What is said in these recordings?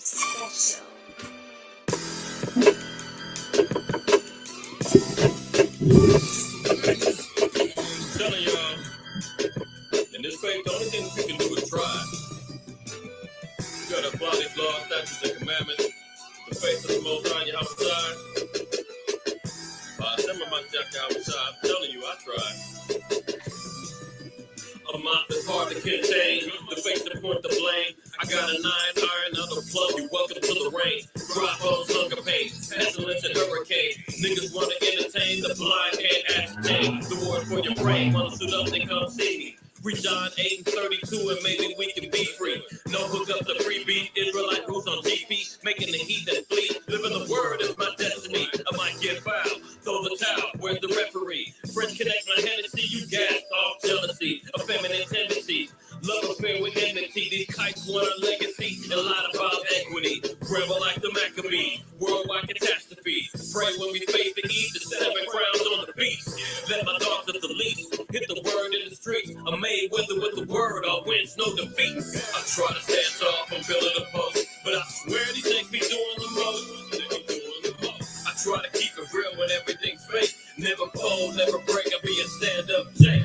special. I'm telling y'all, in this faith, the only thing you can do is try. You gotta apply these laws, statutes, and commandments. The faith of the Most High, Yahweh. Some of my Yahweh, I'm telling you, I tried. A mouth is hard to contain, the face to point the blame. I got a 9 iron on the plug, you welcome to the rain. Dry bones, hunger pain, pestilence and hurricane. Niggas wanna entertain, the blind can't ascertain. The word for your brain, wanna suit up, they come see me. Read John 8 and 32 and maybe we can be free. No hookups or freebie, Israelite rules on GP. Making the heat that flee, living the word is my destiny. I might get fouled, throw the towel, where's the referee? French connect my Hennessy, you gas off jealousy, feminine tendencies. Love affair with enmity, these kites want a legacy. A lot about equity, rebel like the Maccabee. Worldwide catastrophe, pray when we face the east. The 7 crowns on the beast. Let my dogs at the least hit the word in the streets. I'm made weather with the word, all wins, no defeats. I try to stand tall from building a post, but I swear these things be doing the most. I try to keep it real when everything's fake. Never fold, never break, I be a stand-up Jake.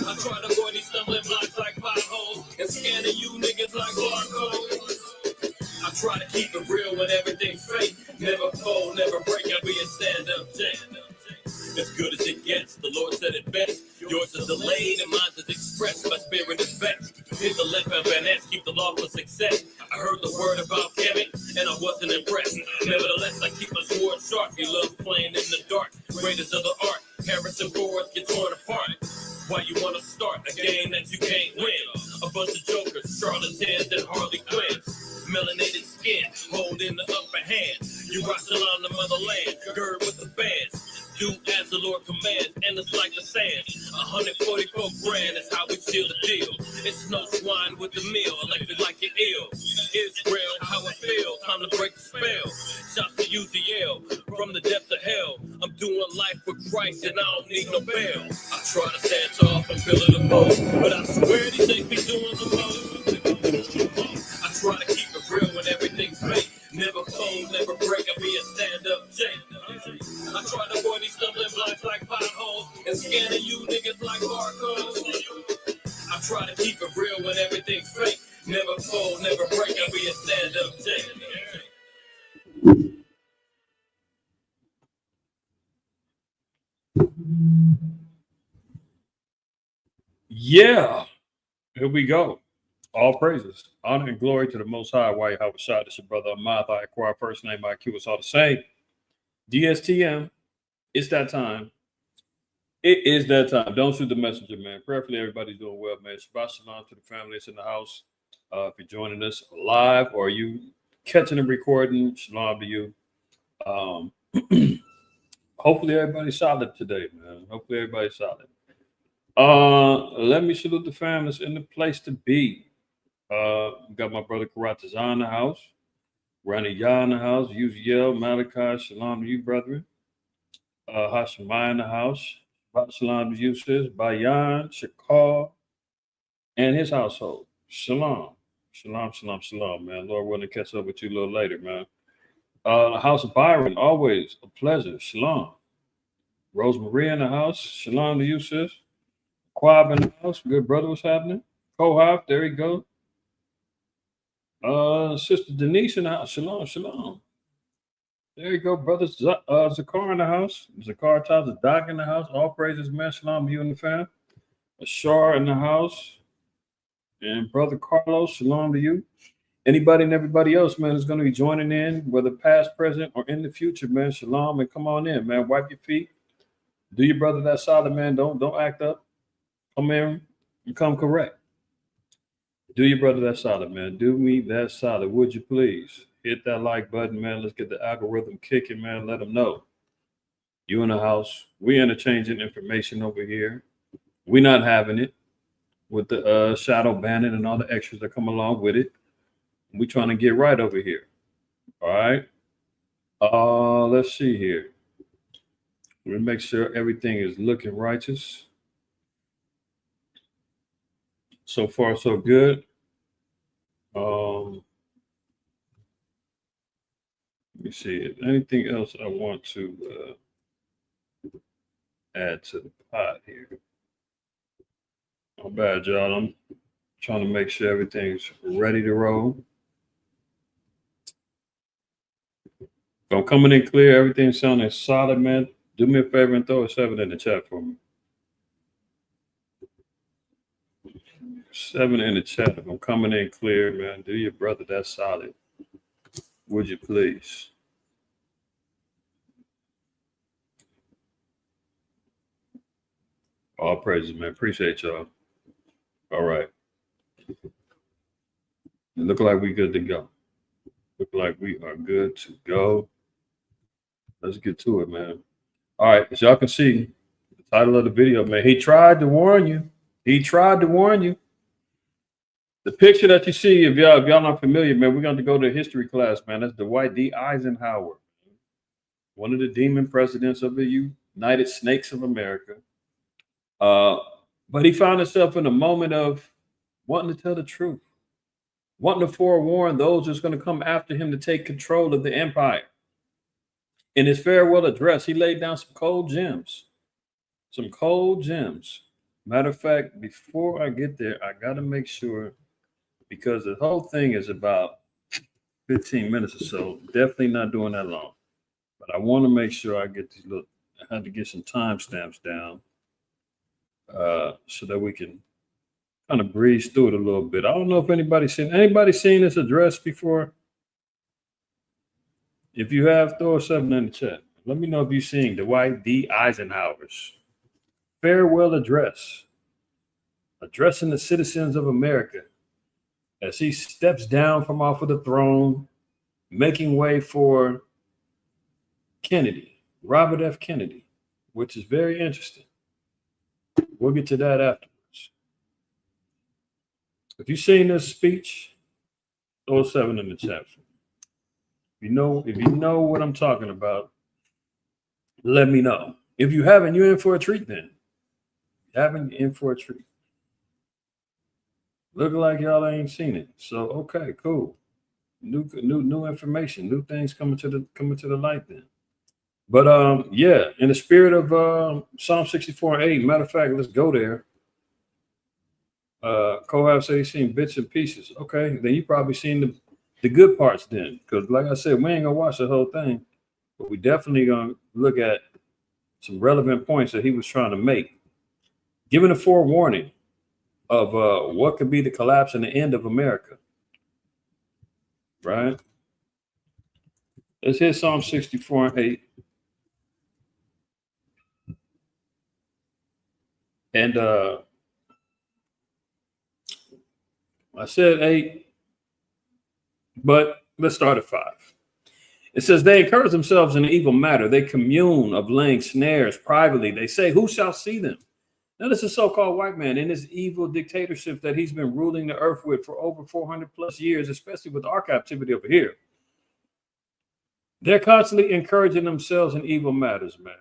I try to avoid these stumbling blocks like potholes and scanning you niggas like barcodes. I try to keep it real when everything's fake. Never fold, never break, I be a stand-up Jake. As good as it gets, the Lord said it best. Yours is delayed and mine is expressed. My spirit is vexed. Hit the left and Van Ness, keep the law for success. I heard the word about Kevin and I wasn't impressed. Nevertheless, I keep my sword sharp. You love playing in the dark. Greatest of the art. Harrison Fords get torn apart. Why you wanna start a game that you can't win? A bunch of jokers, charlatans, and Harley Quinns. Melanated skin, holding the upper hand. You wrestle on the motherland, gird with the bands. Do as the Lord commands, and it's like the sand. 144 grand is how we seal the deal. It's no swine with the meal, elected like you're ill. Israel, how it feels, time to break the spell. Shouts to UZL, from the depths of hell. I'm doing life for Christ and I don't need no bail. I try to stand tall from pillar to post, but I swear these things be doing the most. I try to keep it real when everything's fake. Never fold, never break, I be a stand-up Jake. I try to avoid these stumbling blocks like potholes and scanning you niggas like barcodes. I try to keep it real when everything's fake. Never fold, never break, I be a stand-up Jake. Yeah, here we go. All praises, honor, and glory to the Most High. Why Yahweh Shai, this your brother IQAhmath. I acquire first name IQ. It's all the same. DSTM, it's that time. It is that time. Don't shoot the messenger, man. Prayerfully, everybody's doing well, man. Shabbat shalom to the family that's in the house. If you're joining us live or you catching the recording, shalom to you. Hopefully, everybody's solid today, man. Hopefully, everybody's solid. Let me salute the family that's in the place to be. Got my brother Karatazan in the house, Rani Yah in the house, Uziel, Malachi, shalom to you, brethren. Hashemai in the house, shalom to you, sis, Bayan, Shakar, and his household. Shalom. Shalom, shalom, shalom, man. Lord willing to catch up with you a little later, man. The house of Byron, always a pleasure. Shalom. Rose Maria in the house, shalom to you, sis. Quab in the house, good brother, what's happening? Kohaf, there you go. Sister Denise in the house. Shalom, shalom. There you go, brother. Zakar in the house. Zakar Tyler Doc in the house. All praises, man. Shalom, you and the fam. Ashar in the house. And brother Carlos, shalom to you. Anybody and everybody else, man, is going to be joining in, whether past, present, or in the future, man. Shalom, and come on in, man. Wipe your feet. Do your brother that solid, man. Don't act up. Come in and come correct. Do your brother that solid, man. Do me that solid. Would you please hit that like button, man? Let's get the algorithm kicking, man. Let them know. You in the house. We interchanging information over here. We're not having it with the shadow banning and all the extras that come along with it. We're trying to get right over here. All right. Let's see here. We'll make sure everything is looking righteous. So far, so good. Let me see. Anything else I want to add to the pot here? Oh, bad, y'all. I'm trying to make sure everything's ready to roll. If I'm coming in clear, everything's sounding solid, man. Do me a favor and throw a 7 in the chat for me. 7 in the chat. If I'm coming in clear, man, do your brother that solid. Would you please? All praises, man. Appreciate y'all. All right. It look like we good to go. Look like we are good to go. Let's get to it, man. All right, as y'all can see, the title of the video, man, he tried to warn you. He tried to warn you. The picture that you see, if y'all not familiar, man, we're going to go to history class, man. That's Dwight D. Eisenhower, one of the demon presidents of the United Snakes of America. But he found himself in a moment of wanting to tell the truth, wanting to forewarn those who's going to come after him to take control of the empire. In his farewell address, he laid down some cold gems. Some cold gems. Matter of fact, before I get there, I got to make sure, because the whole thing is about 15 minutes or so. Definitely not doing that long. But I want to make sure I get these little, I had to get some timestamps down so that we can kind of breeze through it a little bit. I don't know if anybody's seen this address before. If you have, throw a 7 in the chat. Let me know if you've seen Dwight D. Eisenhower's farewell address, addressing the citizens of America as he steps down from off of the throne, making way for Kennedy, Robert F. Kennedy, which is very interesting. We'll get to that afterwards. If you've seen this speech, throw a 7 in the chat. If you know what I'm talking about, let me know. If you haven't, you're in for a treat then. You're in for a treat. Look like y'all ain't seen it. So okay, cool. New information, new things coming to the light then. But yeah, in the spirit of Psalm 64:8, matter of fact, let's go there. Kohab said he's seen bits and pieces. Okay, then you probably seen the good parts then, because like I said, we ain't gonna watch the whole thing, but we definitely gonna look at some relevant points that he was trying to make, giving a forewarning of what could be the collapse and the end of America. Right? Let's hit Psalm 64:8. And I said 8, but let's start at 5. It says, they encourage themselves in an evil matter. They commune of laying snares privately. They say, who shall see them? Now, this is so-called white man in his evil dictatorship that he's been ruling the earth with for over 400 plus years, especially with our captivity over here. They're constantly encouraging themselves in evil matters, man.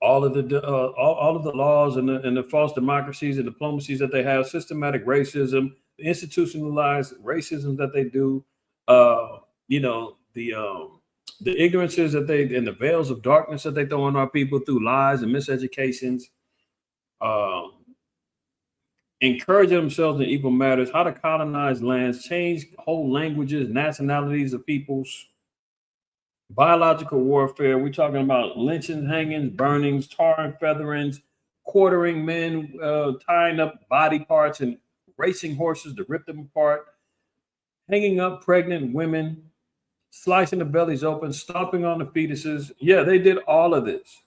All of the laws and the false democracies and diplomacies that they have, systematic racism, institutionalized racism that they do, the ignorances that they, and the veils of darkness that they throw on our people through lies and miseducations, encouraging themselves in evil matters, how to colonize lands, change whole languages, nationalities of peoples, biological warfare. We're talking about lynchings, hangings, burnings, tar and featherings, quartering men, tying up body parts and racing horses to rip them apart, hanging up pregnant women, slicing the bellies open, stomping on the fetuses. Yeah, they did all of this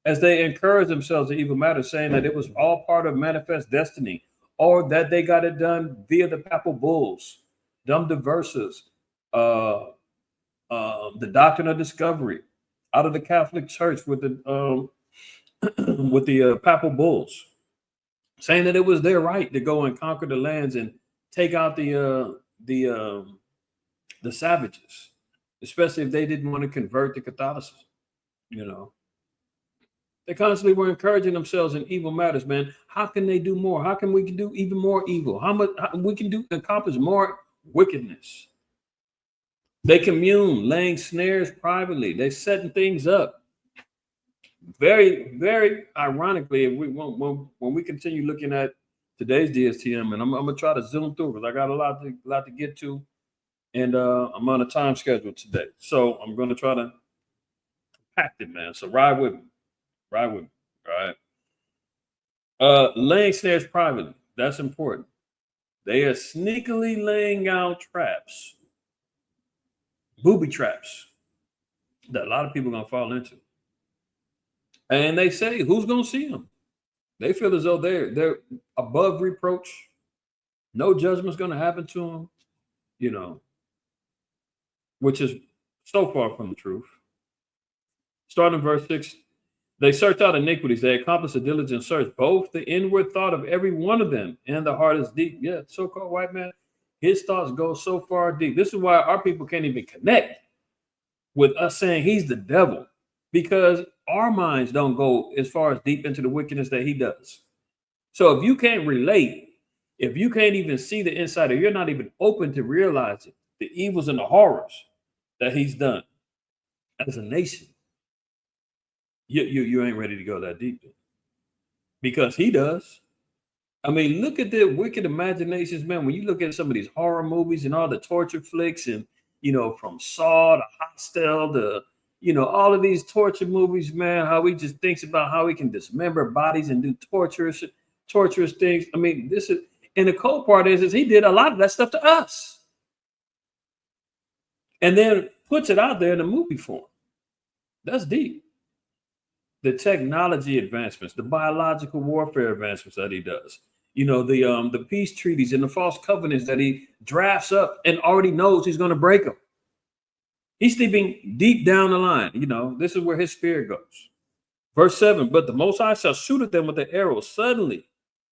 as they encouraged themselves in evil matters, saying that it was all part of manifest destiny, or that they got it done via the papal bulls, dum diversas, the doctrine of discovery, out of the Catholic Church with the with the papal bulls, saying that it was their right to go and conquer the lands and take out the savages, especially if they didn't want to convert to Catholicism. You know, they constantly were encouraging themselves in evil matters, man. How can they do more? How can we do even more evil? How we can accomplish more wickedness? They commune, laying snares privately. They're setting things up. Very, very ironically, if when we continue looking at today's DSTM, and I'm gonna try to zoom through because I got a lot to get to, and I'm on a time schedule today, so I'm gonna try to pack it, man. So ride with me, ride with me. All right. Laying snares privately. That's important. They are sneakily laying out traps, booby traps, that a lot of people are gonna fall into. And they say, who's gonna see them? They feel as though they're above reproach. No judgment's gonna happen to them, you know, which is so far from the truth. Starting in verse 6, they search out iniquities. They accomplish a diligent search, both the inward thought of every one of them and the heart is deep. Yeah, so-called white man, his thoughts go so far deep. This is why our people can't even connect with us saying he's the devil, because our minds don't go as far as deep into the wickedness that he does. So if you can't relate, if you can't even see the inside, or you're not even open to realizing the evils and the horrors that he's done as a nation, you ain't ready to go that deep, because he does. I mean, look at the wicked imaginations, man. When you look at some of these horror movies and all the torture flicks, and from Saw to Hostel to all of these torture movies, man, how he just thinks about how he can dismember bodies and do torturous things. I mean, this is, and the cold part is he did a lot of that stuff to us, and then puts it out there in a movie form. That's deep. The technology advancements, the biological warfare advancements that he does, the peace treaties and the false covenants that he drafts up and already knows he's going to break them. He's sleeping deep down the line. This is where his spirit goes. Verse 7, but the Most High shall shoot at them with the arrow. Suddenly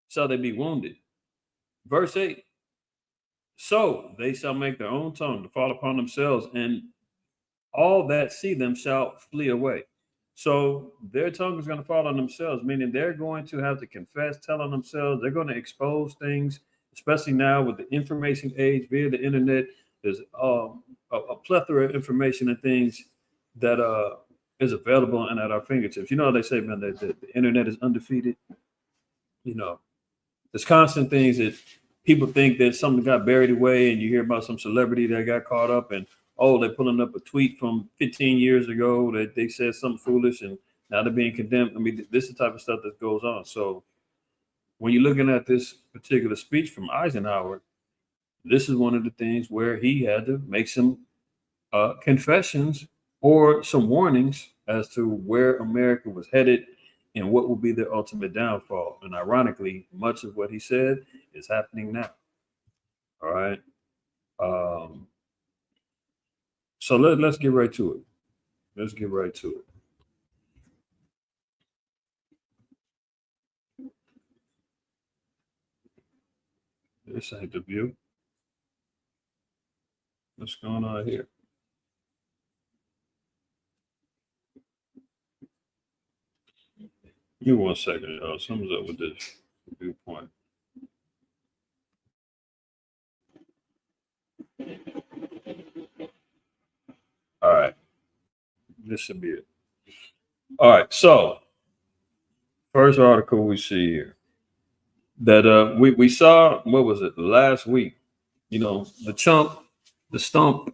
shall they be wounded. Verse 8, so they shall make their own tongue to fall upon themselves, and all that see them shall flee away. So their tongue is going to fall on themselves, meaning they're going to have to confess, tell on themselves. They're going to expose things, especially now with the information age via the internet. There's a plethora of information and things that is available and at our fingertips. They say, man, that the internet is undefeated. There's constant things that people think that something got buried away, and you hear about some celebrity that got caught up, and they're pulling up a tweet from 15 years ago that they said something foolish, and now they're being condemned. I mean, this is the type of stuff that goes on. So when you're looking at this particular speech from Eisenhower, this is one of the things where he had to make some confessions or some warnings as to where America was headed and what will be the ultimate downfall. And ironically, much of what he said is happening now. All right. So let's get right to it. Let's get right to it. This ain't the view. What's going on here? Give me 1 second. Something's up with this viewpoint. All right. This should be it. All right. So, first article we see here that we saw, what was it, last week? The chump, the stump,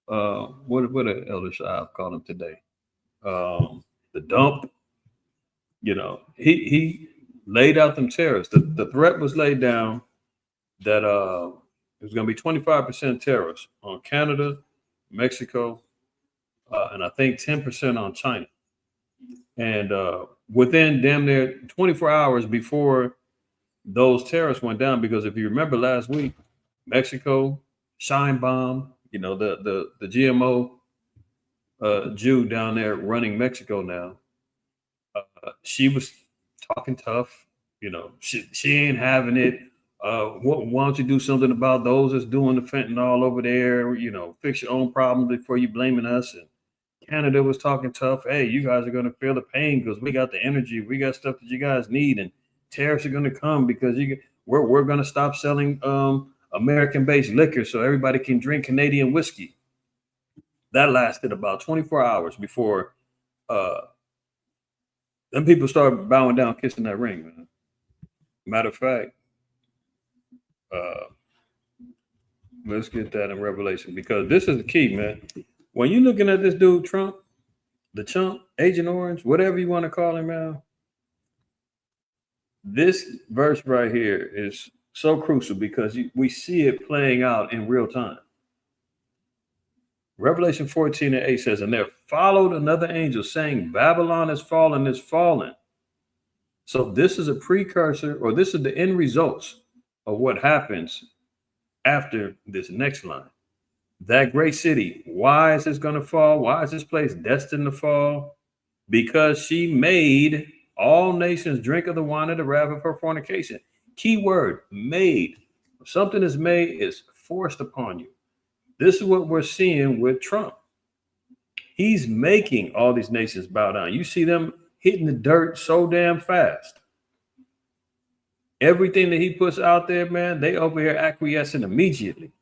what did Elder Shive call him today? The dump. He laid out them tariffs. The threat was laid down that it was going to be 25% tariffs on Canada, Mexico, and I think 10% on China. And within damn near 24 hours before those tariffs went down, because if you remember last week, Mexico, Shine Bomb, the GMO Jew down there running Mexico now, she was talking tough. She ain't having it. Why don't you do something about those that's doing the fentanyl over there? Fix your own problems before you blaming us. And Canada was talking tough. Hey, you guys are going to feel the pain because we got the energy. We got stuff that you guys need, and tariffs are going to come because we're going to stop selling American-based liquor so everybody can drink Canadian whiskey. That lasted about 24 hours before them people started bowing down, kissing that ring, man. Matter of fact, uh, let's get that in Revelation because this is the key, man. When you're looking at this dude, Trump, the chump, Agent Orange, whatever you want to call him, man, this verse right here is so crucial because we see it playing out in real time. Revelation 14:8 says, and there followed another angel saying, Babylon is fallen, is fallen. So this is a precursor, or this is the end results of what happens after this next line. That great city, why is this going to fall? Why is this place destined to fall? Because she made all nations drink of the wine of the wrath of her fornication. Key word, made. If something is made, it's forced upon you. This is what we're seeing with Trump. He's making all these nations bow down. You see them hitting the dirt so damn fast. Everything that he puts out there, man, they over here acquiescing immediately.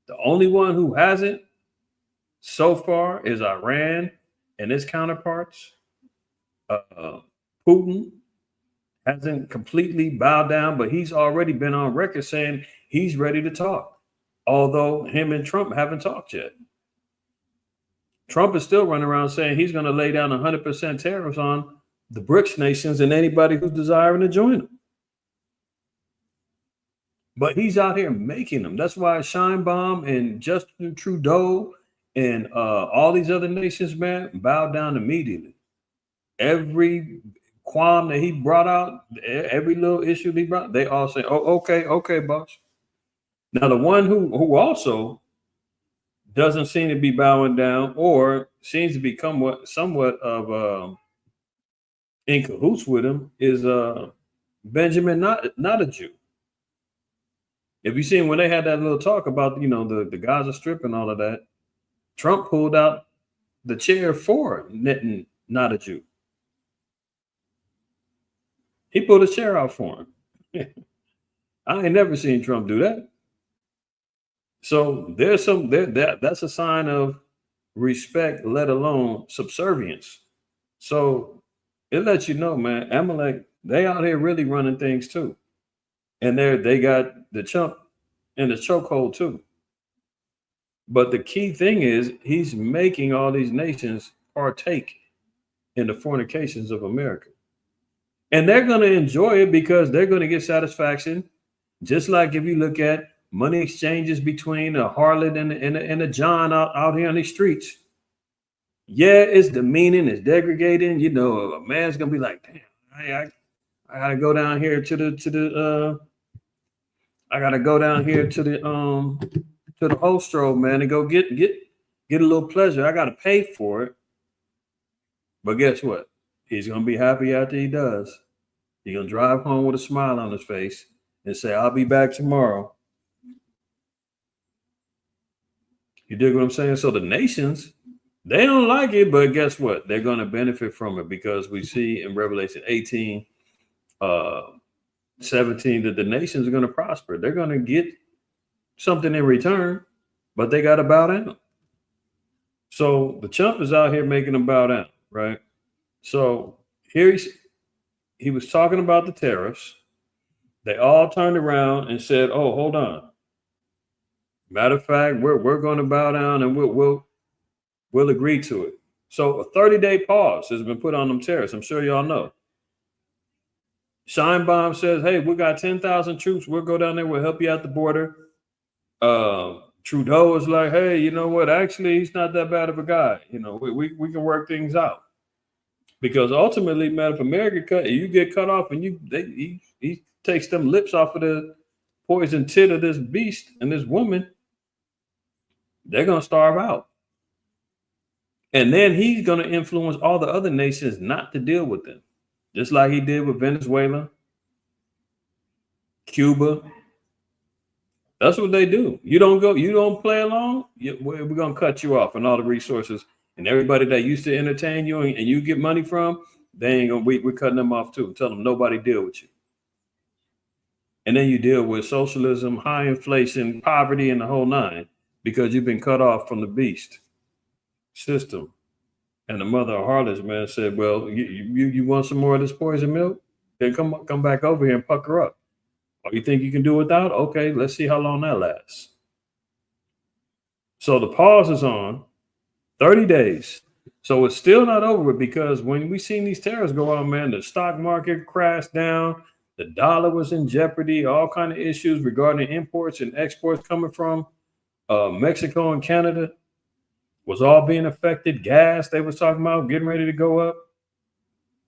The only one who hasn't so far is Iran and its counterparts. Putin hasn't completely bowed down, but he's already been on record saying he's ready to talk, although him and Trump haven't talked yet. Trump is still running around saying he's going to lay down 100% tariffs on the BRICS nations and anybody who's desiring to join them. But he's out here making them. That's why Sheinbaum and Justin Trudeau and all these other nations, man, bowed down immediately. Every qualm that he brought out, every little issue he brought, they all say, "Oh, okay, boss." Now, the one who also doesn't seem to be bowing down, or seems to become somewhat of in cahoots with him, is Benjamin, not a Jew. If you seen when they had that little talk about, the Gaza Strip and all of that, Trump pulled out the chair for not a Jew. He pulled a chair out for him. I ain't never seen Trump do that. So that's a sign of respect, let alone subservience. So it lets you know, man, Amalek, they out here really running things too. And they got the chump in the chokehold too. But the key thing is he's making all these nations partake in the fornications of America. And they're going to enjoy it because they're going to get satisfaction. Just like if you look at money exchanges between a harlot and a John out here on these streets. Yeah, it's demeaning, it's degrading. A man's going to be like, damn, I got to go down here to the Holstro, man, and go get a little pleasure. I got to pay for it. But guess what? He's going to be happy after he does. He's going to drive home with a smile on his face and say, I'll be back tomorrow. You dig what I'm saying? So the nations, they don't like it, but guess what? They're going to benefit from it because we see in Revelation 18, 17 that the nations are going to prosper. They're going to get something in return, but they got to bow down. So the chump is out here making them bow down, right? So here he was talking about the tariffs. They all turned around and said, "Oh, hold on. Matter of fact, we're going to bow down and we'll agree to it." So a 30-day pause has been put on them tariffs. I'm sure y'all know. Sheinbaum says, "Hey, we got 10,000 troops. We'll go down there. We'll help you at the border." Trudeau is like, "Hey, you know what? Actually, he's not that bad of a guy. We can work things out." Because ultimately, man, if America you get cut off and he takes them lips off of the poison tit of this beast and this woman, they're gonna starve out. And then he's gonna influence all the other nations not to deal with them, just like he did with Venezuela, Cuba. That's what they do. You don't play along, we're gonna cut you off and all the resources. And everybody that used to entertain you and you get money from, they ain't gonna. We're cutting them off too. Tell them nobody deal with you. And then you deal with socialism, high inflation, poverty, and the whole nine because you've been cut off from the beast. system. And the mother of harlots, man, said, "Well, you want some more of this poison milk? Then come back over here and pucker up. Oh, you think you can do without? Okay, let's see how long that lasts." So the pause is on 30 days. So it's still not over because when we seen these tariffs go on, man, the stock market crashed down. The dollar was in jeopardy. All kind of issues regarding imports and exports coming from Mexico and Canada was all being affected. Gas they was talking about getting ready to go up.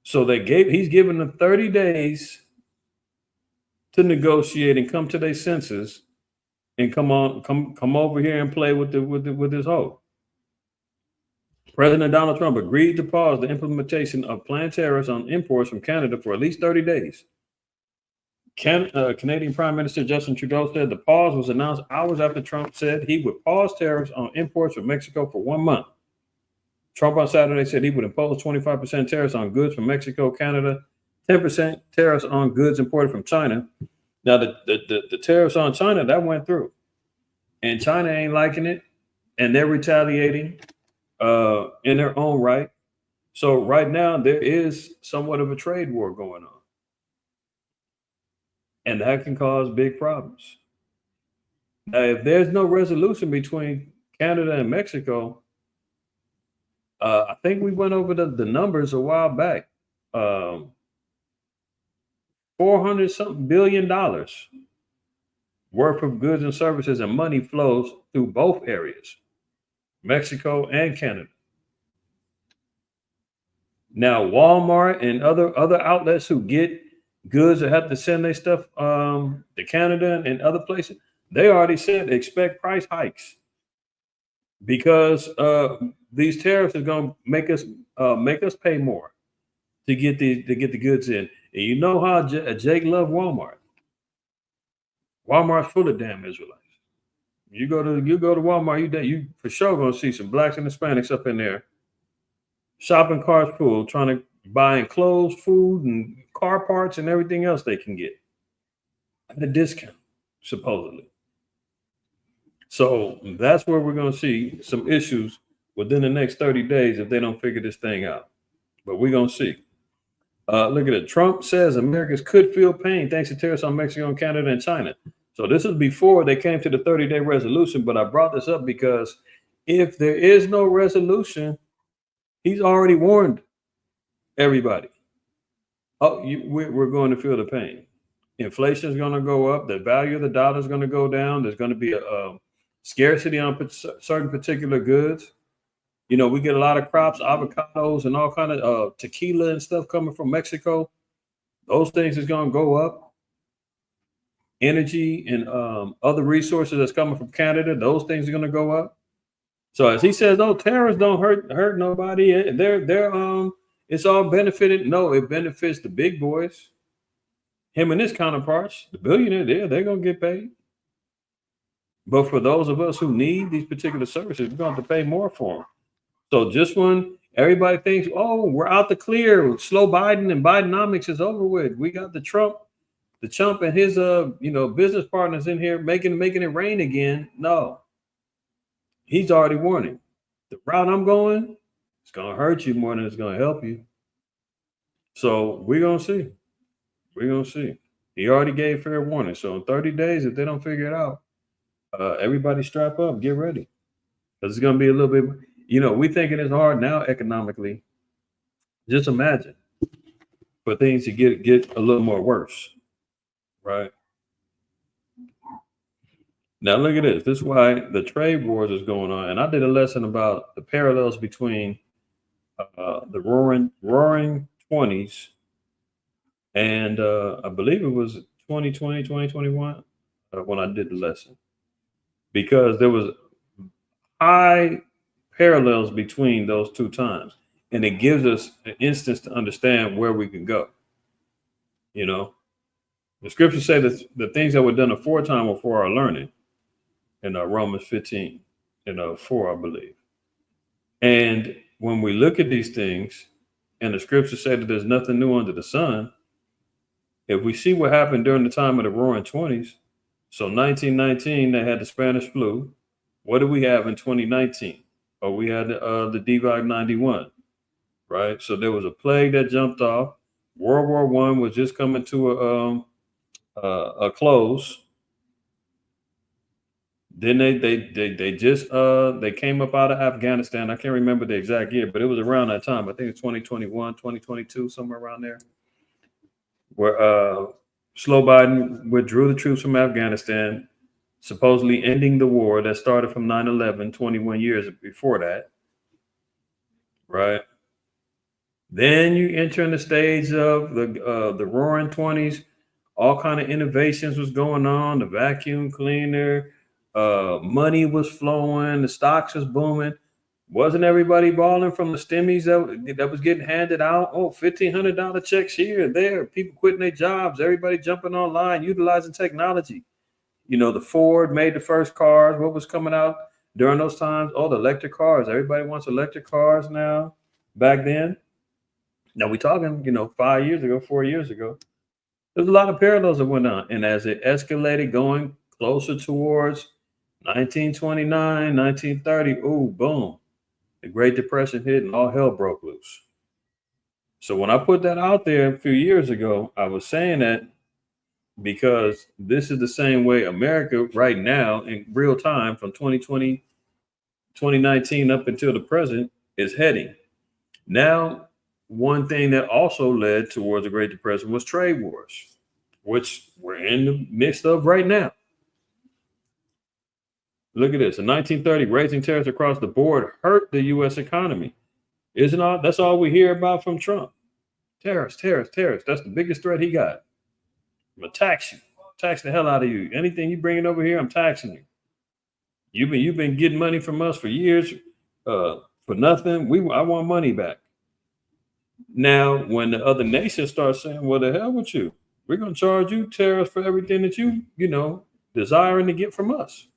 So he's giving them 30 days to negotiate and come to their senses and come over here and play with this hoe. President Donald Trump agreed to pause the implementation of planned tariffs on imports from Canada for at least 30 days. Canadian Prime Minister Justin Trudeau said the pause was announced hours after Trump said he would pause tariffs on imports from Mexico for 1 month. Trump on Saturday said he would impose 25% tariffs on goods from Mexico, Canada, 10% tariffs on goods imported from China. Now, the tariffs on China, that went through. And China ain't liking it, and they're retaliating in their own right. So right now, there is somewhat of a trade war going on. And that can cause big problems. Now, if there's no resolution between Canada and Mexico, I think we went over the numbers a while back. $400-something billion worth of goods and services and money flows through both areas, Mexico and Canada. Now, Walmart and other outlets who get goods that have to send their stuff to Canada and other places, they already said they expect price hikes because these tariffs are going to make us pay more to get the goods in. And you know how Jake loved Walmart. Walmart's full of damn Israelites. You go to Walmart, you for sure gonna see some blacks and Hispanics up in there, shopping carts full, trying to buy clothes, food, and car parts and everything else they can get at a discount, supposedly. So that's where we're gonna see some issues within the next 30 days if they don't figure this thing out. But we're gonna see. Look at it. Trump says Americans could feel pain thanks to tariffs on Mexico, Canada, and China. So this is before they came to the 30-day resolution. But I brought this up because if there is no resolution, he's already warned everybody. Oh, we're going to feel the pain. Inflation is going to go up. The value of the dollar is going to go down. There's going to be a scarcity on certain particular goods. You know, we get a lot of crops, avocados, and all kind of tequila and stuff coming from Mexico. Those things is going to go up. Energy and other resources that's coming from Canada, those things are going to go up. So as he says, "Oh, tariffs don't hurt nobody. They're it's all benefited." No, it benefits the big boys. Him and his counterparts, the billionaires, they're going to get paid. But for those of us who need these particular services, we're going to have to pay more for them. So just when everybody thinks, "Oh, we're out the clear, slow Biden and Bidenomics is over with. We got the Trump and his business partners in here making it rain again." No. He's already warning. The route I'm going, it's gonna hurt you more than it's gonna help you. So we're gonna see. We're gonna see. He already gave fair warning. So in 30 days, if they don't figure it out, everybody strap up, get ready. Because it's gonna be a little bit. We thinking it's hard now economically. Just imagine for things to get a little more worse, right? Now look at this. This is why the trade wars is going on. And I did a lesson about the parallels between the roaring 20s and I believe it was 2020, 2021 when I did the lesson. Because there was high parallels between those two times, and it gives us an instance to understand where we can go. The scriptures say that the things that were done aforetime were for our learning in Romans 15 and 4, I believe. And when we look at these things, and the scriptures say that there's nothing new under the sun, if we see what happened during the time of the roaring 20s, so 1919 they had the Spanish flu. What do we have in 2019? or we had the DVOG 91, right? So there was a plague that jumped off. World War One was just coming to a close. Then they just they came up out of Afghanistan. I can't remember the exact year, but it was around that time. I think it's 2021, 2022, somewhere around there, where Slow Biden withdrew the troops from Afghanistan, supposedly ending the war that started from 9/11, 21 years before that, right? Then you enter in the stage of the Roaring '20s. All kind of innovations was going on. The vacuum cleaner, money was flowing, the stocks was booming. Wasn't everybody balling from the stimmies that was getting handed out? Oh, $1,500 checks here and there. People quitting their jobs. Everybody jumping online, utilizing technology. You know, the Ford made the first cars. What was coming out during those times? Oh, the electric cars. Everybody wants electric cars now. Back then, now we talking, 5 years ago, 4 years ago. There's a lot of parallels that went on. And as it escalated going closer towards 1929, 1930, ooh, boom, the Great Depression hit and all hell broke loose. So when I put that out there a few years ago, I was saying that because this is the same way America right now in real time from 2020, 2019 up until the present is heading. Now, one thing that also led towards the Great Depression was trade wars, which we're in the midst of right now. Look at this. In 1930, raising tariffs across the board hurt the U.S. economy. Isn't all that's all we hear about from Trump? Tariffs, tariffs, tariffs. That's the biggest threat he got. I'm gonna tax you, tax the hell out of you. Anything you bring it over here, I'm taxing you. You've been getting money from us for years, for nothing. I want money back. Now, when the other nations start saying, "Well, the hell with you, we're gonna charge you tariffs for everything that you desiring to get from us."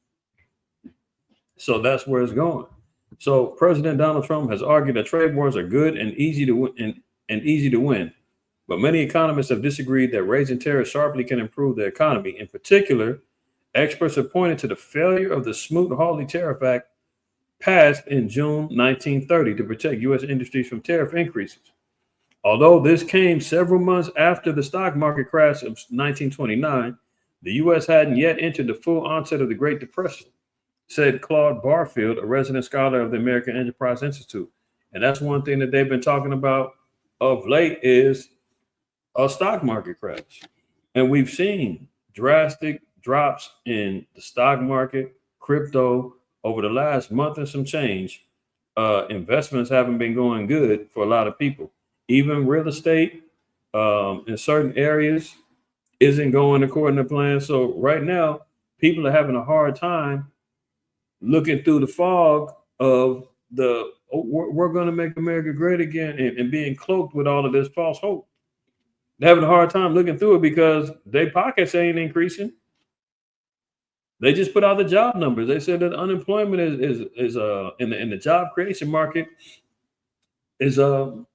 So that's where it's going. So President Donald Trump has argued that trade wars are good and easy to win, and easy to win. But many economists have disagreed that raising tariffs sharply can improve the economy. In particular, experts have pointed to the failure of the Smoot-Hawley Tariff Act passed in June 1930 to protect U.S. industries from tariff increases. Although this came several months after the stock market crash of 1929, the U.S. hadn't yet entered the full onset of the Great Depression, said Claude Barfield, a resident scholar of the American Enterprise Institute. And that's one thing that they've been talking about of late is a stock market crash. And we've seen drastic drops in the stock market, crypto over the last month and some change. Investments haven't been going good for a lot of people. Even real estate in certain areas isn't going according to plan. So right now, people are having a hard time looking through the fog of we're going to make America great again and being cloaked with all of this false hope. They're having a hard time looking through it because their pockets ain't increasing. They just put out the job numbers. They said that unemployment is in the job creation market is down.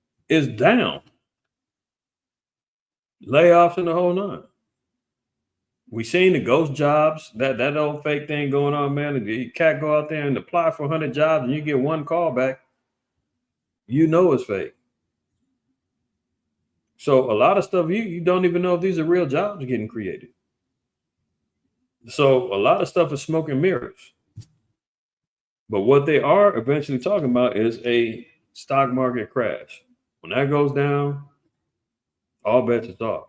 Layoffs and the whole nine. We seen the ghost jobs, that old fake thing going on, man. The cat go out there and apply for 100 jobs and you get one call back, it's fake. So a lot of stuff you don't even know if these are real jobs getting created. So a lot of stuff is smoke and mirrors. But what they are eventually talking about is a stock market crash. When that goes down, all bets is off.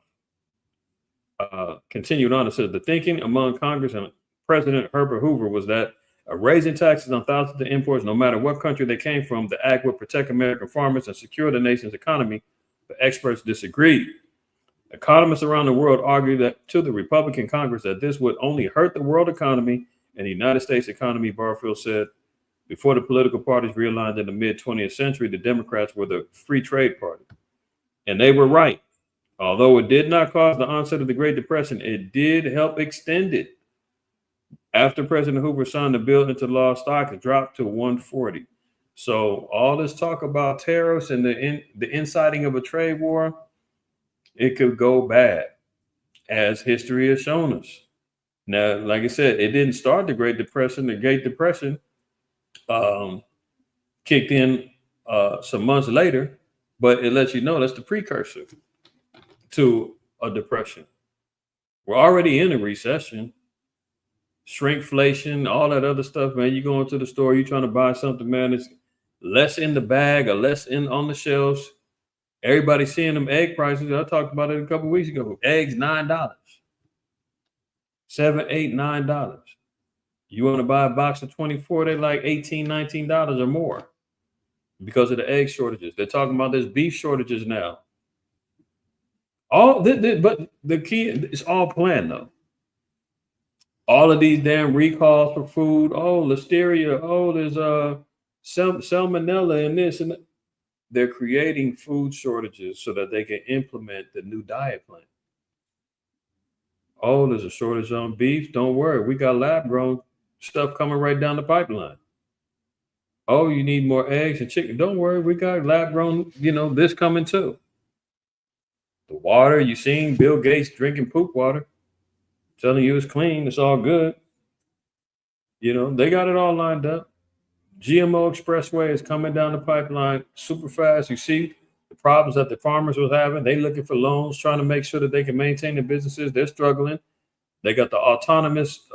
Continued on, it says the thinking among Congress and President Herbert Hoover was that raising taxes on thousands of imports, no matter what country they came from, the act would protect American farmers and secure the nation's economy. But experts disagreed. Economists around the world argue that to the Republican Congress that this would only hurt the world economy and the United States economy. Barfield said before the political parties realigned in the mid 20th century, the Democrats were the free trade party. And they were right. Although it did not cause the onset of the Great Depression, it did help extend it. After President Hoover signed the bill into law, stock dropped to 140. So all this talk about tariffs and the inciting of a trade war, it could go bad, as history has shown us. Now, like I said, it didn't start the Great Depression. The Great Depression kicked in some months later, but it lets you know that's the precursor to a depression. We're already in a recession, shrinkflation, all that other stuff, man. You go into the store, you trying to buy something, man, it's less in the bag or less in on the shelves. Everybody's seeing them egg prices. I talked about it a couple of weeks ago. Eggs $9, $7, $8, $9. You want to buy a box of 24, they're like $18, $19 or more because of the egg shortages. They're talking about there's beef shortages now. But the key, it's all planned though. All of these damn recalls for food. Oh, listeria. Oh, there's salmonella and this and that. They're creating food shortages so that they can implement the new diet plan. Oh, there's a shortage on beef. Don't worry, we got lab grown stuff coming right down the pipeline. Oh, you need more eggs and chicken. Don't worry, we got lab grown, this coming too. The water, you seen Bill Gates drinking poop water, telling you it's clean, it's all good. They got it all lined up. GMO expressway is coming down the pipeline super fast. You see the problems that the farmers was having. They looking for loans, trying to make sure that they can maintain their businesses. They're struggling. They got the autonomous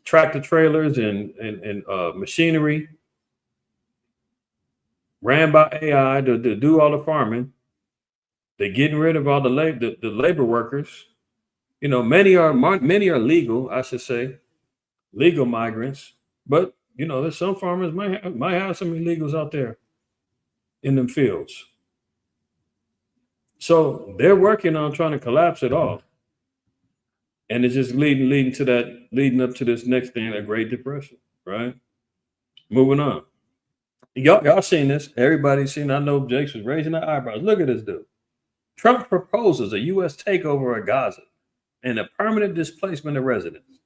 tractor trailers and machinery ran by AI to do all the farming. They're getting rid of all the labor workers. Many are legal, I should say, legal migrants, but there's some farmers might have some illegals out there in them fields. So they're working on trying to collapse it all. And it's just leading up to this next thing, a Great Depression, right? Moving on. Y'all seen this. Everybody's seen. I know Jakes was raising their eyebrows. Look at this dude. Trump proposes a U.S. takeover of Gaza and a permanent displacement of residents.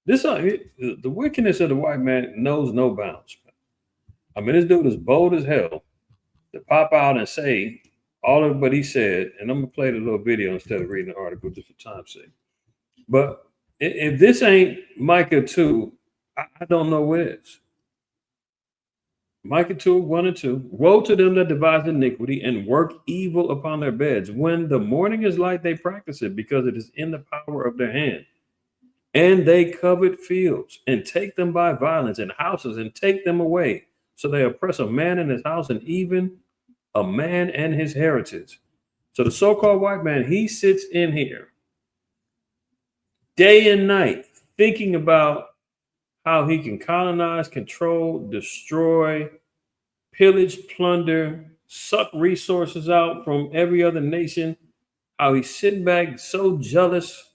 The wickedness of the white man knows no bounds. I mean, this dude is bold as hell to pop out and say all of what he said. And I'm going to play the little video instead of reading the article just for time's sake. But if this ain't Micah 2, I don't know what is. Micah 2, 1 and 2. Woe to them that devise iniquity and work evil upon their beds. When the morning is light, they practice it because it is in the power of their hand. And they covet fields and take them by violence, and houses and take them away. So they oppress a man in his house and even a man and his heritage. So the so-called white man, he sits in here day and night thinking about how he can colonize, control, destroy, pillage, plunder, suck resources out from every other nation. How he's sitting back so jealous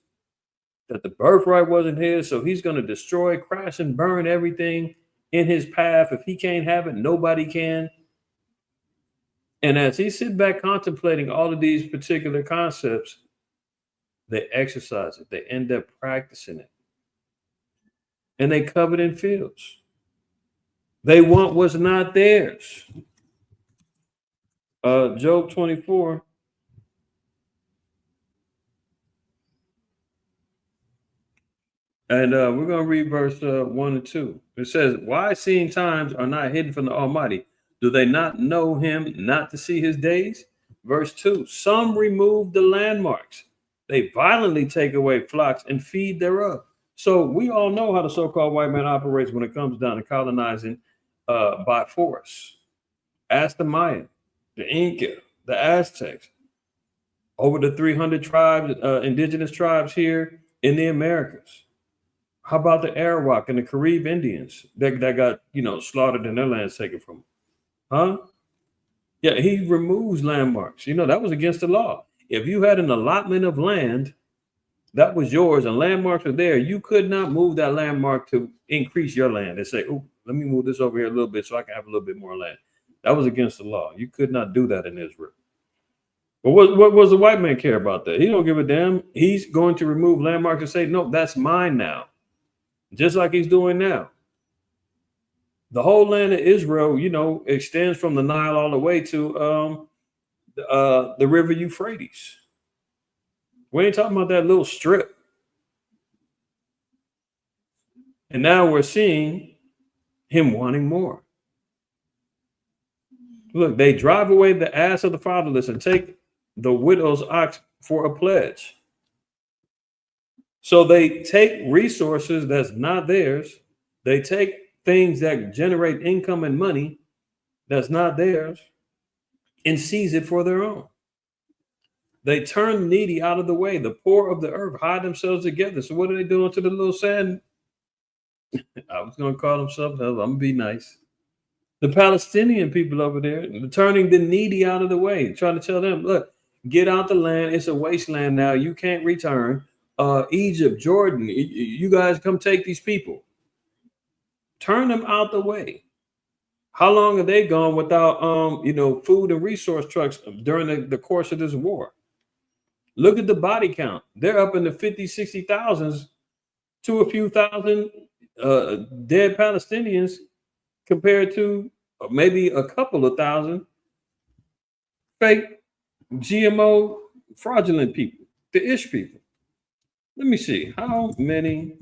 that the birthright wasn't his, so he's going to destroy, crash, and burn everything in his path. If he can't have it, nobody can. And as he sits back contemplating all of these particular concepts, they exercise it. They end up practicing it. And they covet in fields. They want what's not theirs. Job 24. And we're going to read verse 1 and 2. It says, why seeing times are not hidden from the Almighty? Do they not know him not to see his days? Verse 2, some remove the landmarks. They violently take away flocks and feed thereof. So we all know how the so-called white man operates when it comes down to colonizing by force. Ask the Maya, the Inca, the Aztecs, over the 300 tribes, indigenous tribes here in the Americas. How about the Arawak and the Carib Indians that got, slaughtered and their lands taken from them? Huh? Yeah, he removes landmarks. That was against the law. If you had an allotment of land that was yours and landmarks were there, you could not move that landmark to increase your land and say, oh, let me move this over here a little bit so I can have a little bit more land. That was against the law. You could not do that in Israel. But what was the white man care about that? He don't give a damn. He's going to remove landmarks and say, no, that's mine now. Just like he's doing now. The whole land of Israel, extends from the Nile all the way to the river Euphrates. We ain't talking about that little strip. And now we're seeing him wanting more. Look, they drive away the ass of the fatherless and take the widow's ox for a pledge. So they take resources that's not theirs. They take things that generate income and money that's not theirs and seize it for their own. They turn the needy out of the way. The poor of the earth hide themselves together. So what are they doing to the little sand? I was going to call them something else. I'm going to be nice. The Palestinian people over there, turning the needy out of the way, trying to tell them, look, get out the land. It's a wasteland now. You can't return. Egypt, Jordan, you guys come take these people. Turn them out the way. How long have they gone without, food and resource trucks during the course of this war? Look at the body count. They're up in the 50, 60,000s to a few thousand dead Palestinians compared to maybe a couple of thousand fake GMO fraudulent people, the ish people. Let me see. How many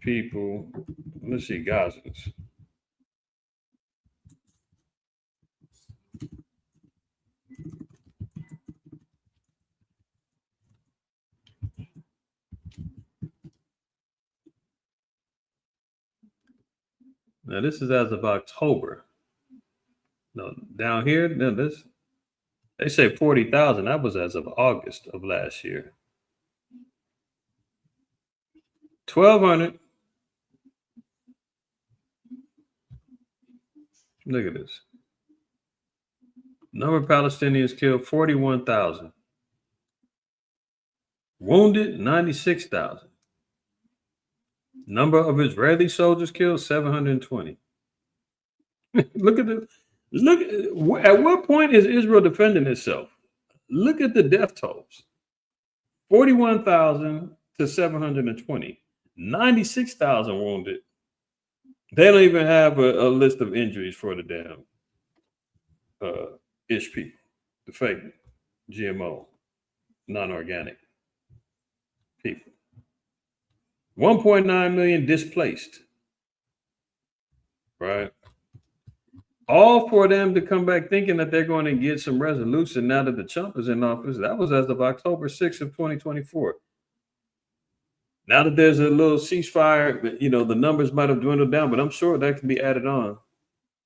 people, let's see, Gazans. Now this is as of October. No, down here, no, this they say 40,000. That was as of August of last year. 1,200. Look at this. Number of Palestinians killed 41,000. Wounded 96,000. Number of Israeli soldiers killed 720. Look at the at what point is Israel defending itself? Look at the death tolls. 41,000 to 720. 96,000 wounded. They don't even have a list of injuries for the damn ish people, the fake GMO, non-organic people. 1.9 million displaced, right? All for them to come back thinking that they're going to get some resolution now that the Trump is in office. That was as of October 6th of 2024. Now that there's a little ceasefire, the numbers might have dwindled down, but I'm sure that can be added on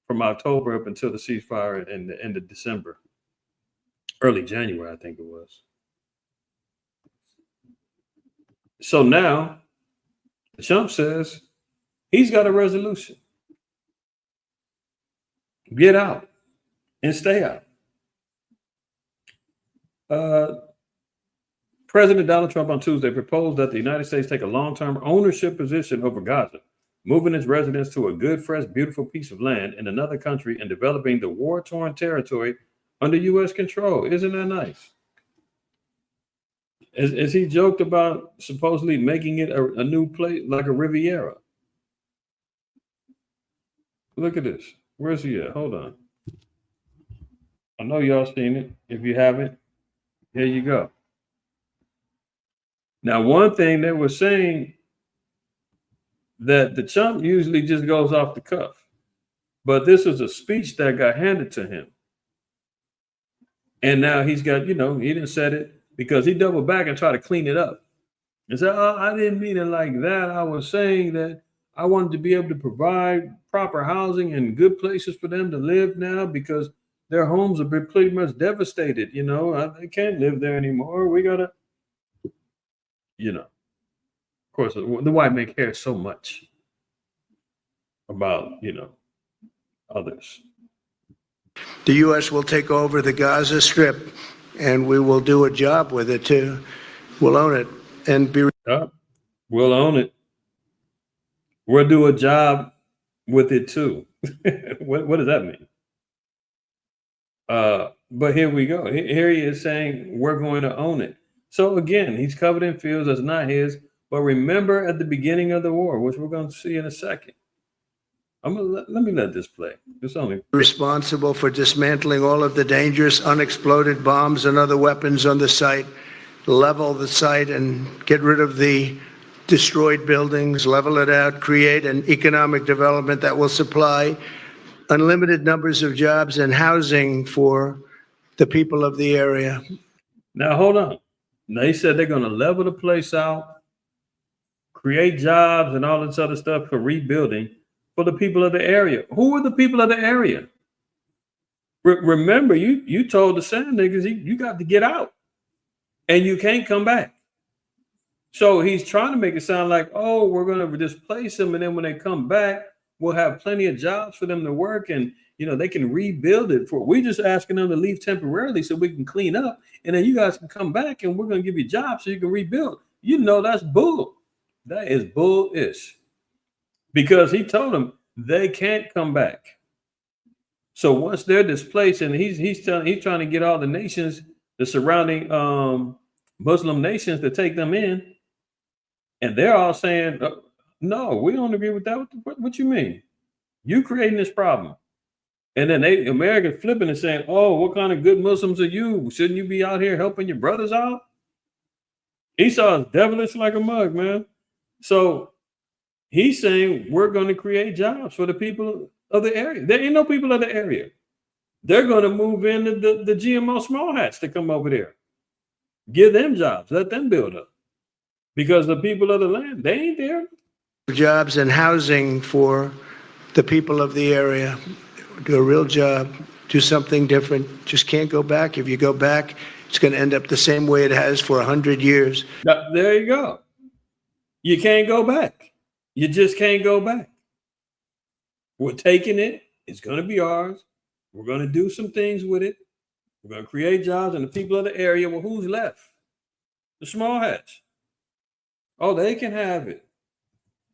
from October up until the ceasefire in the end of December, early January, I think it was. So now Trump says he's got a resolution. Get out and stay out. President Donald Trump on Tuesday proposed that the United States take a long-term ownership position over Gaza, moving its residents to a good, fresh, beautiful piece of land in another country and developing the war-torn territory under U.S. control. Isn't that nice? As he joked about supposedly making it a new place, like a Riviera. Look at this. Where's he at? Hold on. I know y'all seen it. If you haven't, here you go. Now, one thing they were saying that the Trump usually just goes off the cuff, but this was a speech that got handed to him. And now he's got, he didn't said it because he doubled back and tried to clean it up. And said, I didn't mean it like that. I was saying that I wanted to be able to provide proper housing and good places for them to live now because their homes have been pretty much devastated. They can't live there anymore. We got to, of course, the white man cares so much about, others. The U.S. will take over the Gaza Strip, and we will do a job with it too. We'll own it and be. We'll own it. We'll do a job with it too. What does that mean? But here we go. Here he is saying we're going to own it. So again, he's covered in fields that's not his. But remember at the beginning of the war, which we're going to see in a second. Let me let this play. It's only responsible for dismantling all of the dangerous unexploded bombs and other weapons on the site, level the site and get rid of the destroyed buildings, level it out, create an economic development that will supply unlimited numbers of jobs and housing for the people of the area. Now, hold on. They said they're going to level the place out, create jobs and all this other stuff for rebuilding for the people of the area. Who are the people of the area? Remember, you told the sand niggas you got to get out and you can't come back. So he's trying to make it sound like, oh, we're going to displace them. And then when they come back, we'll have plenty of jobs for them to work and, you know, they can rebuild it. We're just asking them to leave temporarily so we can clean up. And then you guys can come back and we're going to give you jobs so you can rebuild. You know, that's bull. That is bullish. Because he told them they can't come back. So once they're displaced, and he's trying to get all the nations, the surrounding Muslim nations, to take them in, and they're all saying, "No, we don't agree with that." What you mean? You creating this problem, and then America flipping and saying, "Oh, what kind of good Muslims are you? Shouldn't you be out here helping your brothers out?" Esau is devilish like a mug, man. So he's saying we're going to create jobs for the people of the area. There ain't no people of the area. They're going to move in the GMO small hats to come over there. Give them jobs. Let them build up. Because the people of the land, they ain't there. Jobs and housing for the people of the area. Do a real job. Do something different. Just can't go back. If you go back, it's going to end up the same way it has for 100 years. There you go. You can't go back. You just can't go back. We're taking it. It's going to be ours. We're going to do some things with it. We're going to create jobs, and the people of the area, well, who's left? The small hats. Oh, they can have it.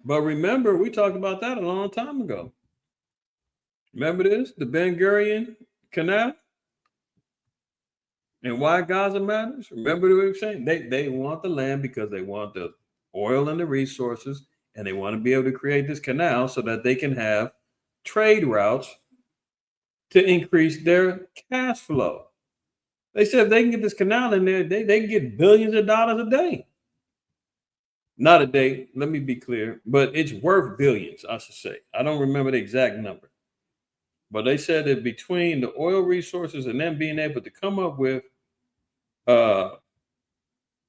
But remember, we talked about that a long time ago. Remember this? The Ben Gurion Canal? And why Gaza matters? Remember what we were saying? They want the land because they want the oil and the resources, and they want to be able to create this canal so that they can have trade routes to increase their cash flow. They said if they can get this canal in there, they can get billions of dollars a day. Not a day, let me be clear, but it's worth billions, I should say. I don't remember the exact number. But they said that between the oil resources and them being able to come up with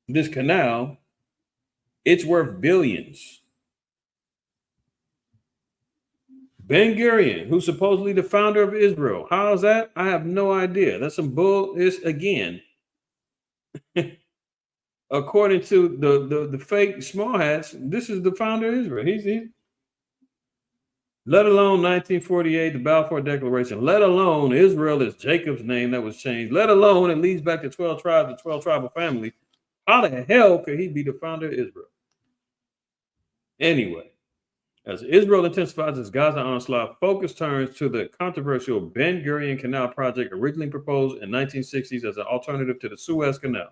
this canal, it's worth billions. Ben Gurion, who's supposedly the founder of Israel. How is that? I have no idea. That's some bull. It's again. According to the fake small hats, this is the founder of Israel. He's let alone 1948, the Balfour Declaration, let alone Israel is Jacob's name that was changed, let alone it leads back to 12 tribes, the 12 tribal family. How the hell could he be the founder of Israel? Anyway. As Israel intensifies its Gaza onslaught, focus turns to the controversial Ben Gurion Canal project originally proposed in 1960s as an alternative to the Suez Canal.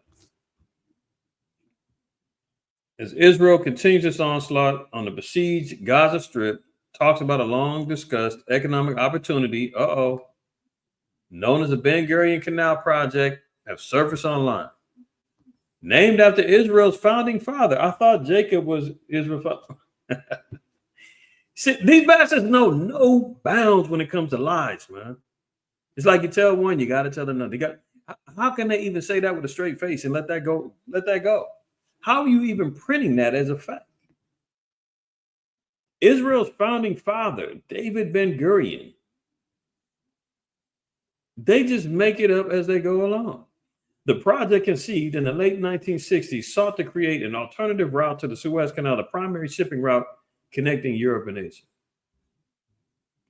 As Israel continues its onslaught on the besieged Gaza Strip, talks about a long-discussed economic opportunity, known as the Ben Gurion Canal project, have surfaced online. Named after Israel's founding father. I thought Jacob was Israel's father. See, these bastards know no bounds when it comes to lies, man. It's like you tell one, you got to tell another. How can they even say that with a straight face and let that go? Let that go. How are you even printing that as a fact? Israel's founding father, David Ben Gurion, they just make it up as they go along. The project, conceived in the late 1960s, sought to create an alternative route to the Suez Canal, the primary shipping route connecting Europe and Asia.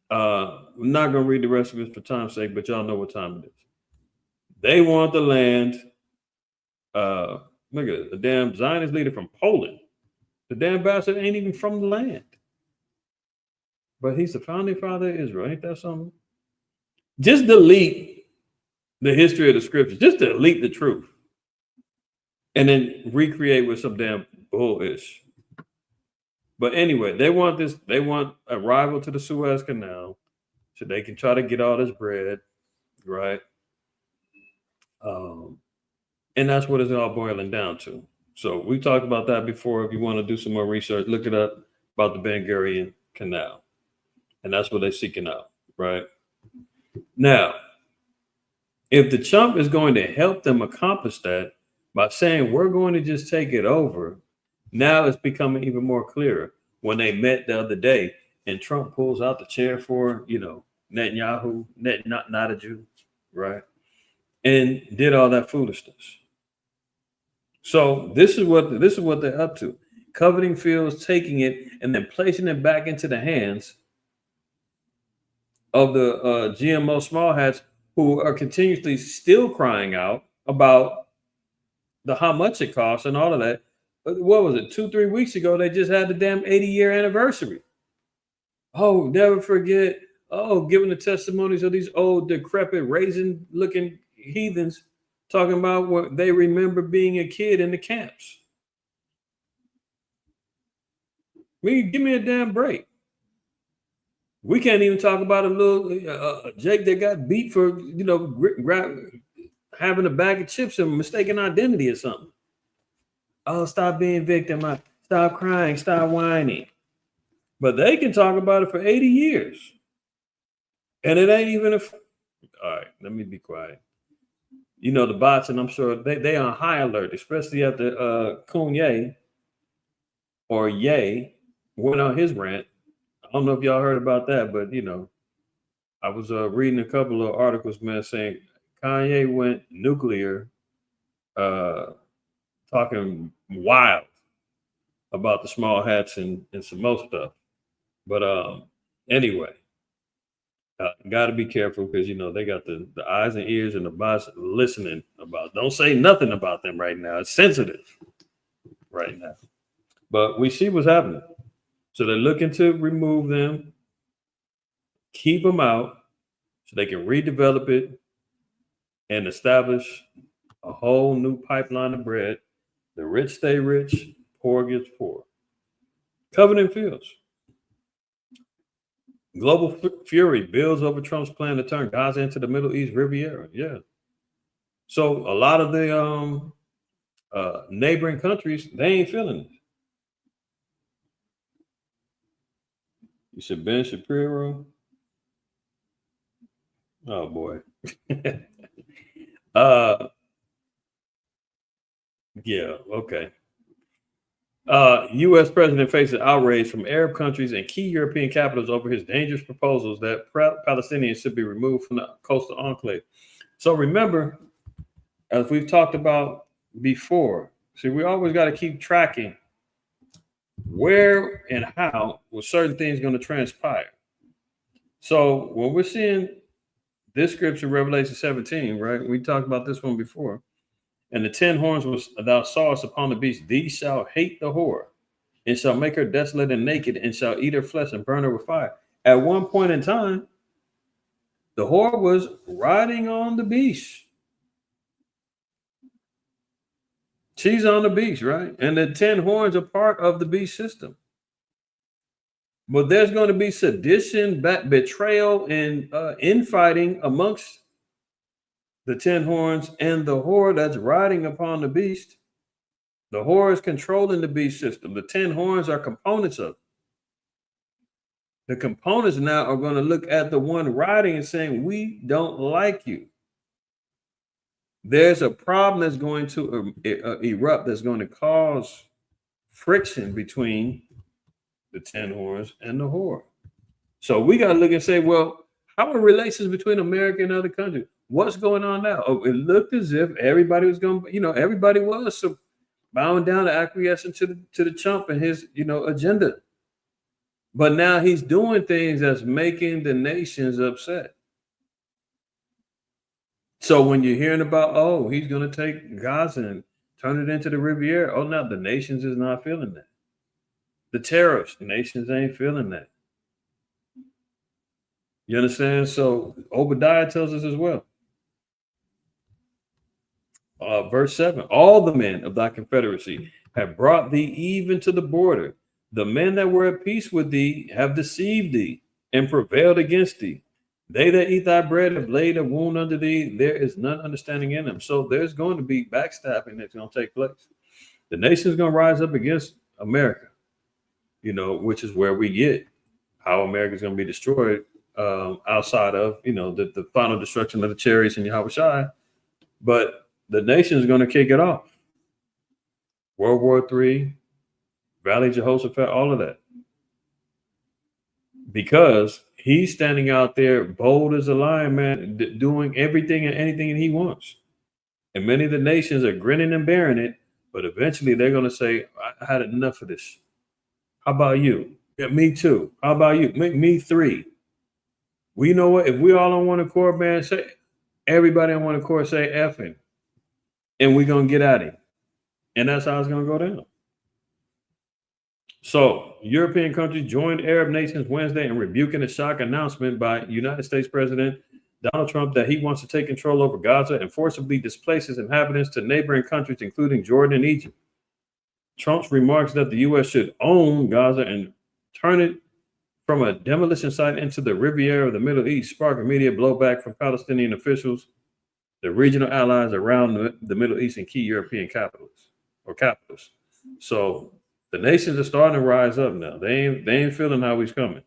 I'm not going to read the rest of it for time's sake, but y'all know what time it is. They want the land. Look at it. The damn Zionist leader from Poland. The damn bastard ain't even from the land. But he's the founding father of Israel. Ain't that something? Just delete the history of the scriptures. Just delete the truth. And then recreate with some damn bullish. But anyway, they want this. They want a rival to the Suez Canal so they can try to get all this bread, right? And that's what it's all boiling down to. So we talked about that before. If you want to do some more research, look it up about the Ben Gurion Canal. And that's what they're seeking out, right? Now, if the chump is going to help them accomplish that by saying we're going to just take it over, now it's becoming even more clearer when they met the other day and Trump pulls out the chair for, Netanyahu, not a Jew, right? And did all that foolishness. So this is what they're up to. Coveting fields, taking it, and then placing it back into the hands of the GMO small hats who are continuously still crying out about how much it costs and all of that. What was it? 2-3 weeks ago, they just had the damn 80-year anniversary. Oh, never forget. Oh, giving the testimonies of these old, decrepit, raisin-looking heathens talking about what they remember being a kid in the camps. Give me a damn break. We can't even talk about a little Jake that got beat for, having a bag of chips and mistaken identity or something. Oh, stop being victimized. Stop crying. Stop whining. But they can talk about it for 80 years. And it ain't even all right, let me be quiet. The bots, and I'm sure they on high alert, especially after Kanye or Ye went on his rant. I don't know if y'all heard about that, but I was reading a couple of articles, man, saying Kanye went nuclear, talking wild about the small hats and some more stuff. But anyway, got to be careful because they got the eyes and ears and the bots listening about. Don't say nothing about them right now. It's sensitive right now. But we see what's happening. So they're looking to remove them, keep them out, so they can redevelop it and establish a whole new pipeline of bread. The rich stay rich, poor gets poor. Covenant Fields. Global fury builds over Trump's plan to turn Gaza into the Middle East Riviera. Yeah. So a lot of the neighboring countries, they ain't feeling it. You said Ben Shapiro? Oh boy. Yeah, okay. U.S. president faces outrage from Arab countries and key European capitals over his dangerous proposals that Palestinians should be removed from the coastal enclave. So remember, as we've talked about before, see, we always got to keep tracking where and how were certain things going to transpire. So when we're seeing this scripture, Revelation 17, right? We talked about this one before. And the 10 horns was thou sawest upon the beast. These shall hate the whore, and shall make her desolate and naked, and shall eat her flesh and burn her with fire. At one point in time, the whore was riding on the beast. She's on the beast, right? And the 10 horns are part of the beast system. But there's going to be sedition, betrayal, and infighting amongst the 10 horns and the whore that's riding upon the beast. The whore is controlling the beast system. The 10 horns are components of it. The components now are going to look at the one riding and saying, we don't like you. There's a problem that's going to erupt that's going to cause friction between the 10 horns and the whore. So we got to look and say, well, how are relations between America and other countries? What's going on now? Oh, it looked as if everybody was going, everybody was bowing down to acquiescing to the chump and his, agenda. But now he's doing things that's making the nations upset. So when you're hearing about, oh, he's going to take Gaza and turn it into the Riviera, oh, no, the nations is not feeling that. The tariffs, the nations ain't feeling that. You understand? So Obadiah tells us as well. Verse 7, all the men of thy confederacy have brought thee even to the border. The men that were at peace with thee have deceived thee and prevailed against thee. They that eat thy bread have laid a wound unto thee. There is none understanding in them. So there's going to be backstabbing that's going to take place. The nation is going to rise up against America, which is where we get how America is going to be destroyed outside of, the final destruction of the chariots in Yahweh Shai. But the nation is going to kick it off. World War III, Valley Jehoshaphat, all of that. Because he's standing out there bold as a lion, man, doing everything and anything that he wants. And many of the nations are grinning and bearing it, but eventually they're going to say, I had enough of this. How about you? Yeah, me too. How about you? Make me three. Well, you know what? If we all on one accord, man, say everybody on one accord say effing, and we're going to get at it. And that's how it's going to go down. So, European countries joined Arab nations Wednesday in rebuking a shock announcement by United States President Donald Trump that he wants to take control over Gaza and forcibly displaces inhabitants to neighboring countries, including Jordan and Egypt. Trump's remarks that the U.S. should own Gaza and turn it from a demolition site into the Riviera of the Middle East sparked immediate blowback from Palestinian officials, the regional allies around the Middle East, and key European capitals. So the nations are starting to rise up now. They ain't feeling how he's coming.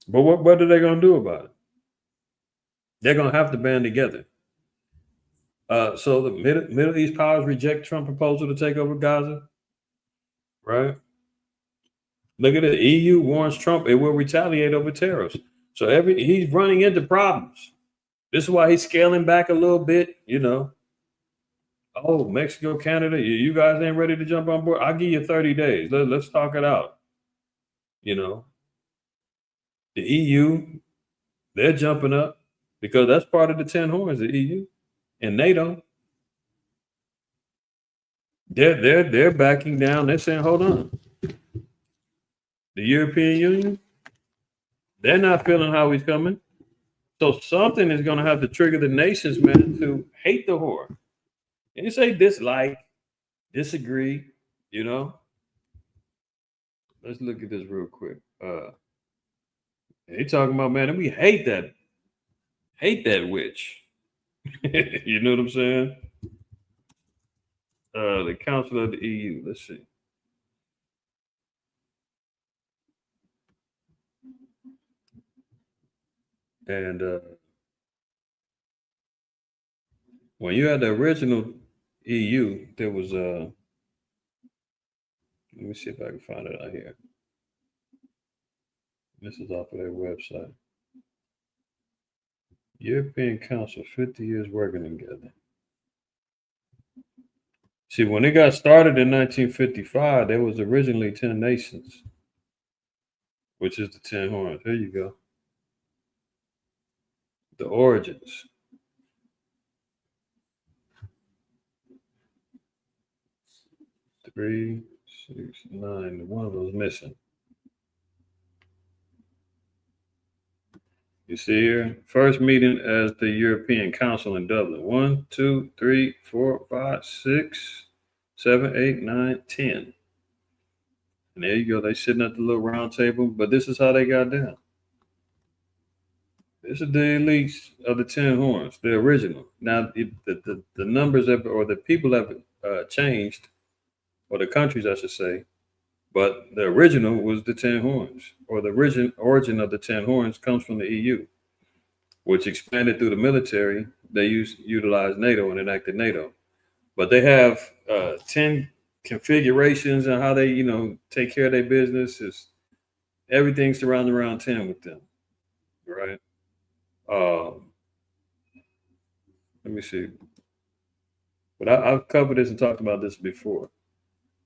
But what are they going to do about it? They're going to have to band together. So the Middle East powers reject Trump proposal to take over Gaza, right? Look at it. EU warns Trump it will retaliate over tariffs. So he's running into problems. This is why he's scaling back a little bit, Oh, Mexico, Canada, you guys ain't ready to jump on board? I'll give you 30 days. Let's talk it out. The EU, they're jumping up because that's part of the 10 horns, the EU and NATO. They're backing down. They're saying, hold on. The European Union, they're not feeling how he's coming. So something is going to have to trigger the nations, man, to hate the whore. And you say dislike, disagree, Let's look at this real quick. They talking about, man, and we hate that witch. You know what I'm saying? The Council of the EU. Let's see. And when you had the original EU, there was let me see if I can find it out here. This is off of their website. European Council, 50 years working together. See, when it got started in 1955, there was originally 10 nations, which is the 10 horns. Here you go. The origins. 3, 6, 9. One of those missing. You see here, first meeting as the European Council in Dublin. 1, 2, 3, 4, 5, 6, 7, 8, 9, 10. And there you go. They sitting at the little round table, but this is how they got down. This is the elites of the 10 horns, the original. Now, the numbers or the people have changed, or the countries, I should say. But the original was the 10 horns, or the origin of the 10 horns comes from the EU, which expanded through the military. They utilized NATO and enacted NATO. But they have 10 configurations on how they, take care of their business. Everything's surrounding around 10 with them, right? Let me see. But I've covered this and talked about this before.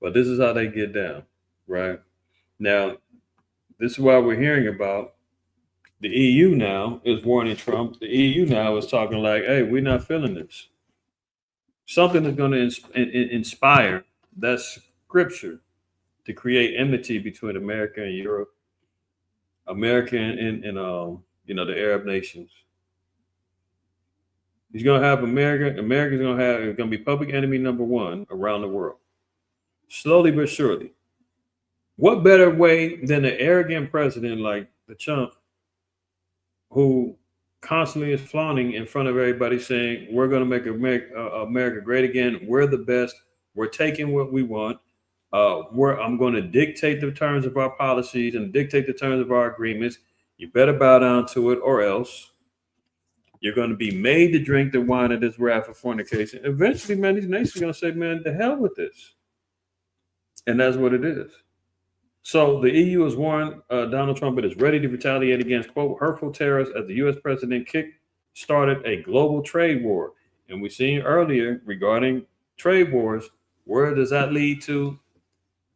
But this is how they get down, right? Now, this is why we're hearing about the EU now is warning Trump. The EU now is talking like, hey, we're not feeling this. Something is going to inspire that scripture to create enmity between America and Europe, America and the Arab nations. He's going to have America. America's going to be public enemy number one around the world. Slowly but surely. What better way than an arrogant president like the Trump, who constantly is flaunting in front of everybody saying, we're going to make America great again. We're the best. We're taking what we want. I'm going to dictate the terms of our policies and dictate the terms of our agreements. You better bow down to it, or else you're going to be made to drink the wine of this wrath of fornication. Eventually, man, these nations are going to say, man, the hell with this. And that's what it is. So the EU has warned Donald Trump it is ready to retaliate against, quote, hurtful terrorists as the U.S. president started a global trade war. And we've seen earlier regarding trade wars, where does that lead to?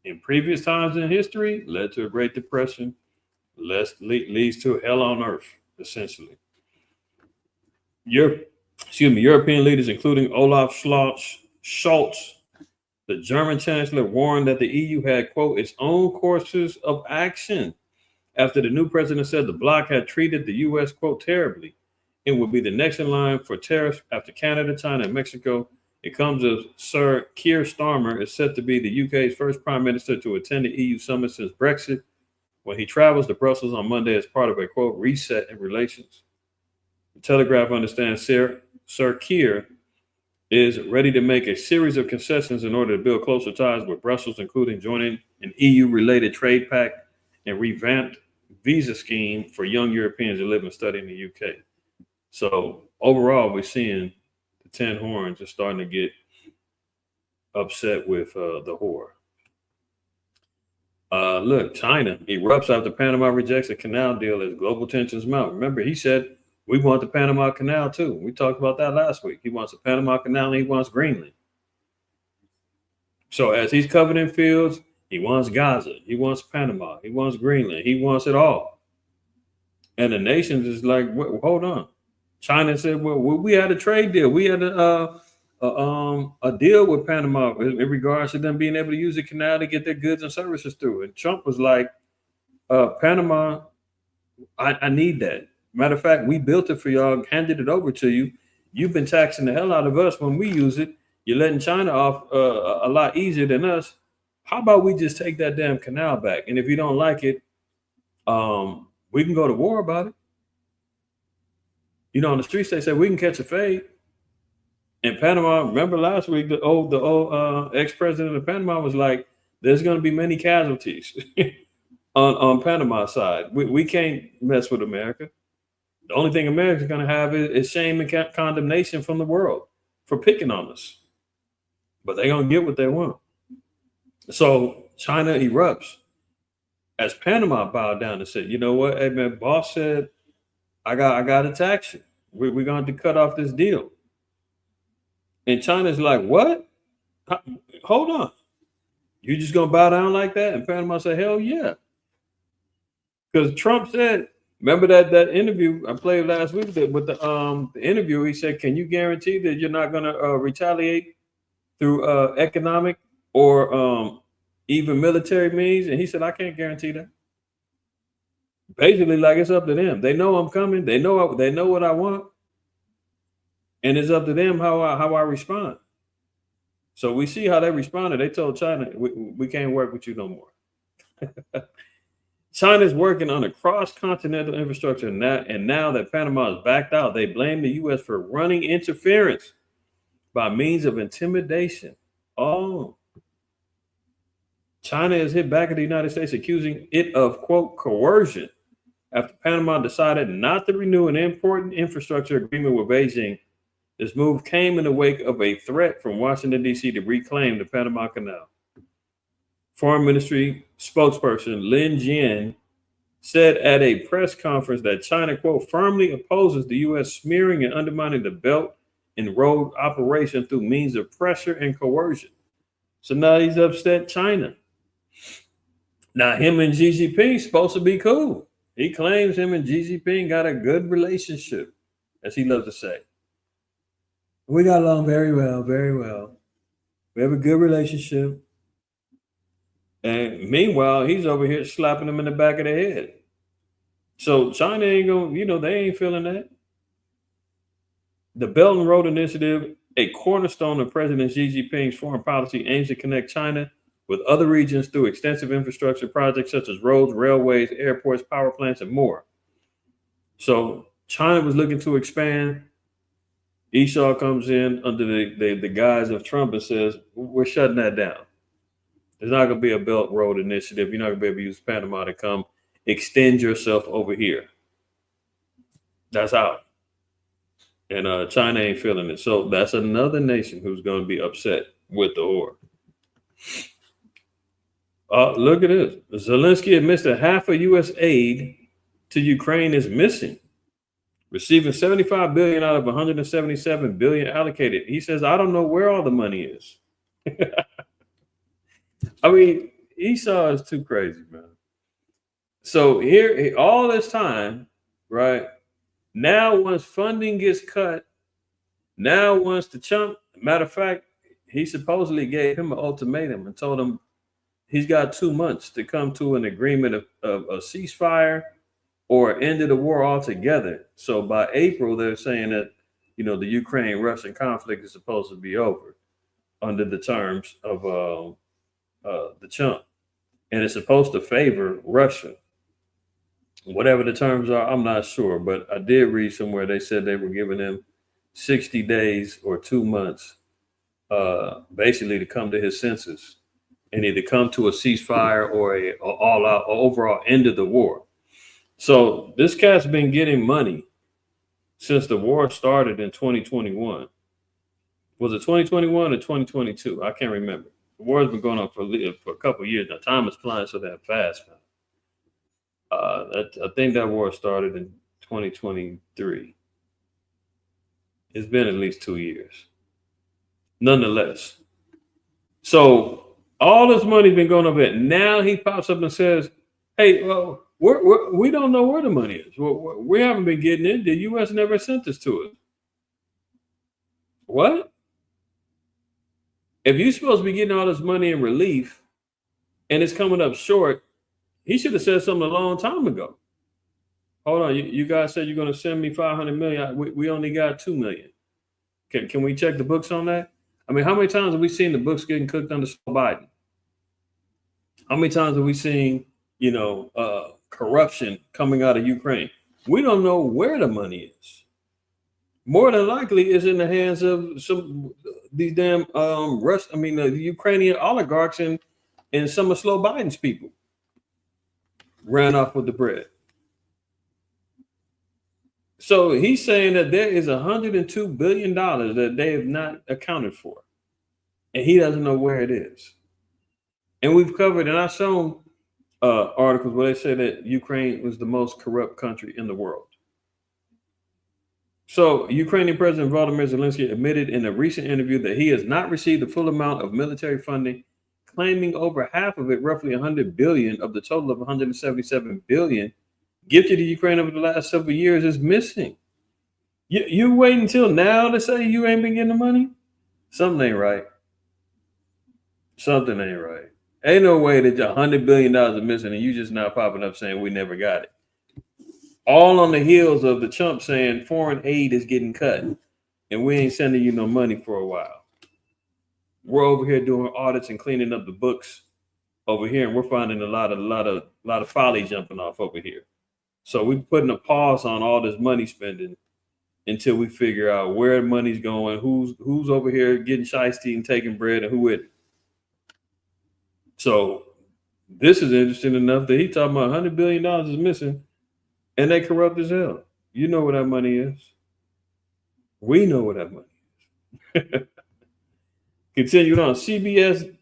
In previous times in history, led to a Great Depression, leads to hell on earth, essentially. European leaders, including Olaf Scholz, the German chancellor, warned that the EU had, quote, its own courses of action after the new president said the bloc had treated the U.S., quote, terribly. It would be the next in line for tariffs after Canada, China, and Mexico. It comes as Sir Keir Starmer is set to be the UK's first prime minister to attend the EU summit since Brexit, when he travels to Brussels on Monday as part of a, quote, reset in relations. The Telegraph understands Sir Keir is ready to make a series of concessions in order to build closer ties with Brussels, including joining an EU-related trade pact and revamped visa scheme for young Europeans who live and study in the UK. So overall, we're seeing the 10 horns are starting to get upset with the whore. Look, China erupts after Panama rejects a canal deal as global tensions mount. Remember, he said, we want the Panama Canal too. We talked about that last week. He wants the Panama Canal and he wants Greenland. So as he's covered in fields, he wants Gaza, he wants Panama, he wants Greenland, he wants it all. And the nations is like, hold on. China said, well, we had a trade deal. We had a deal with Panama in regards to them being able to use the canal to get their goods and services through. And Trump was like, Panama, I need that. Matter of fact, we built it for y'all, handed it over to you. You've been taxing the hell out of us when we use it. You're letting China off a lot easier than us. How about we just take that damn canal back? And if you don't like it, we can go to war about it. You know, on the streets, they say we can catch a fade. In Panama, remember last week, the old ex-president of Panama was like, there's going to be many casualties on Panama side. We can't mess with America. The only thing America's going to have is shame and condemnation from the world for picking on us. But they're going to get what they want. So China erupts as Panama bowed down and said, you know what? Hey, man, boss said, I got to tax you. We're going to cut off this deal. And China's like, what? Hold on. You just going to bow down like that? And Panama said, hell yeah. Because Trump said, remember that interview I played last week with the interview? He said, "Can you guarantee that you're not going to retaliate through economic or even military means?" And he said, "I can't guarantee that." Basically, like it's up to them. They know I'm coming. They know what I want, and it's up to them how I respond. So we see how they responded. They told China, "We can't work with you no more." China's working on a cross-continental infrastructure, and now that Panama has backed out, they blame the U.S. for running interference by means of intimidation. Oh, China has hit back at the United States, accusing it of, quote, coercion after Panama decided not to renew an important infrastructure agreement with Beijing. This move came in the wake of a threat from Washington, D.C. to reclaim the Panama Canal. Foreign Ministry spokesperson Lin Jian said at a press conference that China, quote, firmly opposes the U.S. smearing and undermining the Belt and Road operation through means of pressure and coercion. So now he's upset China. Now him and Xi Jinping supposed to be cool. He claims him and Xi Jinping got a good relationship, as he loves to say. We got along very well, very well. We have a good relationship. And meanwhile, he's over here slapping them in the back of the head. So China ain't going, they ain't feeling that. The Belt and Road Initiative, a cornerstone of President Xi Jinping's foreign policy, aims to connect China with other regions through extensive infrastructure projects such as roads, railways, airports, power plants, and more. So China was looking to expand. Esau comes in under the guise of Trump and says, we're shutting that down. There's not going to be a Belt Road Initiative. You're not going to be able to use Panama to come extend yourself over here. That's out. And China ain't feeling it. So that's another nation who's going to be upset with the war. Look at this. Zelensky admits that half of U.S. aid to Ukraine is missing, receiving $75 billion out of $177 billion allocated. He says, I don't know where all the money is. I mean, Esau is too crazy, man. So here, all this time, right? Now, once funding gets cut, now once the chump, matter of fact, he supposedly gave him an ultimatum and told him he's got 2 months to come to an agreement of a ceasefire or end of the war altogether. So by April, they're saying that, the Ukraine-Russian conflict is supposed to be over under the terms of the chump. And it's supposed to favor Russia. Whatever the terms are, I'm not sure. But I did read somewhere they said they were giving him 60 days or 2 months, basically to come to his senses and either come to a ceasefire or a all-out overall end of the war. So this cat's been getting money since the war started in 2021. Was it 2021 or 2022? I can't remember. The war's been going on for a couple of years now. Time is flying so that fast, man. I think that war started in 2023. It's been at least 2 years. Nonetheless. So all this money's been going over it. Now he pops up and says, hey, well, we don't know where the money is. We haven't been getting it. The U.S. never sent this to us. What? If you're supposed to be getting all this money in relief and it's coming up short, he should have said something a long time ago. Hold on, you guys said you're going to send me $500 million. We only got $2 million. Can we check the books on that? I mean, how many times have we seen the books getting cooked under Biden? How many times have we seen, corruption coming out of Ukraine? We don't know where the money is. More than likely, it's in the hands of these damn the Ukrainian oligarchs and some of Slow Biden's people ran off with the bread. So he's saying that there is $102 billion that they have not accounted for. And he doesn't know where it is. And we've covered, and I've shown articles where they say that Ukraine was the most corrupt country in the world. So Ukrainian President Volodymyr Zelensky admitted in a recent interview that he has not received the full amount of military funding, claiming over half of it, roughly $100 billion of the total of $177 billion gifted to Ukraine over the last several years is missing. You wait until now to say you ain't been getting the money? Something ain't right. Something ain't right. Ain't no way that $100 billion is missing and you just now popping up saying we never got it. All on the heels of the chump saying foreign aid is getting cut and we ain't sending you no money for a while. We're over here doing audits and cleaning up the books over here, and we're finding a lot of folly jumping off over here. So we're putting a pause on all this money spending until we figure out where the money's going, who's over here getting shiesty and taking bread, and who isn't. So this is interesting enough that he talking about $100 billion is missing, and they corrupt as hell. You know where that money is. We know where that money is. Continuing on, CBS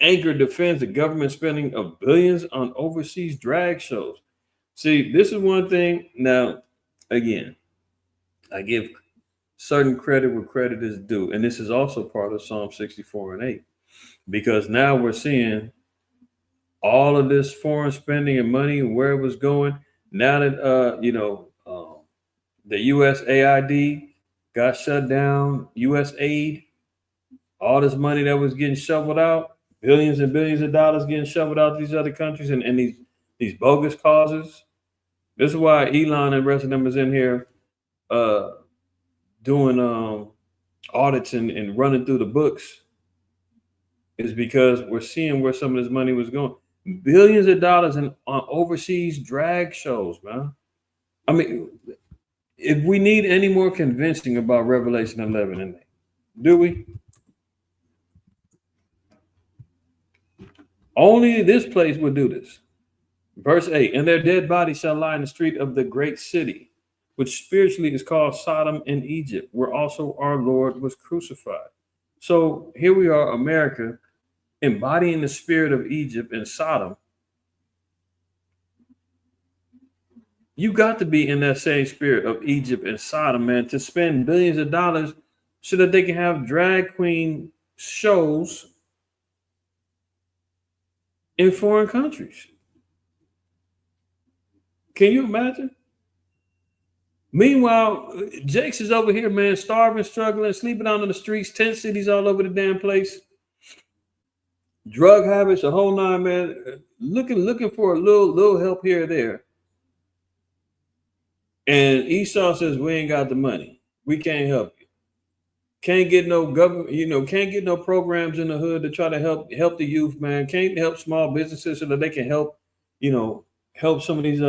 anchor defends the government spending of billions on overseas drag shows. See, this is one thing. Now, again, I give certain credit where credit is due. And this is also part of Psalm 64 and 8. Because now we're seeing all of this foreign spending and money and where it was going. Now that, the USAID got shut down, USAID, all this money that was getting shoveled out, billions and billions of dollars getting shoveled out to these other countries and these bogus causes. This is why Elon and the rest of them is in here doing audits and running through the books, is because we're seeing where some of this money was going. Billions of dollars on overseas drag shows, man. I mean, if we need any more convincing about Revelation 11 and 8, do we? Only this place would do this. Verse 8, and their dead bodies shall lie in the street of the great city. which spiritually is called Sodom and Egypt, where also our Lord was crucified. So here we are, America, embodying the spirit of Egypt and Sodom. You got to be in that same spirit of Egypt and Sodom, man, to spend billions of dollars so that they can have drag queen shows in foreign countries. Can you imagine? Meanwhile, Jakes is over here, man, starving, struggling, sleeping out on the streets, tent cities all over the damn place. Drug habits, a whole nine, man. Looking for a little help here or there. And Esau says, we ain't got the money. We can't help you. Can't get no government, can't get no programs in the hood to try to help the youth, man. Can't help small businesses so that they can help, help some of these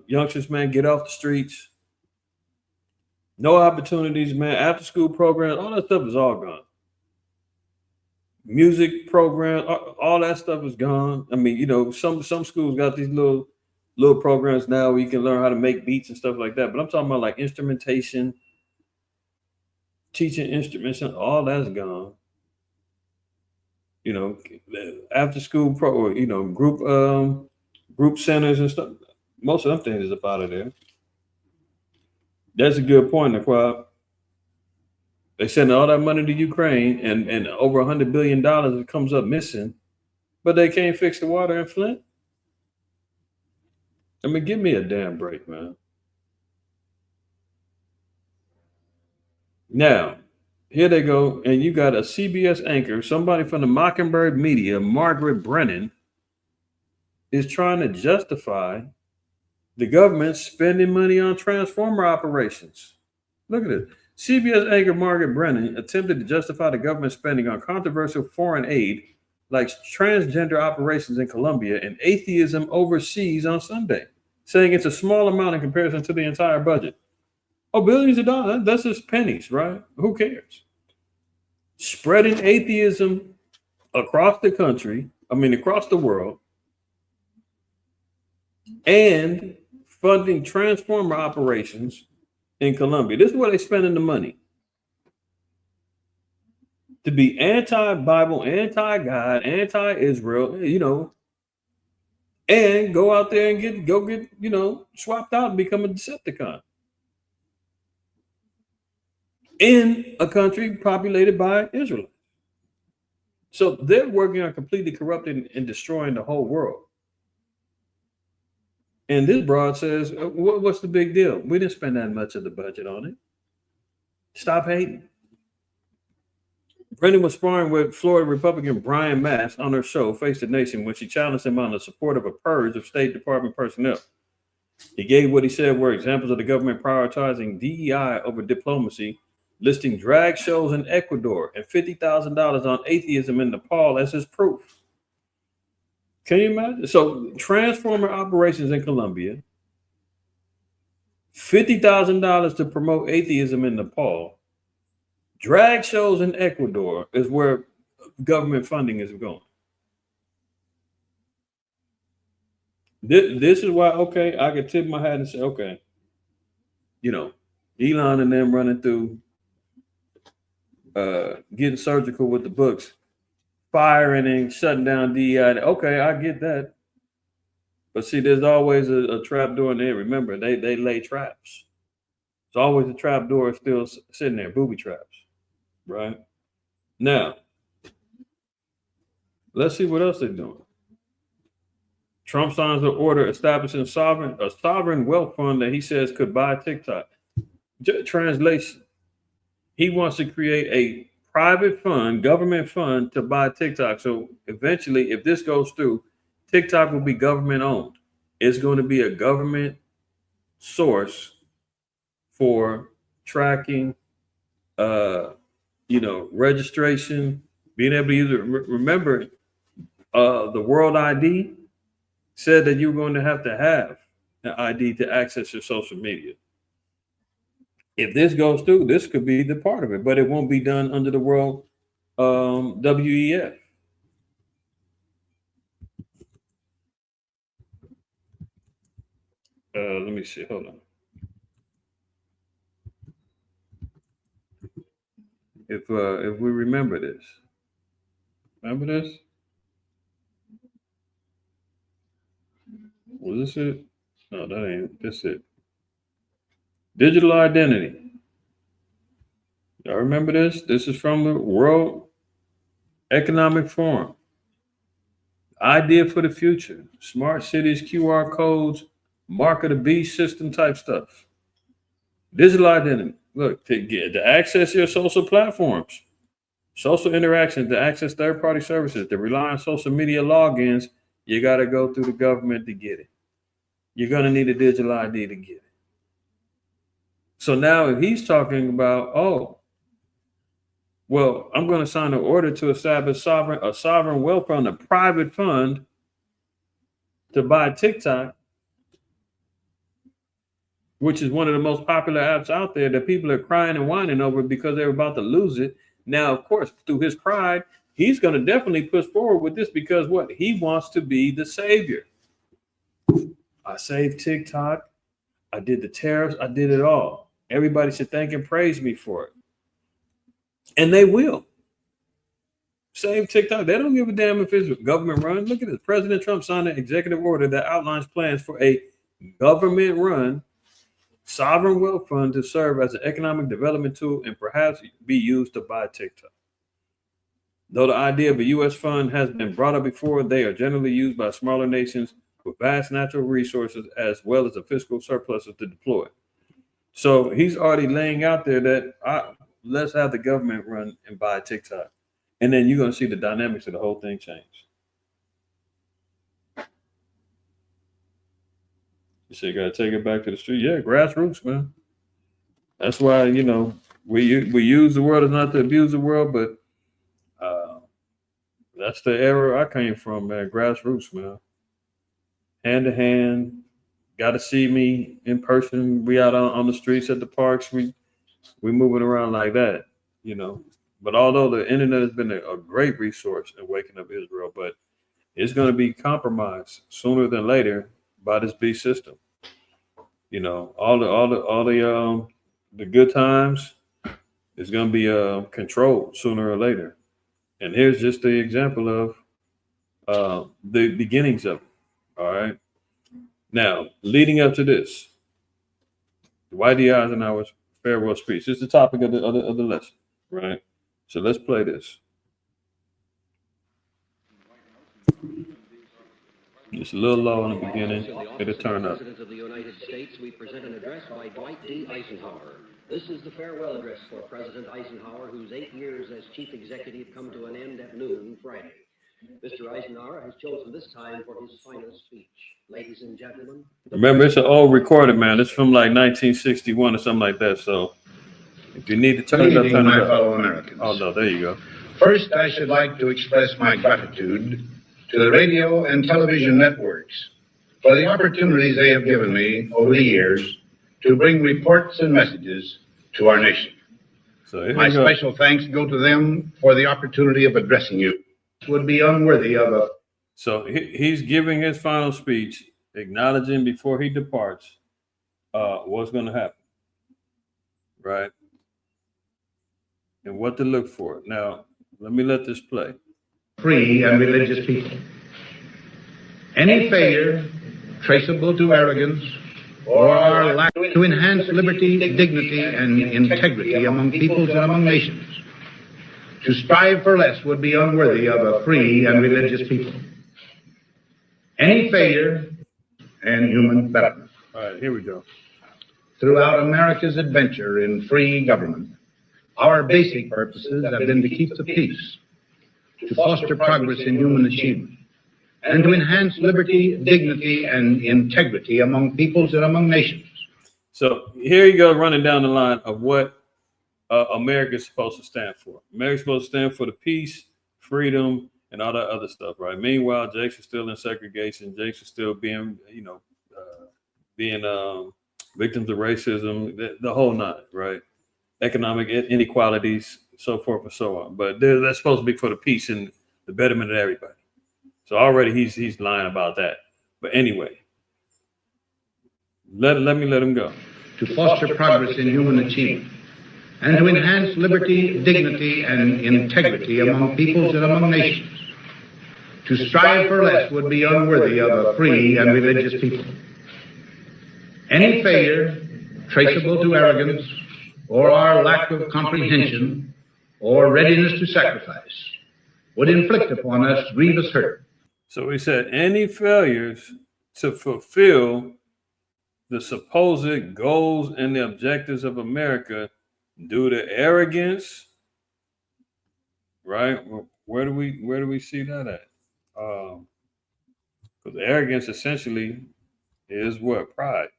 youngsters, man, get off the streets. No opportunities, man. After school programs, all that stuff is all gone. Music programs, all that stuff is gone. I mean, some schools got these little programs now where you can learn how to make beats and stuff like that. But I'm talking about like instrumentation, teaching instruments, and all that's gone. After school group centers and stuff. Most of them things is up out of there. That's a good point, Naquab. They send all that money to Ukraine and over $100 billion comes up missing, but they can't fix the water in Flint. I mean, give me a damn break, man. Now, here they go, and you got a CBS anchor, somebody from the Mockingbird Media, Margaret Brennan, is trying to justify the government spending money on transformer operations. Look at it. CBS anchor Margaret Brennan attempted to justify the government spending on controversial foreign aid like transgender operations in Colombia and atheism overseas on Sunday, saying it's a small amount in comparison to the entire budget. Oh, billions of dollars, that's just pennies, right? Who cares? Spreading atheism across the country, across the world, and funding transformer operations in Colombia. This is where they're spending the money. To be anti-Bible, anti-God, anti-Israel, and go out there and get swapped out and become a Decepticon. In a country populated by Israelites. So they're working on completely corrupting and destroying the whole world. And this broad says, what's the big deal? We didn't spend that much of the budget on it. Stop hating. Brendan was sparring with Florida Republican Brian Mast on her show, Face the Nation, when she challenged him on the support of a purge of State Department personnel. He gave what he said were examples of the government prioritizing DEI over diplomacy, listing drag shows in Ecuador and $50,000 on atheism in Nepal as his proof. Can you imagine? So transformer operations in Colombia, $50,000 to promote atheism in Nepal, drag shows in Ecuador is where government funding is going. This is why, okay, I could tip my hat and say, okay, Elon and them running through, getting surgical with the books, firing and shutting down DEI. Okay, I get that. But see, there's always a trap door in there. Remember, they lay traps. It's always a trap door still sitting there, booby traps, right? Now, let's see what else they're doing. Trump signs an order establishing a sovereign wealth fund that he says could buy TikTok. Translation: he wants to create a private fund, government fund to buy TikTok. So eventually, if this goes through, TikTok will be government owned. It's going to be a government source for tracking, registration, being able to use it. Remember, the World ID said that you're going to have an ID to access your social media. If this goes through, this could be the part of it, but it won't be done under the World WEF. Let me see. Hold on. if we remember this. Remember this? Was this it? No, that ain't. This it. Digital identity. Y'all remember this? This is from the World Economic Forum. Idea for the future. Smart cities, QR codes, mark of the beast system type stuff. Digital identity. Look, to access your social platforms, social interactions, to access third-party services, to rely on social media logins, you got to go through the government to get it. You're going to need a digital ID to get it. So now if he's talking about, oh, well, I'm going to sign an order to establish a sovereign wealth fund, a private fund to buy TikTok, which is one of the most popular apps out there that people are crying and whining over because they're about to lose it. Now, of course, through his pride, he's going to definitely push forward with this because what? He wants to be the savior. I saved TikTok. I did the tariffs. I did it all. Everybody should thank and praise me for it. And they will. Save TikTok. They don't give a damn if it's government run. Look at this. President Trump signed an executive order that outlines plans for a government run sovereign wealth fund to serve as an economic development tool and perhaps be used to buy TikTok. Though the idea of a U.S. fund has been brought up before, they are generally used by smaller nations with vast natural resources as well as a fiscal surplus to deploy. So he's already laying out there that let's have the government run and buy TikTok. And then you're going to see the dynamics of the whole thing change. You say you got to take it back to the street. Yeah, grassroots, man. That's why, we use the word as not to abuse the world, but that's the era I came from, man. Grassroots, man. Hand to hand. Got to see me in person. We out on the streets at the parks. We moving around like that, But although the internet has been a great resource in waking up Israel, but it's going to be compromised sooner than later by this beast system. All the good times is going to be controlled sooner or later. And here's just the example of the beginnings of it. All right. Now, leading up to this, Dwight D. Eisenhower's farewell speech. This is the topic of the lesson, right? So let's play this. It's a little low in the beginning. It'll turn up. President of the United States, we present an address by Dwight D. Eisenhower. This is the farewell address for President Eisenhower, whose 8 years as chief executive come to an end at noon Friday. Mr. Eisenhower has chosen this time for his final speech. Ladies and gentlemen. Remember, it's an old recording, man. It's from like 1961 or something like that. So if you need to turn it up, turn it up. Fellow Americans. Oh, no, there you go. First, I should like to express my gratitude to the radio and television networks for the opportunities they have given me over the years to bring reports and messages to our nation. So my special thanks go to them for the opportunity of addressing you. It would be unworthy of a... So he's giving his final speech, acknowledging before he departs what's going to happen, right? And what to look for. Now, let me let this play. Free and religious people. Any failure traceable to arrogance or our lack to enhance liberty, dignity, and integrity among peoples and among nations, to strive for less would be unworthy of a free and religious people. Any failure and human betterment. All right, here we go. Throughout America's adventure in free government, our basic purposes have been to keep the peace, to foster progress in human achievement, and to enhance liberty, dignity, and integrity among peoples and among nations. So here you go, running down the line of what America is supposed to stand for. America's supposed to stand for the peace, freedom, and all that other stuff, right? Meanwhile, Jakes is still in segregation. Jakes is still being, victims of racism, the whole nine, right? Economic inequalities, so forth and so on. But that's supposed to be for the peace and the betterment of everybody. So already he's lying about that. But anyway, let me let him go. To foster progress in human achievement and to enhance liberty, dignity, and integrity among peoples and among nations. To strive for less would be unworthy of a free and religious people. Any failure traceable to arrogance or our lack of comprehension or readiness to sacrifice would inflict upon us grievous hurt. So he said, any failures to fulfill the supposed goals and the objectives of America due to arrogance, right? Where do we see that at? Because arrogance essentially is what? Pride.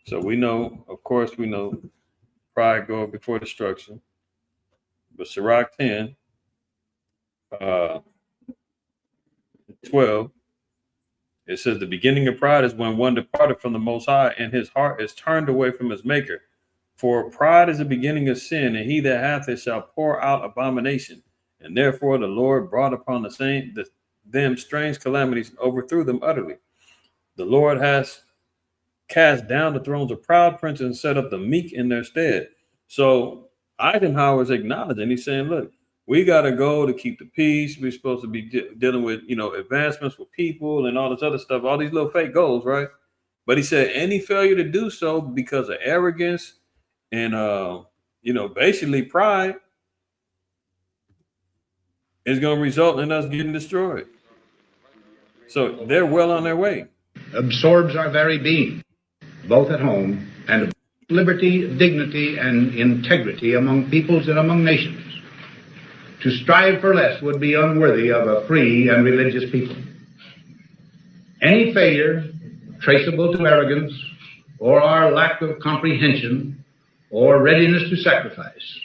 So we know, of course, we know pride goes before destruction. But Sirach 10, 12, it says the beginning of pride is when one departed from the Most High and his heart is turned away from his maker. For pride is the beginning of sin, and he that hath it shall pour out abomination. And therefore the Lord brought upon them strange calamities and overthrew them utterly. The Lord has cast down the thrones of proud princes and set up the meek in their stead. So Eisenhower is acknowledging, he's saying, look, we got a goal to keep the peace. We're supposed to be dealing with, advancements for people and all this other stuff, all these little fake goals, right? But he said any failure to do so because of arrogance and, basically pride is going to result in us getting destroyed. So they're well on their way. Absorbs our very being, both at home and liberty, dignity, and integrity among peoples and among nations. To strive for less would be unworthy of a free and religious people. Any failure traceable to arrogance or our lack of comprehension or readiness to sacrifice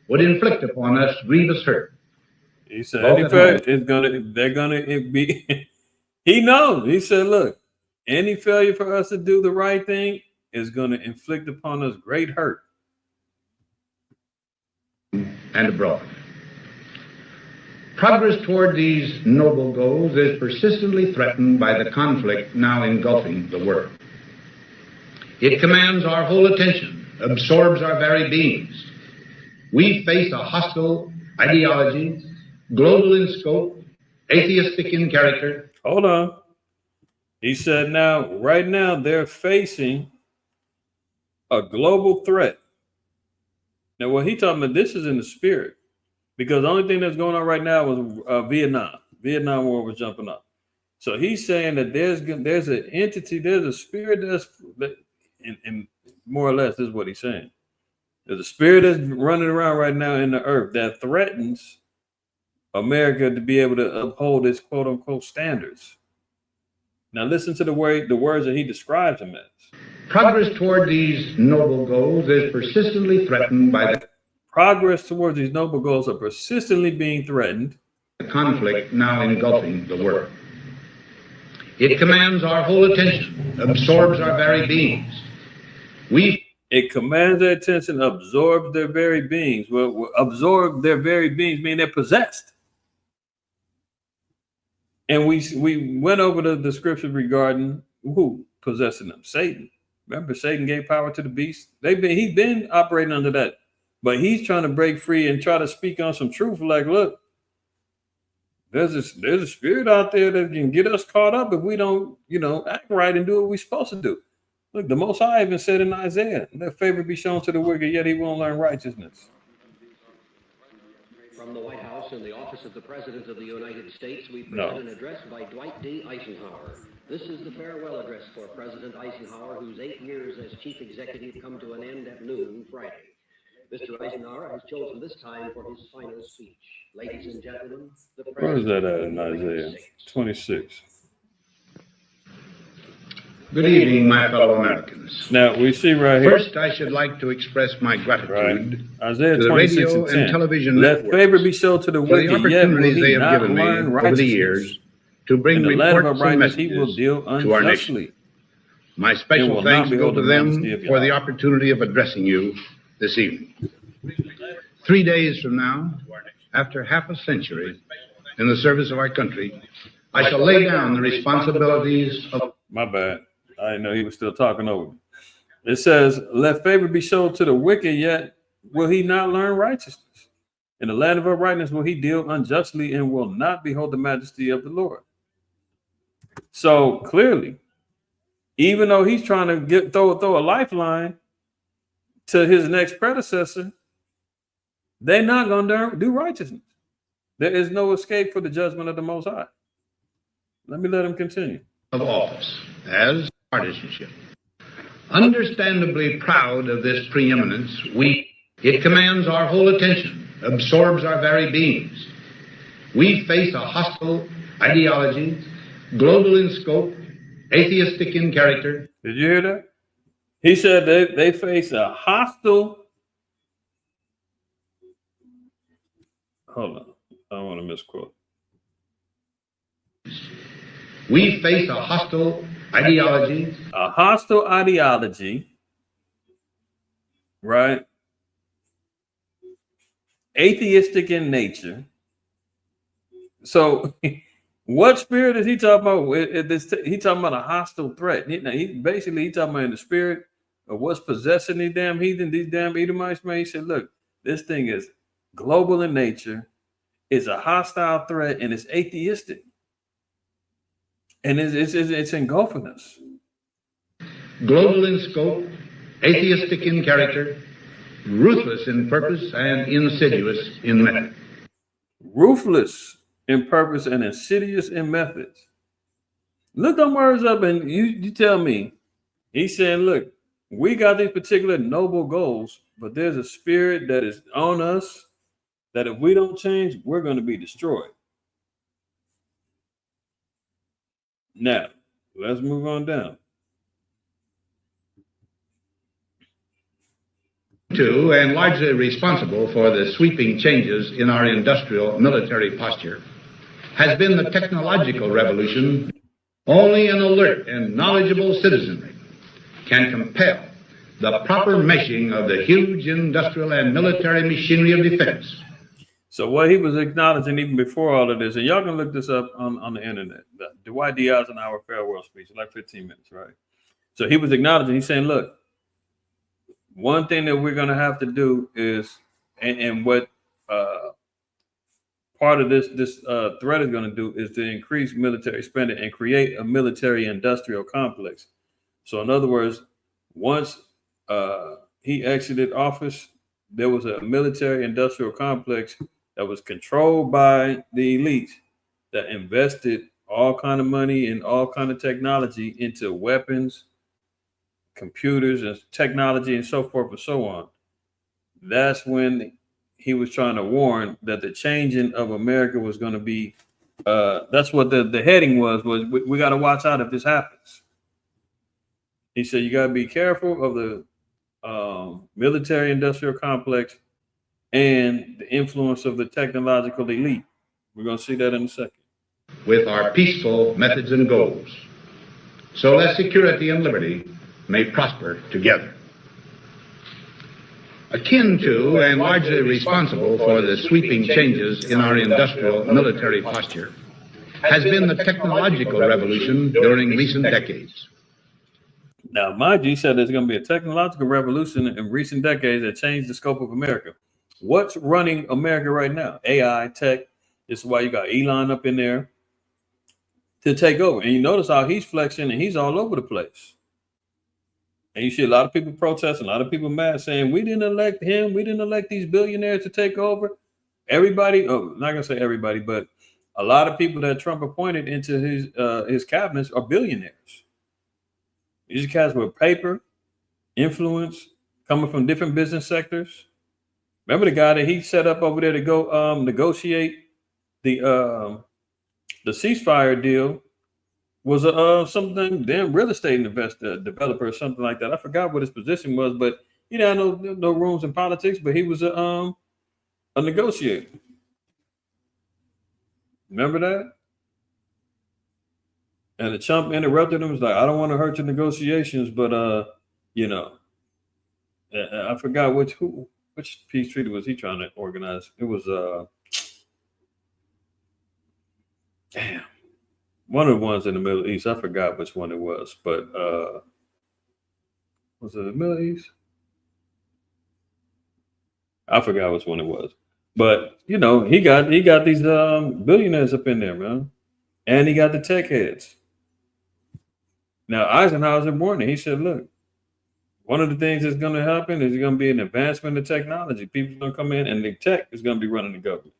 would inflict upon us grievous hurt. He said, any failure is they're gonna be. He knows. He said, look, any failure for us to do the right thing is going to inflict upon us great hurt. And abroad. Progress toward these noble goals is persistently threatened by the conflict now engulfing the world. It commands our whole attention, absorbs our very beings. We face a hostile ideology, global in scope, atheistic in character. Hold on. He said right now, they're facing a global threat. Now, what he talking about, this is in the spirit. Because the only thing that's going on right now is Vietnam. Vietnam War was jumping up. So he's saying that there's an entity, there's a spirit and more or less this is what he's saying. There's a spirit that's running around right now in the earth that threatens America to be able to uphold its quote unquote standards. Now listen to the words that he describes them as. Progress toward these noble goals is persistently threatened by the progress towards these noble goals are persistently being threatened. The conflict now engulfing the world. It commands our whole attention, absorbs our very beings. It commands their attention, absorbs their very beings. Well, absorb their very beings mean they're possessed. And we went over the description regarding who possessing them? Satan. Remember, Satan gave power to the beast. He's been operating under that. But he's trying to break free and try to speak on some truth. Like, look, there's a spirit out there that can get us caught up if we don't, act right and do what we're supposed to do. Look, the Most High even said in Isaiah, let favor be shown to the wicked, yet he won't learn righteousness. From the White House in the office of the President of the United States, we present an address by Dwight D. Eisenhower. This is the farewell address for President Eisenhower, whose 8 years as chief executive come to an end at noon Friday. Mr. Eisenhower has chosen this time for his final speech. Ladies and gentlemen, the President. Where is that at in Isaiah 26? Good evening, my fellow Americans. Now, we see right here. First, I should like to express my gratitude Isaiah to the 26 radio and television Let networks favor be shown to the for the wicked, yet will opportunities they he have not given me learn over the righteousness. years to bring In the land of reports and uprightness he will messages deal to our nation. unjustly. My It special will thanks not go behold to the them majesty of for the Yahweh. opportunity of addressing you this evening. 3 days from now, after half a century in the service of our country, I shall lay down the responsibilities of... My bad. I didn't know he was still talking over me. It says, let favor be shown to the wicked, yet will he not learn righteousness? In the land of uprightness will he deal unjustly and will not behold the majesty of the Lord. So clearly, even though he's trying to throw a lifeline to his next predecessor, they're not going to do righteousness. There is no escape for the judgment of the Most High. Let him continue. Of office as partisanship. Understandably proud of this preeminence, it commands our whole attention, absorbs our very beings. We face a hostile ideology, global in scope, atheistic in character. Did you hear that? He said they face a hostile. Hold on. I don't want to misquote. We face a hostile ideology. A hostile ideology, right? Atheistic in nature. So, what spirit is he talking about? He talking about a hostile threat. He talking about in the spirit of what's possessing these damn heathen, these damn Edomites, man. He said, look, this thing is global in nature, it's a hostile threat, and it's atheistic. And it's engulfing us. Global in scope, atheistic in character, ruthless in purpose, and insidious in method. Ruthless in purpose and insidious in methods. Look them words up and you tell me. He's saying, look, we got these particular noble goals, but there's a spirit that is on us that if we don't change, we're going to be destroyed. Now, let's move on down. To and largely responsible for the sweeping changes in our industrial military posture has been the technological revolution. Only an alert and knowledgeable citizenry can compel the proper meshing of the huge industrial and military machinery of defense. So what he was acknowledging even before all of this, and y'all can look this up on the internet, the Dwight D. Eisenhower farewell speech, like 15 minutes, right? So he was acknowledging, he's saying, look, one thing that we're going to have to do is, and what part of this threat is going to do is to increase military spending and create a military industrial complex. So in other words, once he exited office, there was a military industrial complex that was controlled by the elite that invested all kind of money and all kind of technology into weapons, computers and technology and so forth and so on. That's when he was trying to warn that the changing of America was going to be, that's what the heading was we got to watch out if this happens. He said, you got to be careful of the military industrial complex and the influence of the technological elite. We're going to see that in a second. With our peaceful methods and goals, so that security and liberty may prosper together. Akin to and largely responsible for the sweeping changes in our industrial military posture has been the technological revolution during recent decades. Now, mind you, he said there's going to be a technological revolution in recent decades that changed the scope of America. What's running America right now? AI, tech. This is why you got Elon up in there to take over. And you notice how he's flexing and he's all over the place. And you see a lot of people protesting, a lot of people mad saying, we didn't elect him. We didn't elect these billionaires to take over. Everybody, not going to say everybody, but a lot of people that Trump appointed into his cabinets are billionaires. These guys with paper, influence, coming from different business sectors. Remember the guy that he set up over there to go negotiate the ceasefire deal was something damn real estate investor, developer, or something like that. I forgot what his position was, but he didn't have no rooms in politics, but he was a negotiator. Remember that? And the chump interrupted him. Was like, I don't want to hurt your negotiations, but I forgot which peace treaty was he trying to organize. It was one of the ones in the Middle East. I forgot which one it was, but was it the Middle East? I forgot which one it was. But you know, he got these billionaires up in there, man. And he got the tech heads. Now Eisenhower's warning. He said, look, one of the things that's going to happen is going to be an advancement of technology. People are going to come in and the tech is going to be running the government.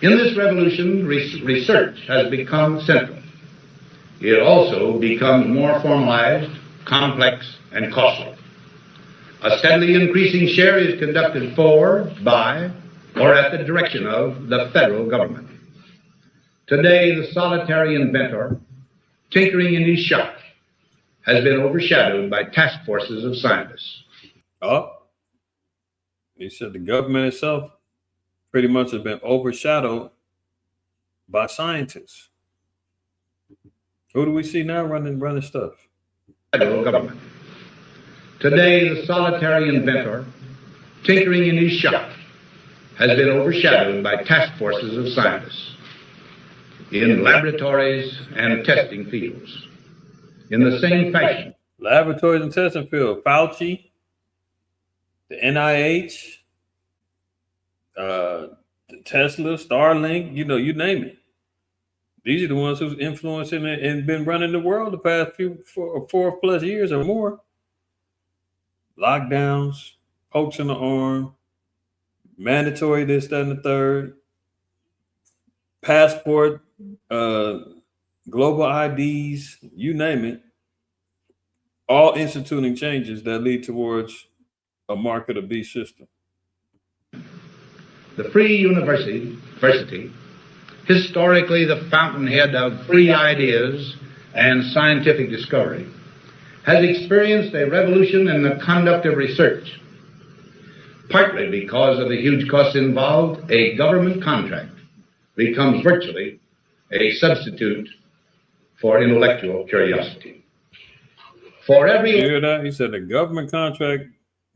In this revolution, research has become central. It also becomes more formalized, complex, and costly. A steadily increasing share is conducted for, by, or at the direction of the federal government. Today, the solitary inventor, tinkering in his shop, has been overshadowed by task forces of scientists. Oh, he said the government itself pretty much has been overshadowed by scientists. Who do we see now running stuff? Federal government. Today, the solitary inventor, tinkering in his shop, has been overshadowed by task forces of scientists in laboratories and testing fields. In the same fashion, Laboratories and testing field, Fauci, the NIH, the Tesla, Starlink, you know, you name it. These are the ones who's influencing it and been running the world the past four plus years or more. Lockdowns, pokes in the arm, mandatory this, that, and the third, passport, global IDs, you name it, all instituting changes that lead towards a mark of the beast system. the free university, historically the fountainhead of free ideas and scientific discovery, has experienced a revolution in the conduct of research. Partly because of the huge costs involved, a government contract becomes virtually a substitute for intellectual curiosity. For every... You hear that? He said the government contract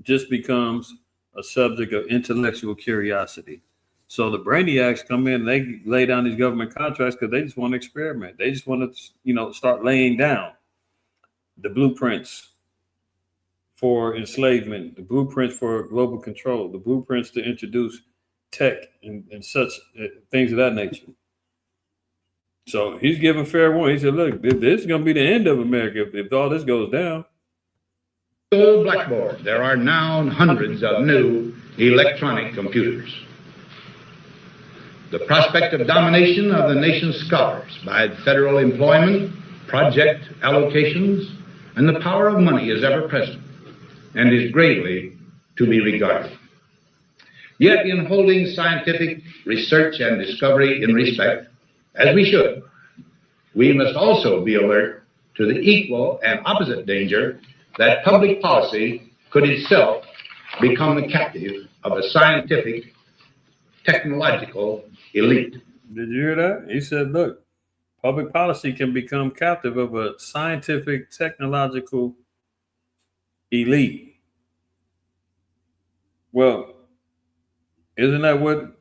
just becomes a subject of intellectual curiosity. So the brainiacs come in, they lay down these government contracts because they just want to experiment. They just want to, you know, start laying down the blueprints for enslavement, the blueprints for global control, the blueprints to introduce tech and such things of that nature. So he's giving fair warning. He said, look, this is going to be the end of America if all this goes down. old blackboard, there are now hundreds of new electronic computers. The prospect of domination of the nation's scholars by federal employment, project allocations, and the power of money is ever present and is greatly to be regarded. Yet in holding scientific research and discovery in respect, as we should, we must also be alert to the equal and opposite danger that public policy could itself become the captive of a scientific, technological elite. Did you hear that? He said, look, public policy can become captive of a scientific, technological elite. Well, isn't that what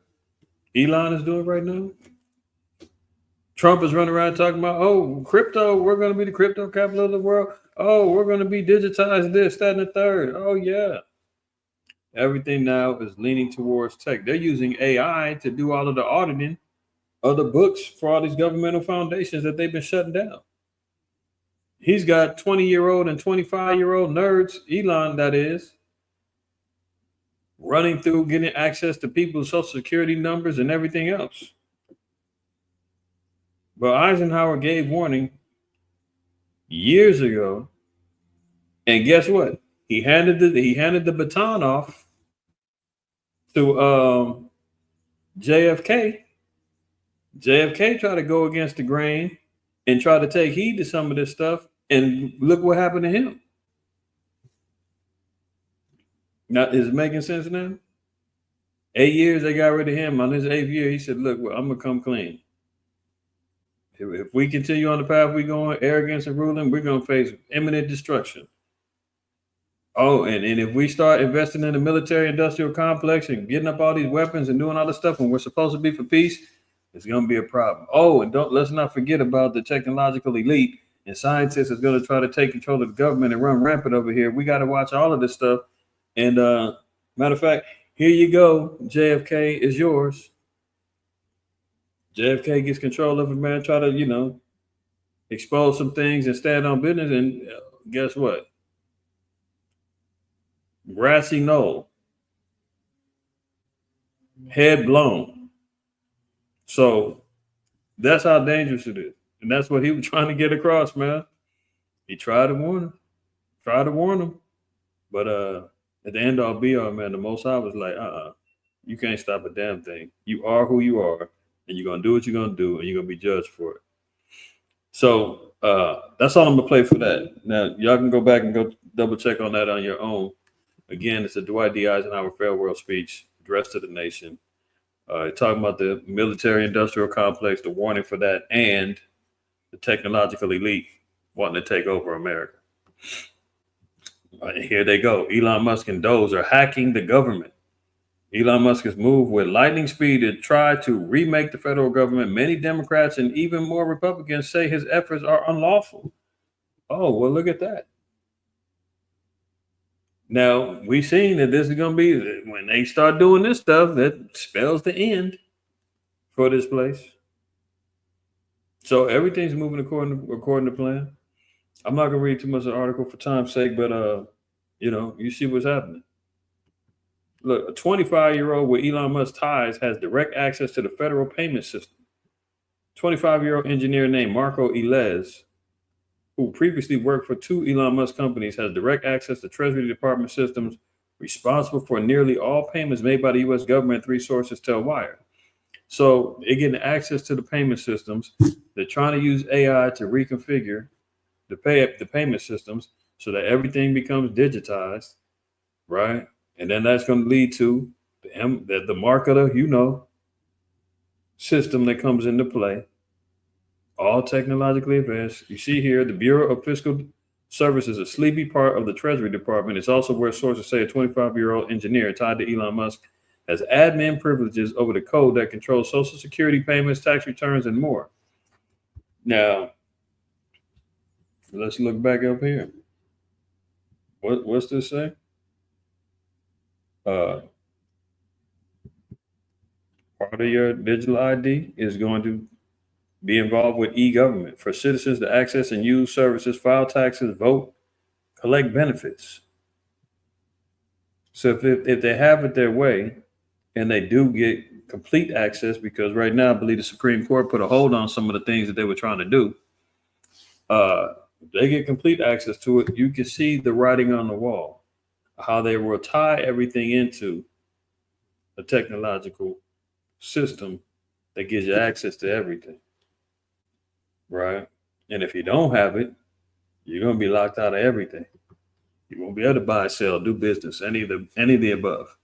Elon is doing right now? Trump is running around talking about, oh, crypto, we're going to be the crypto capital of the world. Oh, we're going to be digitized this, that, and the third. Oh, yeah. Everything now is leaning towards tech. They're using AI to do all of the auditing of the books for all these governmental foundations that they've been shutting down. He's got 20-year-old and 25-year-old nerds, Elon that is, running through getting access to people's social security numbers and everything else. But Eisenhower gave warning years ago, and guess what? He handed the baton off to JFK. JFK tried to go against the grain and try to take heed to some of this stuff, and look what happened to him. Now, is it making sense now? 8 years they got rid of him. On his 8th year, he said, look, well, I'm going to come clean. If we continue on the path we're going, arrogance and ruling, we're going to face imminent destruction. Oh, and if we start investing in the military-industrial complex and getting up all these weapons and doing all this stuff when we're supposed to be for peace, it's going to be a problem. Oh, and let's not forget about the technological elite and scientists is going to try to take control of the government and run rampant over here. We got to watch all of this stuff. And matter of fact, Here you go. JFK is yours. JFK gets control of it, man. Try to, expose some things and stand on business. And guess what? Grassy knoll, head blown. So that's how dangerous it is. And that's what he was trying to get across, man. He tried to warn him. But at the end all be all, man, the Most High was like, you can't stop a damn thing. You are who you are, and you're going to do what you're going to do, and you're going to be judged for it. So that's all I'm going to play for that. Now, y'all can go back and go double check on that on your own. Again, it's a Dwight D. Eisenhower farewell speech addressed to the nation. Talking about the military-industrial complex, the warning for that, and the technological elite wanting to take over America. Here they go. Elon Musk and Doge are hacking the government. Elon Musk has moved with lightning speed to try to remake the federal government. Many Democrats and even more Republicans say his efforts are unlawful. Oh, well, look at that. Now, we've seen that this is going to be, when they start doing this stuff, that spells the end for this place. So everything's moving according to plan. I'm not going to read too much of the article for time's sake, but, you see what's happening. Look, a 25-year-old with Elon Musk ties has direct access to the federal payment system. 25-year-old engineer named Marco Ilez, who previously worked for two Elon Musk companies, has direct access to Treasury Department systems responsible for nearly all payments made by the U.S. government, three sources tell Wired. So they're getting access to the payment systems. They're trying to use AI to reconfigure the payment systems so that everything becomes digitized, right? And then that's going to lead to the mark of the, system that comes into play. All technologically advanced. You see here, the Bureau of Fiscal Services, a sleepy part of the Treasury Department. It's also where sources say a 25-year-old engineer tied to Elon Musk has admin privileges over the code that controls Social Security payments, tax returns, and more. Now, let's look back up here. What's this say? Part of your digital ID is going to be involved with e-government for citizens to access and use services, file taxes, vote, collect benefits. So if they have it their way and they do get complete access, because right now I believe the Supreme Court put a hold on some of the things that they were trying to do. If they get complete access to it, you can see the writing on the wall, how they will tie everything into a technological system that gives you access to everything. Right? And if you don't have it, you're going to be locked out of everything. You won't be able to buy, sell, do business, any of the above.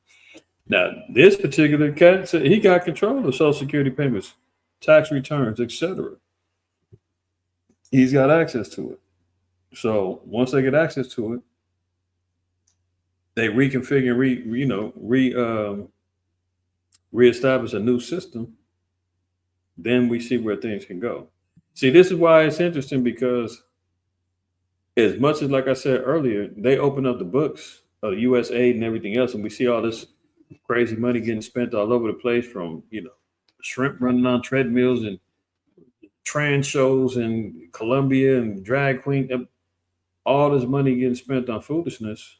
Now, this particular cat said he got control of Social Security payments, tax returns, etc. He's got access to it. So once they get access to it, they reconfigure, reestablish a new system. Then we see where things can go. See, this is why it's interesting, because as much as, like I said earlier, they open up the books of U.S. aid and everything else, and we see all this crazy money getting spent all over the place, from, shrimp running on treadmills and trans shows in Colombia and drag queen, all this money getting spent on foolishness.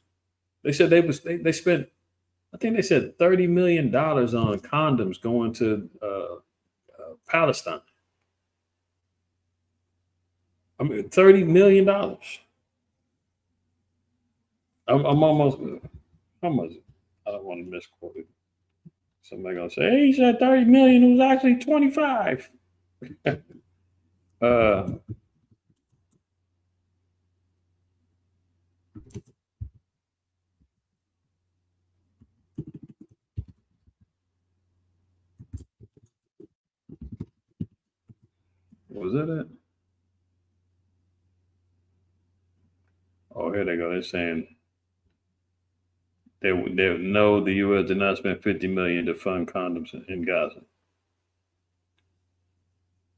They said they spent, I think they said $30 million on condoms going to Palestine. I mean, $30 million. I'm almost, how much? I don't want to misquote it. Somebody gonna say, hey, he said 30 million, it was actually 25. Was that it? Oh, here they go. They're saying they know the U.S. did not spend $50 million to fund condoms in Gaza.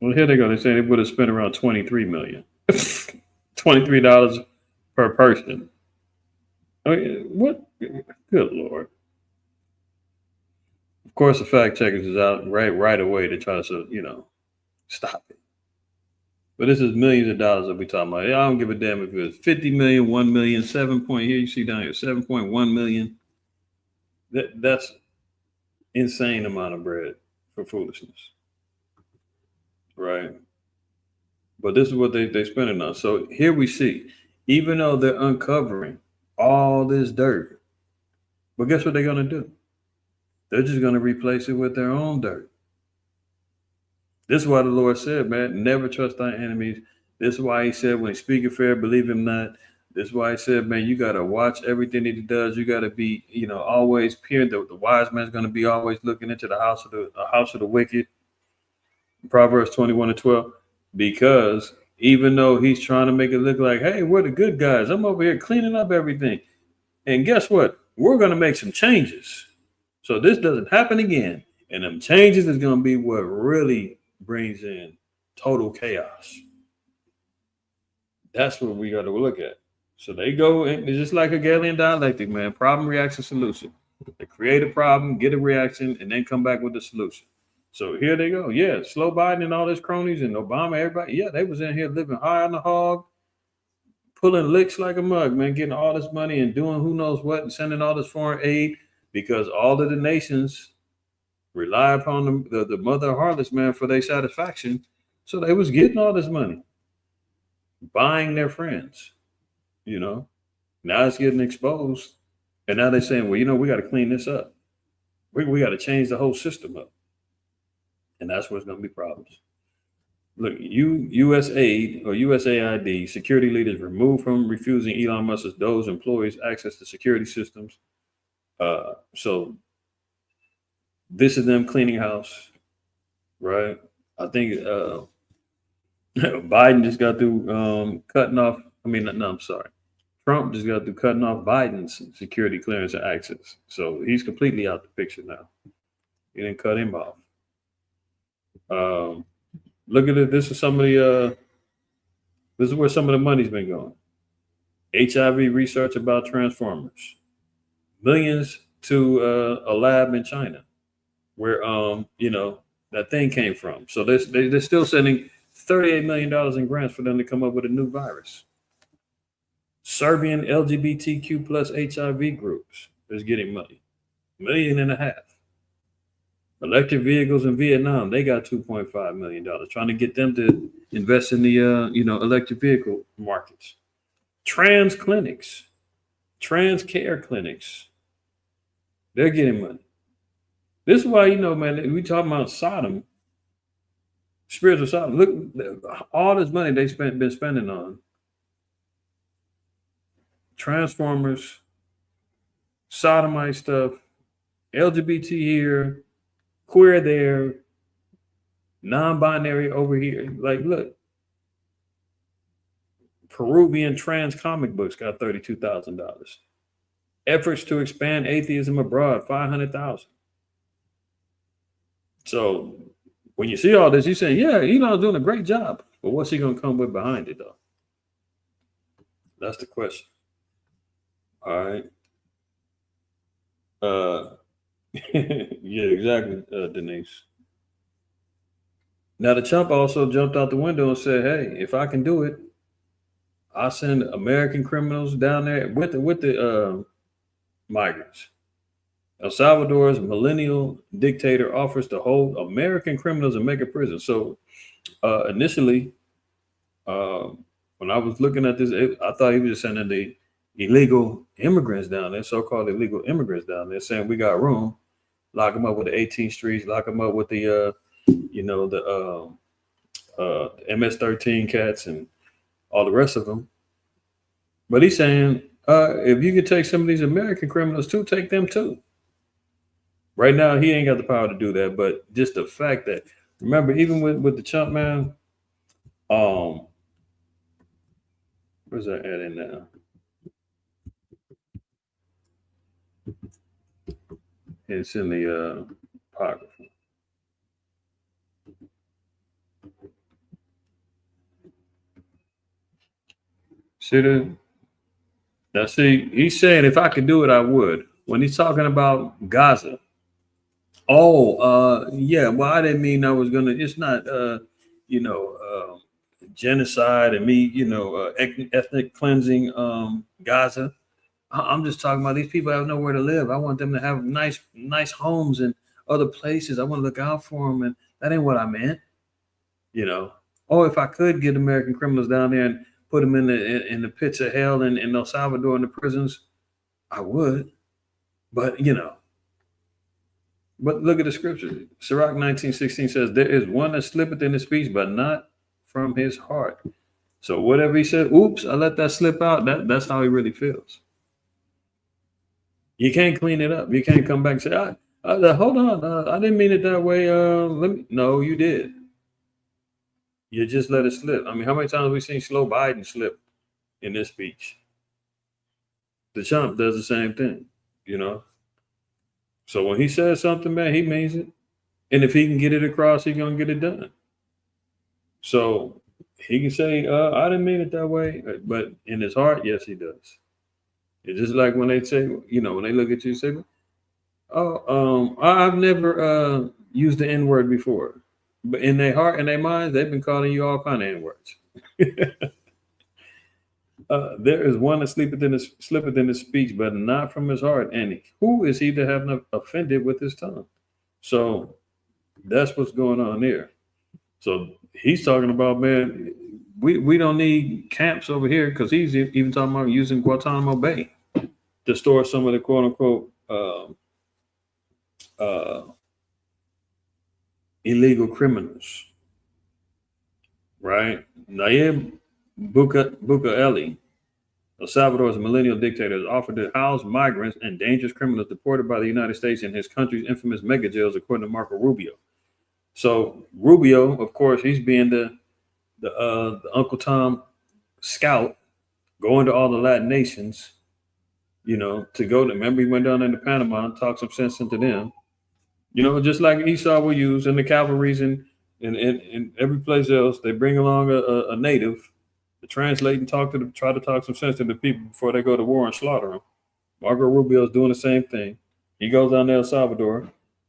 Well, here they go. They're saying they would have spent around $23 million. $23 per person. I mean, what? Good Lord. course, the fact checkers is out right away to try to, stop it. But this is millions of dollars that we're talking about. I don't give a damn if it was 50 million, 1 million, 7 point here. You see down here, 7.1 million. That's insane amount of bread for foolishness. Right. But this is what they spending on. So here we see, even though they're uncovering all this dirt, but guess what they're going to do? They're just going to replace it with their own dirt. This is why the Lord said, man, never trust thy enemies. This is why he said, when he speaketh fair, believe him not. This is why he said, man, you got to watch everything that he does. You got to be, always peering. The wise man's going to be always looking into the house of the wicked. Proverbs 21:12. Because even though he's trying to make it look like, hey, we're the good guys. I'm over here cleaning up everything. And guess what? We're going to make some changes. So this doesn't happen again. And them changes is going to be what really brings in total chaos. That's what we got to look at. So they go, and it's just like a Hegelian dialectic, man. Problem, reaction, solution. They create a problem, get a reaction, and then come back with the solution. So here they go. Yeah, slow Biden and all his cronies and Obama, everybody. Yeah, they was in here living high on the hog, pulling licks like a mug, man, getting all this money and doing who knows what and sending all this foreign aid because all of the nations rely upon the mother harlots, man, for their satisfaction. So they was getting all this money, buying their friends, Now it's getting exposed. And now they're saying, well, we got to clean this up. We got to change the whole system up. And that's what's going to be problems. Look, USAID or USAID security leaders removed from refusing Elon Musk's Doge employees access to security systems. So this is them cleaning house, right? I think Biden just got through cutting off. I'm sorry. Trump just got through cutting off Biden's security clearance and access. So he's completely out the picture now. He didn't cut him off. Look at it. This is where some of the money's been going. HIV research about transformers, millions to a lab in China, where that thing came from. So they're still sending $38 million in grants for them to come up with a new virus. Serbian LGBTQ plus HIV groups is getting money, $1.5 million. Electric vehicles in Vietnam, they got $2.5 million, trying to get them to invest in the electric vehicle markets. Trans care clinics, they're getting money. This is why, man, we talking about Sodom, spiritual Sodom. Look, all this money they've been spending on transformers, sodomite stuff, LGBT here, queer there, non-binary over here. Like, look, Peruvian trans comic books got $32,000. Efforts to expand atheism abroad, $500,000. So when you see all this, you're saying, yeah, Elon's doing a great job. But what's he going to come with behind it, though? That's the question. All right. Yeah, exactly, Denise. Now, the chump also jumped out the window and said, hey, if I can do it, I'll send American criminals down there with the migrants. El Salvador's millennial dictator offers to hold American criminals in mega prison. So initially, when I was looking at this, I thought he was just sending the illegal immigrants down there, so-called illegal immigrants down there, saying we got room. Lock them up with the 18th Streets, lock them up with the, MS-13 cats and all the rest of them. But he's saying, if you could take some of these American criminals too, take them too. Right now, he ain't got the power to do that. But just the fact that, remember, even with the chump man, where's that at in now? It's in the apocrypha. See that? Now, see, he's saying if I could do it, I would. When he's talking about Gaza, Yeah. Well, I didn't mean I was gonna. It's not, genocide and me, ethnic cleansing, Gaza. I'm just talking about these people have nowhere to live. I want them to have nice homes and other places. I want to look out for them, and that ain't what I meant. You know. Oh, if I could get American criminals down there and put them in the pits of hell in El Salvador in the prisons, I would. But But look at the scripture. Sirach 19:16 says, "There is one that slippeth in his speech, but not from his heart." So whatever he said, oops, I let that slip out. That's how he really feels. You can't clean it up. You can't come back and say, "Hold on, I didn't mean it that way." No, you did. You just let it slip. I mean, how many times have we seen slow Biden slip in this speech? The Trump does the same thing, you know. So when he says something, man, he means it. And if he can get it across, he's gonna get it done. So he can say, I didn't mean it that way. But in his heart, yes, he does. It's just like when they say, when they look at you, say, I've never used the N-word before. But in their heart and their minds, they've been calling you all kind of N-words. There is one that slippeth in his speech, but not from his heart. And who is he that have not offended with his tongue? So that's what's going on there. So he's talking about, man, we don't need camps over here, because he's even talking about using Guantanamo Bay to store some of the quote unquote illegal criminals, right? Nayib Bukele, El Salvador's millennial dictator, has offered to house migrants and dangerous criminals deported by the United States in his country's infamous mega jails, according to Marco Rubio. So Rubio, of course, he's being the Uncle Tom scout, going to all the Latin nations, to go to. Remember, he went down into Panama and talked some sense into them. Just like Esau will use, and the cavalries and every place else, they bring along a native to translate and try to talk some sense to the people before they go to war and slaughter them. Marco Rubio is doing the same thing. He goes down to El Salvador.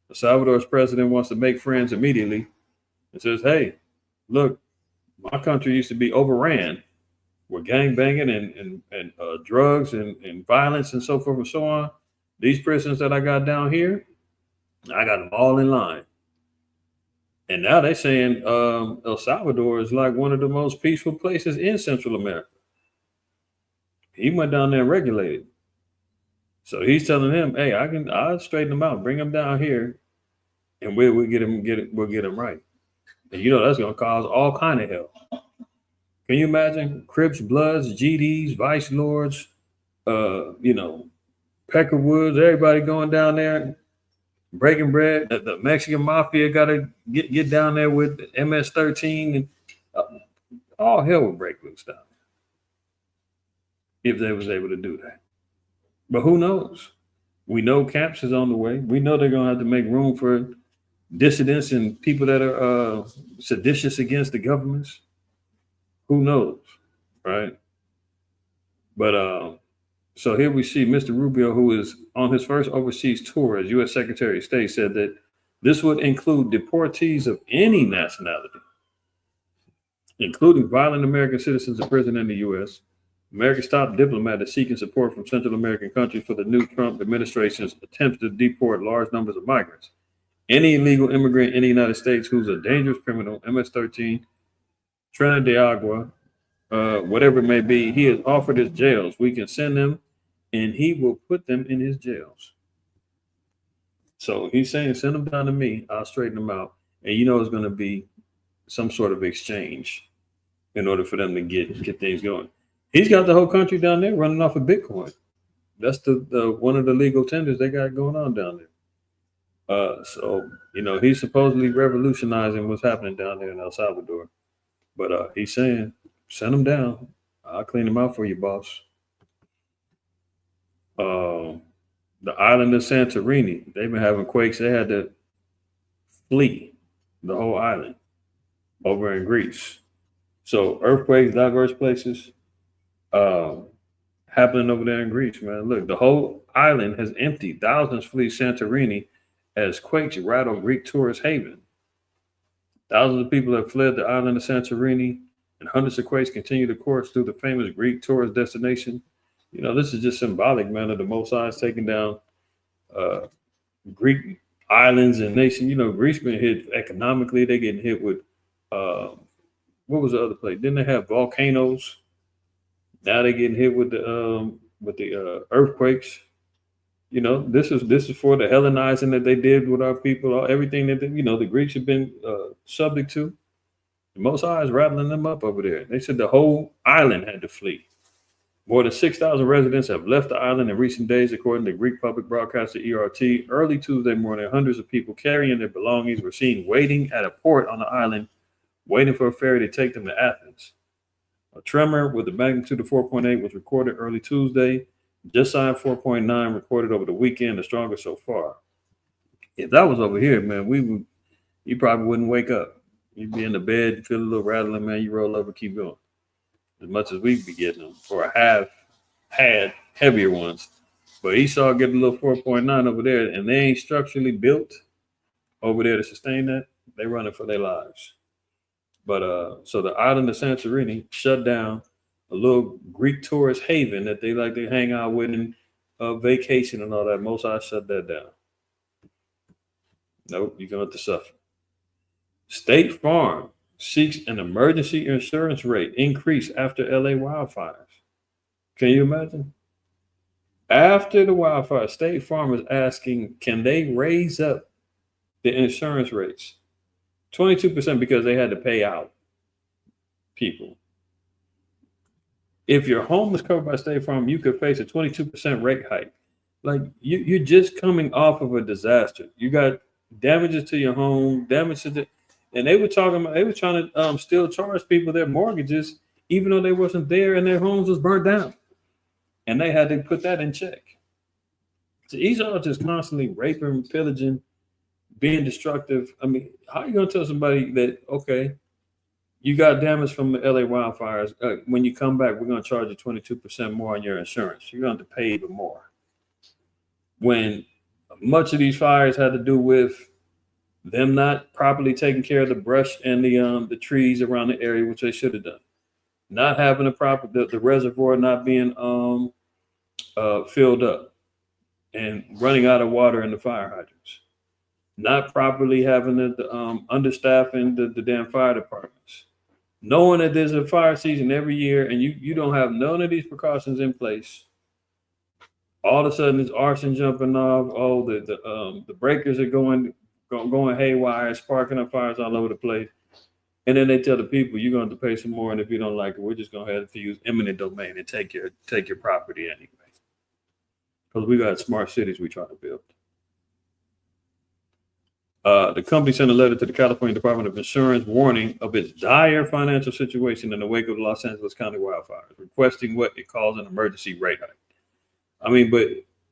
El Salvador's president wants to make friends immediately and says, "Hey, look, my country used to be overran with gang banging and drugs and violence and so forth and so on. These prisons that I got down here, I got them all in line." And now they're saying El Salvador is like one of the most peaceful places in Central America. He went down there and regulated. So he's telling him, "Hey, I'll straighten them out, bring them down here, and we'll get him right." And that's gonna cause all kind of hell. Can you imagine Crips, Bloods, GDs, Vice Lords, Peckerwoods, everybody going down there breaking bread? The Mexican mafia got to get down there with MS-13, and all hell would break loose down there if they was able to do that. But who knows? We know camps is on the way. We know they're gonna have to make room for dissidents and people that are seditious against the governments. Who knows, right? But so here we see Mr. Rubio, who is on his first overseas tour as U.S. Secretary of State, said that this would include deportees of any nationality, including violent American citizens imprisoned in the U.S. America's top diplomat is seeking support from Central American countries for the new Trump administration's attempts to deport large numbers of migrants. Any illegal immigrant in the United States who's a dangerous criminal, MS-13, Trinidad de Agua, whatever it may be, he has offered his jails. We can send them, and he will put them in his jails. So he's saying, send them down to me. I'll straighten them out. And it's going to be some sort of exchange in order for them to get things going. He's got the whole country down there running off of Bitcoin. That's the one of the legal tenders they got going on down there. So he's supposedly revolutionizing what's happening down there in El Salvador. But he's saying, send them down. I'll clean them out for you, boss. The island of Santorini, they've been having quakes. They had to flee the whole island over in Greece. So earthquakes, diverse places happening over there in Greece, man. Look, the whole island has emptied. Thousands flee Santorini as quakes rattle Greek tourist haven. Thousands of people have fled the island of Santorini, and hundreds of quakes continue to course through the famous Greek tourist destination. You know, this is just symbolic, man, of the Most High taking down Greek islands and nations. You know, Greece been hit economically. They're getting hit with, what was the other place? Didn't they have volcanoes? Now they're getting hit with the earthquakes. You know, this is for the Hellenizing that they did with our people. Everything that the Greeks have been subject to. The Most High is rattling them up over there. They said the whole island had to flee. More than 6,000 residents have left the island in recent days, according to Greek public broadcaster ERT. Early Tuesday morning, hundreds of people carrying their belongings were seen waiting at a port on the island, waiting for a ferry to take them to Athens. A tremor with a magnitude of 4.8 was recorded early Tuesday. Just signed 4.9 recorded over the weekend, the strongest so far. If that was over here, man, you probably wouldn't wake up. You'd be in the bed, feel a little rattling, man. You roll over, keep going. As much as we be getting them, or have had heavier ones. But Esau get a little 4.9 over there, and they ain't structurally built over there to sustain that. They running for their lives. But so the island of Santorini shut down, a little Greek tourist haven that they like to hang out with and vacation and all that. Most I shut that down. Nope, you're going to have to suffer. State Farm seeks an emergency insurance rate increase after LA wildfires. Can you imagine? After the wildfire, State Farm is asking, can they raise up the insurance rates? 22% because they had to pay out people. If your home is covered by State Farm, you could face a 22% rate hike. Like you're just coming off of a disaster. You got damages to your home, and they were trying to still charge people their mortgages, even though they wasn't there and their homes was burnt down. And they had to put that in check. So Esau just constantly raping, pillaging, being destructive. I mean, how are you going to tell somebody that, okay, you got damage from the LA wildfires. When you come back, we're going to charge you 22% more on your insurance. You're going to pay even more. When much of these fires had to do with them not properly taking care of the brush and the trees around the area, which they should have done. Not having the reservoir not being filled up and running out of water in the fire hydrants. Not properly having the understaffing the damn fire departments. Knowing that there's a fire season every year and you don't have none of these precautions in place. All of a sudden, there's arson jumping off. Oh, the breakers are going haywire, sparking up fires all over the place. And then they tell the people, you're going to pay some more, and if you don't like it, we're just going to have to use eminent domain and take your property anyway. Because we got smart cities we try to build. The company sent a letter to the California Department of Insurance warning of its dire financial situation in the wake of the Los Angeles County wildfires, requesting what it calls an emergency rate hike. I mean, but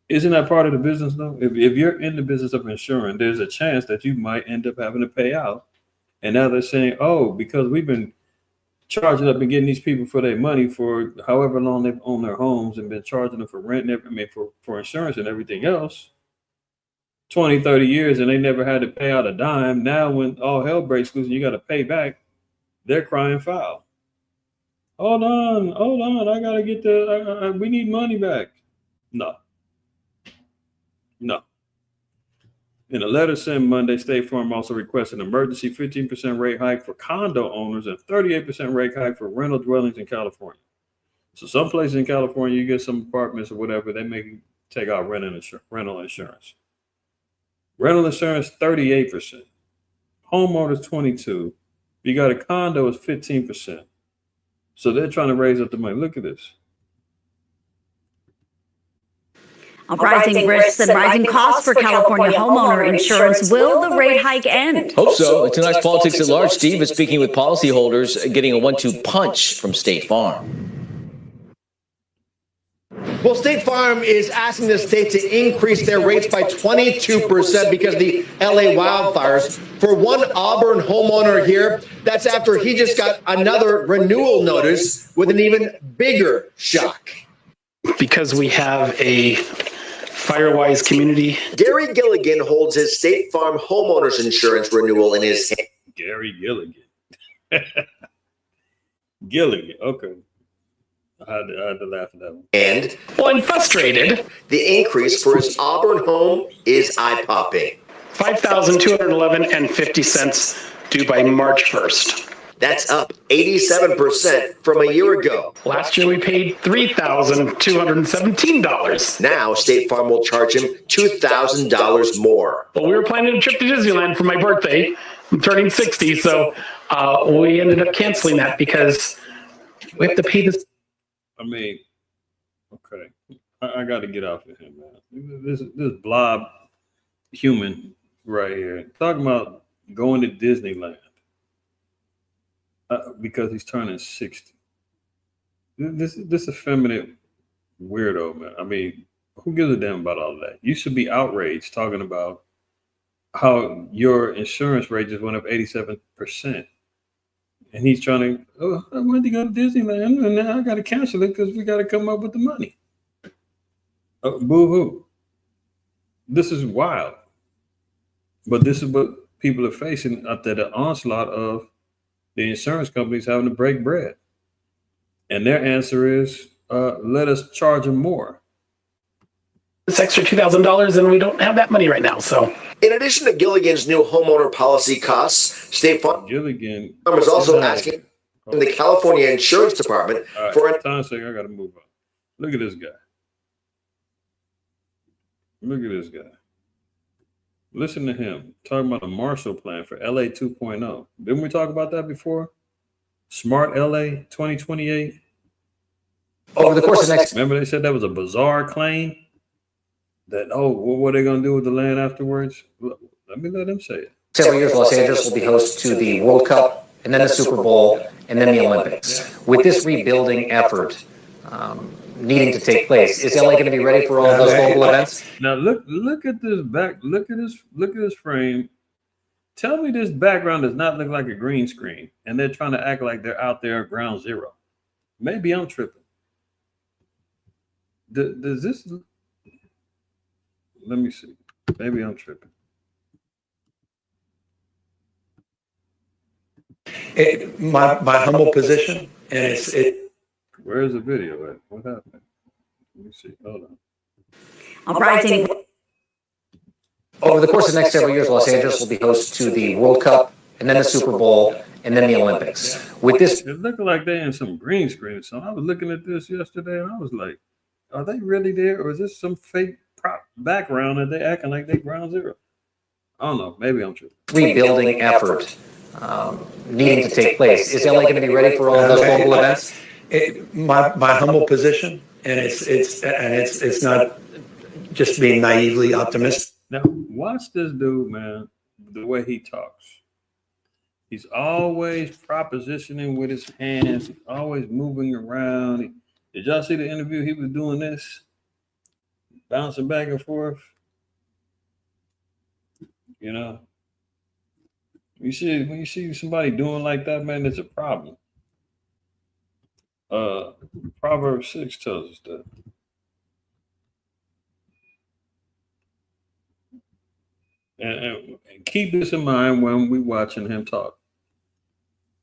isn't that part of the business, though? If you're in the business of insurance, there's a chance that you might end up having to pay out. And now they're saying, oh, because we've been charging up and getting these people for their money for however long they've owned their homes and been charging them for rent, for insurance and everything else, 20, 30 years, and they never had to pay out a dime. Now when all hell breaks loose and you got to pay back, they're crying foul. Hold on, I got to get we need money back. No. In a letter sent Monday, State Farm also requested an emergency 15% rate hike for condo owners and 38% rate hike for rental dwellings in California. So some places in California, you get some apartments or whatever, they make you take out rental insurance. Rental insurance, 38%. Homeowners, 22%. If you got a condo, it's 15%. So they're trying to raise up the money. Look at this. Rising risks and rising costs for California homeowner insurance. Will the rate hike end? Hope so. Tonight's Politics at Large, Steve is speaking with policyholders, getting a 1-2 punch from State Farm. Well, State Farm is asking the state to increase their rates by 22% because of the LA wildfires. For one Auburn homeowner here, that's after he just got another renewal notice with an even bigger shock. Because we have a Firewise community. Gary Gilligan holds his State Farm homeowners insurance renewal in his hand. Gary Gilligan. Gilligan. Okay. I had to laugh at that one. And Well, I'm frustrated. the increase for his Auburn home is eye-popping. $5,211.50 due by March 1st. That's up 87% from a year ago. Last year we paid $3,217. Now State Farm will charge him $2,000 more. Well, we were planning a trip to Disneyland for my birthday. I'm turning 60, so we ended up canceling that because we have to pay this. I mean, okay. I got to get off of him, man. This blob human right here talking about going to Disneyland because he's turning 60. This effeminate weirdo, man. I mean, who gives a damn about all that? You should be outraged talking about how your insurance rate just went up 87%. And he's trying to, I went to go to Disneyland and now I got to cancel it because we got to come up with the money. Boo-hoo. This is wild. But this is what people are facing after the onslaught of the insurance companies having to break bread. And their answer is, let us charge them more. This extra $2,000 and we don't have that money right now, so. In addition to Gilligan's new homeowner policy costs, State Farm Gilligan is also asking the California Insurance Department for an time sake. I got to move on. Look at this guy. Look at this guy. Listen to him talking about a Marshall Plan for LA 2.0. Didn't we talk about that before? Smart LA 2028. Over the course of the next Remember they said that was a bizarre claim? That, what are they going to do with the land afterwards? Let me let him say it. several years, Los Angeles will be host to the World Cup and then the Super Bowl and then the Olympics. With this rebuilding effort needing to take place, is LA going to be ready for all of those global events? Now look at this back. Look at this frame. Tell me this background does not look like a green screen, and they're trying to act like they're out there at ground zero. Maybe I'm tripping. Does this? Let me see. Maybe I'm tripping. My humble position, and it. Where's the video at? What happened? Let me see. Hold on. Uprising. Over the course of the next several years, Los Angeles will be host to the World Cup and then the Super Bowl and then the Olympics. With this, It looked like they're in some green screen. So I was looking at this yesterday, and I was like, "Are they really there, or is this some fake prop background that they're acting like they ground zero?" I don't know. Maybe I'm tripping. rebuilding effort needing to take place, is LA going to be ready for all of those global events? My humble position, and it's not just being naively optimistic. Now, watch this dude, man, the way he talks. He's always propositioning with his hands. He's always moving around. Did y'all see the interview? He was doing this, bouncing back and forth. You know, when you see somebody doing like that, man, it's a problem. Proverbs 6 tells us that. And keep this in mind when we're watching him talk.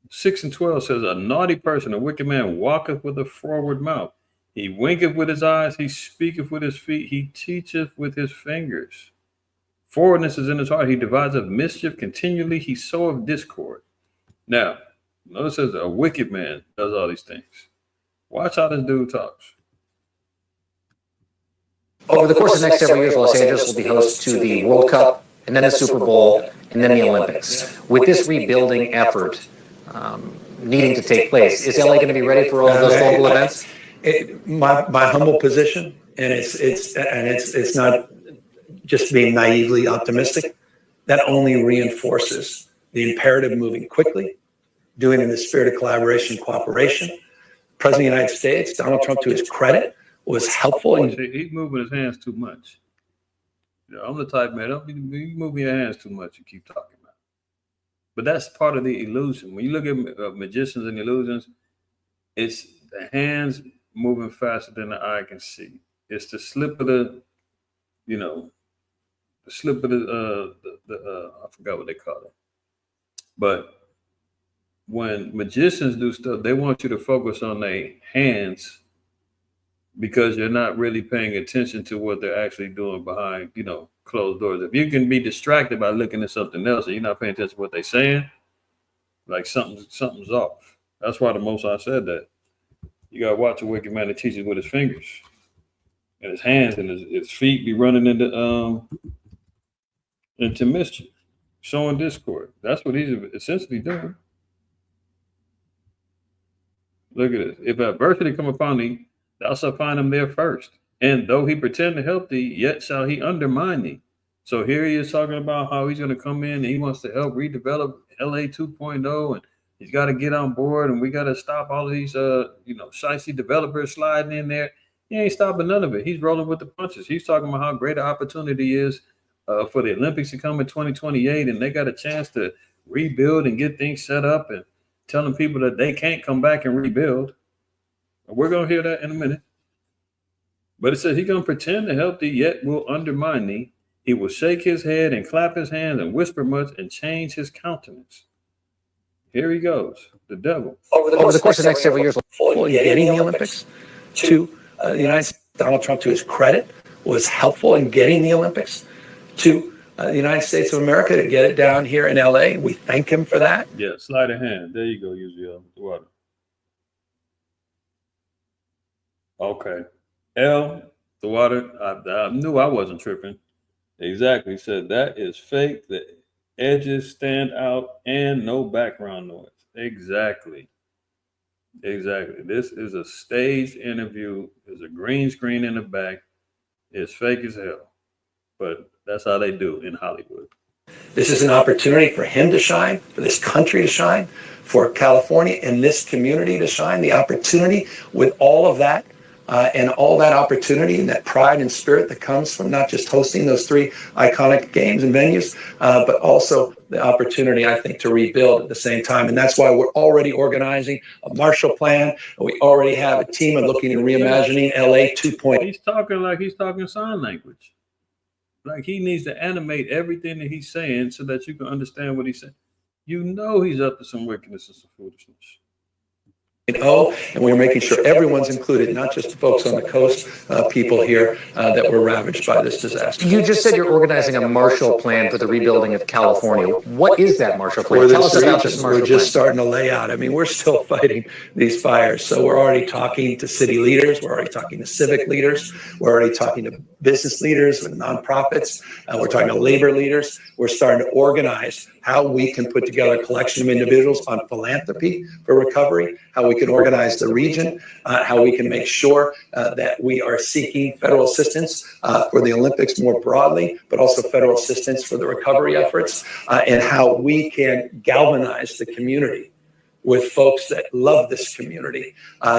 6 and 12 says, a naughty person, a wicked man, walketh with a forward mouth. He winketh with his eyes, he speaketh with his feet, he teacheth with his fingers. Forwardness is in his heart, he deviseth mischief continually, he soweth discord. Now, notice it says a wicked man does all these things. Watch how this dude talks. Over the course of the next several years, Los Angeles will be host to the World Cup and then the Super Bowl and then the Olympics. With this rebuilding effort needing to take place, is LA going to be ready for all of those global events? My humble position, and it's not just being naively optimistic. That only reinforces the imperative of moving quickly, doing it in the spirit of collaboration and cooperation. President of the United States, Donald Trump, to his credit, was helpful. He's moving his hands too much. I'm the type, man, don't be moving your hands too much. You keep talking about it. But that's part of the illusion. When you look at magicians and illusions, it's the hands moving faster than the eye can see. It's the slip of the you know, the slip of the I forgot what they call it. But when magicians do stuff, they want you to focus on their hands because you're not really paying attention to what they're actually doing behind, closed doors. If you can be distracted by looking at something else and you're not paying attention to what they're saying, like something's off. That's why the Most High said that. You gotta watch a wicked man that teaches with his fingers and his hands and his feet be running into mischief, showing discord. That's what he's essentially doing. Look at this. If adversity come upon thee, thou shalt find him there first. And though he pretend to help thee, yet shall he undermine thee. So here he is talking about how he's going to come in and he wants to help redevelop LA 2.0, and he's got to get on board, and we got to stop all of these, shicey developers sliding in there. He ain't stopping none of it. He's rolling with the punches. He's talking about how great an opportunity is for the Olympics to come in 2028, and they got a chance to rebuild and get things set up, and telling people that they can't come back and rebuild. We're going to hear that in a minute. But it says he's going to pretend to help thee, yet will undermine thee. He will shake his head and clap his hands and whisper much and change his countenance. Here he goes, the devil. Over the course of the next several years, fully getting the Olympics. Two, the United States, Donald Trump, to his credit, was helpful in getting the Olympics. Two, the United States of America to get it down here in LA. We thank him for that. Yeah, sleight of hand. There you go, Uziel. The water. Okay. L, the water. I knew I wasn't tripping. Exactly. Said that is fake. The edges stand out and no background noise. Exactly. This is a staged interview. There's a green screen in the back. It's fake as hell. But that's how they do in Hollywood. This is an opportunity for him to shine, for this country to shine, for California and this community to shine. The opportunity with all of that and all that opportunity and that pride and spirit that comes from not just hosting those three iconic games and venues, but also the opportunity, I think, to rebuild at the same time. And that's why we're already organizing a Marshall Plan. We already have a team of looking at reimagining LA 2.0. He's talking like he's talking sign language. Like he needs to animate everything that he's saying so that you can understand what he's saying. You know he's up to some wickedness and some foolishness. And we're making sure everyone's included, not just the folks on the coast, people here that were ravaged by this disaster. You just said you're organizing a Marshall Plan for the rebuilding of California. What is that Marshall Plan? Tell us about this Marshall Plan. We're just starting to lay out. I mean, we're still fighting these fires. So we're already talking to city leaders. We're already talking to civic leaders. We're already talking to business leaders and nonprofits. We're talking to labor leaders. We're starting to organize how we can put together a collection of individuals on philanthropy for recovery, how we can organize the region, how we can make sure that we are seeking federal assistance for the Olympics more broadly, but also federal assistance for the recovery efforts, and how we can galvanize the community with folks that love this community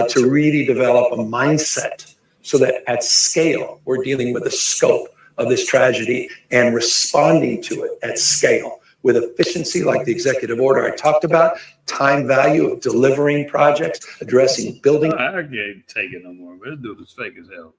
to really develop a mindset so that at scale, we're dealing with the scope of this tragedy and responding to it at scale with efficiency, like the executive order I talked about, time value of delivering projects, addressing building. I can't take it no more. This dude is fake as hell.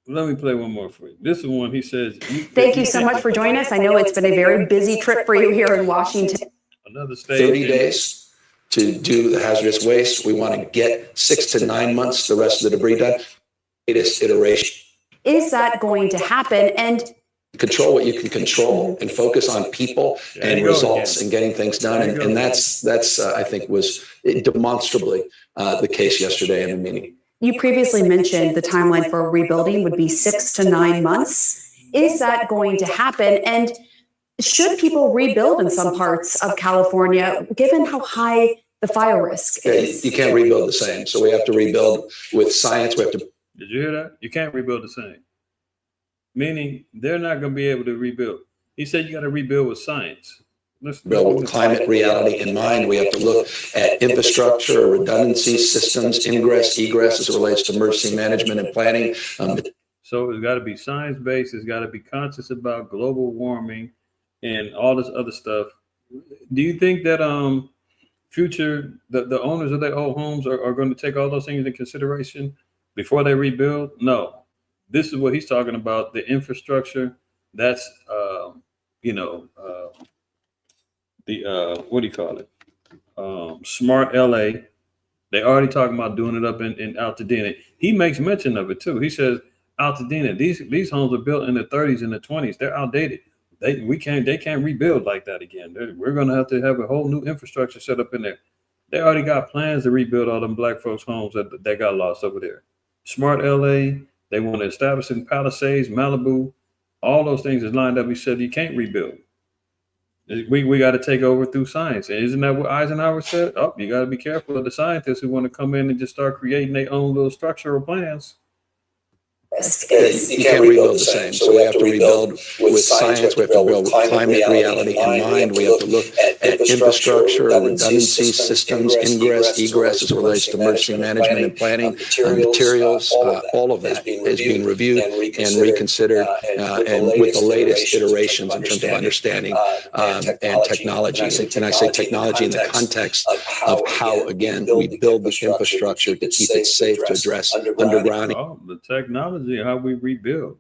Let me play one more for you. This is one he says. Thank you so much for joining us. I know it's been a very busy trip for you here in Washington. Another stage. 30 days to do the hazardous waste. We want to get 6 to 9 months, the rest of the debris done. Latest iteration. Is that going to happen? And control what you can control and focus on people and results and getting things done. And that's I think was demonstrably the case yesterday in the meeting. You previously mentioned the timeline for rebuilding would be 6 to 9 months. Is that going to happen? And should people rebuild in some parts of California, given how high the fire risk is? You can't rebuild the same. So we have to rebuild with science. We have to. Did you hear that? You can't rebuild the same. Meaning they're not going to be able to rebuild. He said you got to rebuild with science. With climate reality in mind, we have to look at infrastructure, redundancy systems, ingress, egress as it relates to emergency management and planning. So it's got to be science-based. It's got to be conscious about global warming and all this other stuff. Do you think that the owners of their old homes are going to take all those things into consideration before they rebuild? No. this is what he's talking about, the infrastructure. That's, what do you call it? Smart LA. They already talking about doing it up in Altadena. He makes mention of it too. He says, Altadena, these homes are built in the 30s and the 20s. They're outdated. They can't rebuild like that again. We're gonna have to have a whole new infrastructure set up in there. They already got plans to rebuild all them black folks' homes that got lost over there. Smart LA, they want to establish in Palisades, Malibu, all those things is lined up. He said you can't rebuild. We got to take over through science. And isn't that what Eisenhower said? Oh, you got to be careful of the scientists who want to come in and just start creating their own little structural plans. You can't rebuild the same. So we have to rebuild with science. We have to build with climate reality in mind. We have to look at infrastructure, redundancy systems, ingress, egress as it relates to emergency management and planning, materials. All of that is being reviewed and reconsidered, and with the latest iterations in terms of understanding and technology. And I say technology in the context of how, again, we build the infrastructure to keep it safe to address underground. Oh, the technology, how we rebuild.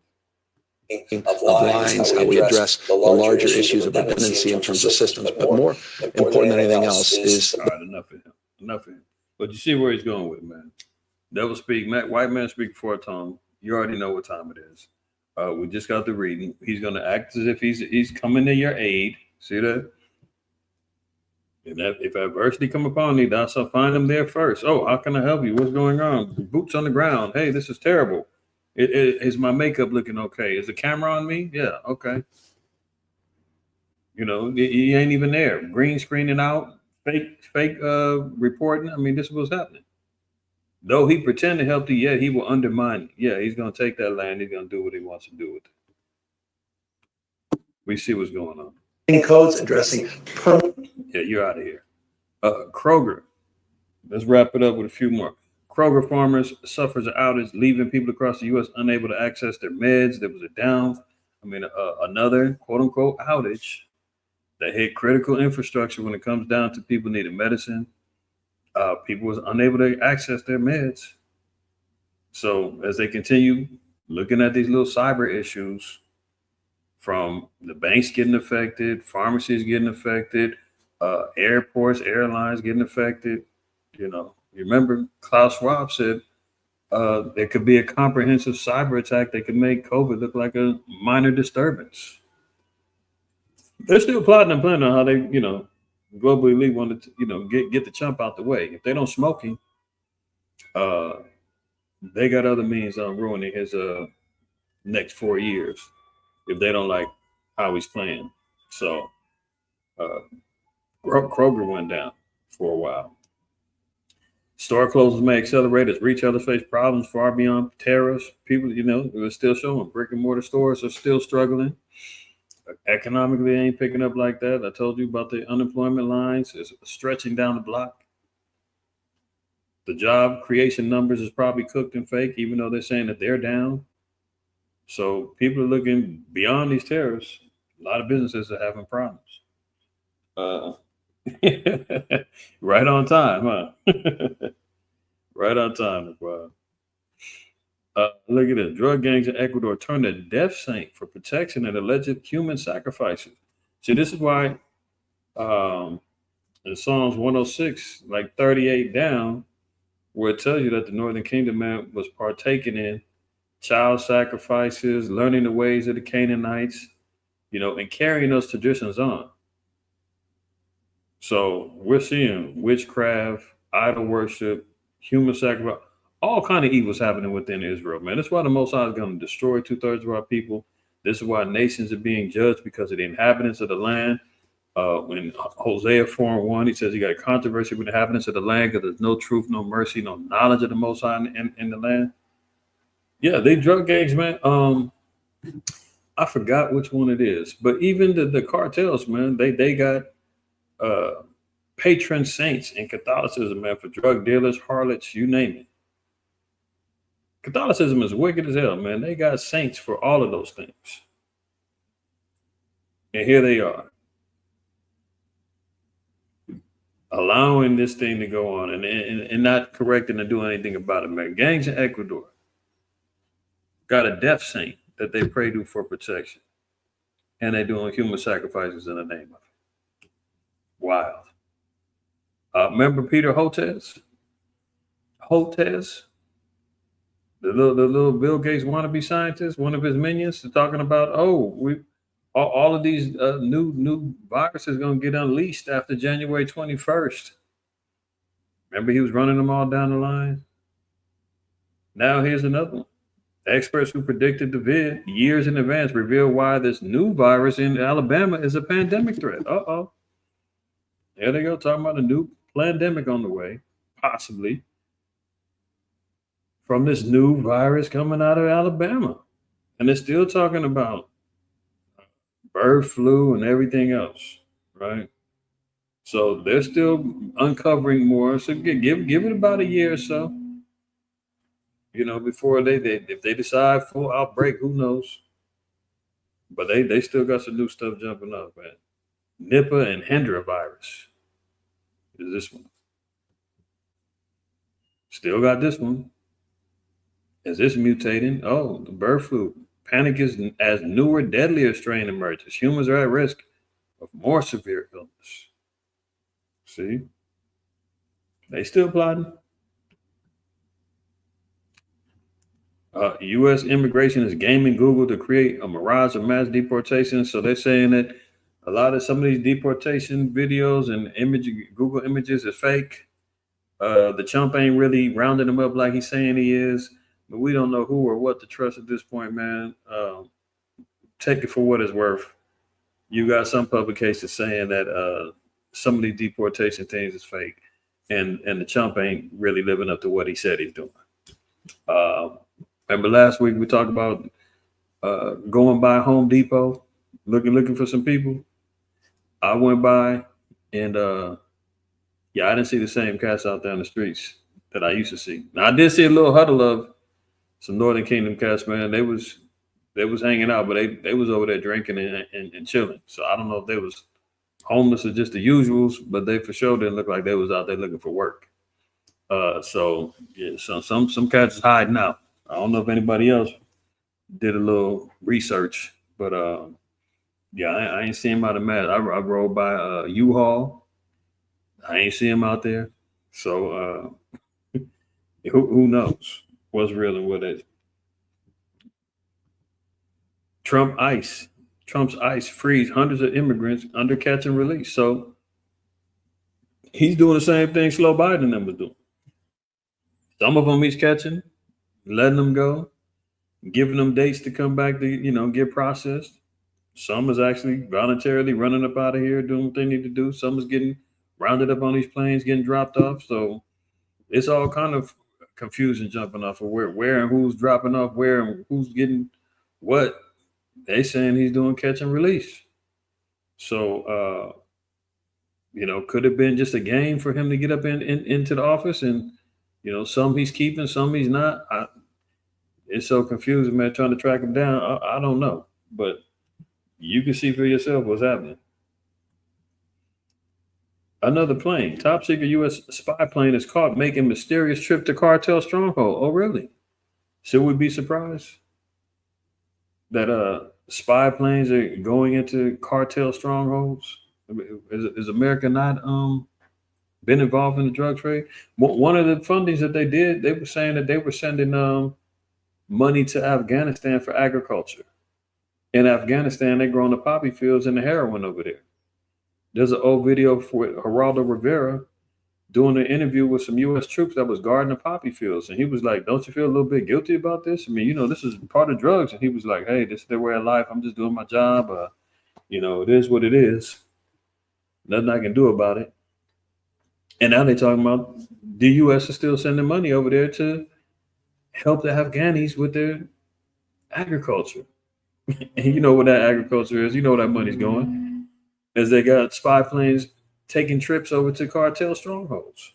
Of lines, how we address the larger issues of redundancy in terms of systems. But more important than anything else is... All right, enough of him. But you see where he's going with it, man. Devil speak, white man speak for a tongue. You already know what time it is. We just got the reading. He's going to act as if he's coming to your aid. See that? And if adversity come upon you, thou shalt find him there first. Oh, how can I help you? What's going on? Boots on the ground. Hey, this is terrible. Is my makeup looking okay? Is the camera on me? Yeah, okay. You know, he ain't even there. Green screening out, fake reporting. I mean, this is what's happening. Though he pretend to help you, yet he will undermine you. Yeah, he's going to take that land. He's going to do what he wants to do with it. We see what's going on. Codes addressing... Yeah, you're out of here. Kroger. Let's wrap it up with a few more. Kroger farmers suffers an outage, leaving people across the U.S. unable to access their meds. There was another quote unquote outage that hit critical infrastructure when it comes down to people needing medicine. People was unable to access their meds. So as they continue looking at these little cyber issues, from the banks getting affected, pharmacies getting affected, airports, airlines getting affected. You know, you remember Klaus Schwab said there could be a comprehensive cyber attack that could make COVID look like a minor disturbance. They're still plotting and planning on how they, global elite wanted to, get the chump out the way. If they don't smoke him, they got other means on ruining his next 4 years if they don't like how he's playing. So Kroger went down for a while. Store closures may accelerate as retailers face problems far beyond tariffs. People, it was still showing brick and mortar stores are still struggling. Economically, they ain't picking up like that. I told you about the unemployment lines. It's stretching down the block. The job creation numbers is probably cooked and fake, even though they're saying that they're down. So people are looking beyond these tariffs. A lot of businesses are having problems. Right on time, huh? Right on time. Wow. Look at this. Drug gangs in Ecuador turned a death saint for protection and alleged human sacrifices. See, this is why in Psalms 106, like 38 down, where it tells you that the Northern Kingdom man was partaking in child sacrifices, learning the ways of the Canaanites, and carrying those traditions on. So we're seeing witchcraft, idol worship, human sacrifice, all kind of evils happening within Israel, man. That's why the Most High is going to destroy 2/3 of our people. This is why nations are being judged because of the inhabitants of the land. When Hosea 4:1, he says you got a controversy with the inhabitants of the land because there's no truth, no mercy, no knowledge of the Most High in the land. Yeah, they drug gangs, man. I forgot which one it is, but even the cartels, man, they got patron saints in Catholicism, man, for drug dealers, harlots, you name it. Catholicism is wicked as hell, man. They got saints for all of those things. And here they are, allowing this thing to go on and not correcting and doing anything about it, man. Gangs in Ecuador. got a death saint that they pray to for protection. And they're doing human sacrifices in the name of it. Wild. Remember Peter Hotez? The little Bill Gates wannabe scientist, one of his minions, talking about, all of these new viruses going to get unleashed after January 21st. Remember he was running them all down the line? Now here's another one. Experts who predicted the vid years in advance reveal why this new virus in Alabama is a pandemic threat. Uh-oh. There they go, talking about a new pandemic on the way, possibly, from this new virus coming out of Alabama. And they're still talking about bird flu and everything else, right? So they're still uncovering more. So give it about a year or so. Before if they decide full outbreak, who knows? But they still got some new stuff jumping up, man. Nipah and Hendra virus is this one. Still got this one. Is this mutating? Oh, the bird flu. Panic is as newer, deadlier strain emerges. Humans are at risk of more severe illness. See? They still plotting. U.S. immigration is gaming Google to create a mirage of mass deportation. So they're saying that some of these deportation videos and Google images is fake. The chump ain't really rounding them up like he's saying he is. But we don't know who or what to trust at this point, man. Take it for what it's worth. You got some publications saying that some of these deportation things is fake, and the chump ain't really living up to what he said he's doing. Remember last week we talked about going by Home Depot, looking for some people. I went by, and I didn't see the same cats out there on the streets that I used to see. Now I did see a little huddle of some Northern Kingdom cats, man. They was hanging out, but they was over there drinking and chilling. So I don't know if they was homeless or just the usuals, but they for sure didn't look like they was out there looking for work. So some cats is hiding out. I don't know if anybody else did a little research, but I ain't see him out of mad. I rode by U-Haul. I ain't see him out there. So who knows what's real and what is. Trump's ICE frees hundreds of immigrants under catch and release. So he's doing the same thing Slow Biden and them was doing. Some of them he's catching, letting them go, giving them dates to come back to, get processed. Some is actually voluntarily running up out of here, doing what they need to do. Some is getting rounded up on these planes, getting dropped off. So it's all kind of confusion jumping off of where and who's dropping off where and who's getting what. They saying he's doing catch and release. So, could have been just a game for him to get up into the office and, some he's keeping, some he's not. It's so confusing, man, trying to track him down. I don't know, but you can see for yourself what's happening. Another plane, top secret U.S. spy plane is caught making mysterious trip to cartel stronghold. Oh, really? Should we be surprised that spy planes are going into cartel strongholds? Is America not been involved in the drug trade? One of the fundings that they did, they were saying that they were sending money to Afghanistan for agriculture. In Afghanistan, they're growing the poppy fields and the heroin over there. There's an old video for Geraldo Rivera doing an interview with some U.S. troops that was guarding the poppy fields. And he was like, don't you feel a little bit guilty about this? I mean, this is part of drugs. And he was like, hey, this is their way of life. I'm just doing my job. It is what it is. Nothing I can do about it. And now they're talking about the U.S. is still sending money over there to help the Afghanis with their agriculture. And you know what that agriculture is. You know where that money's going. As they got spy planes taking trips over to cartel strongholds.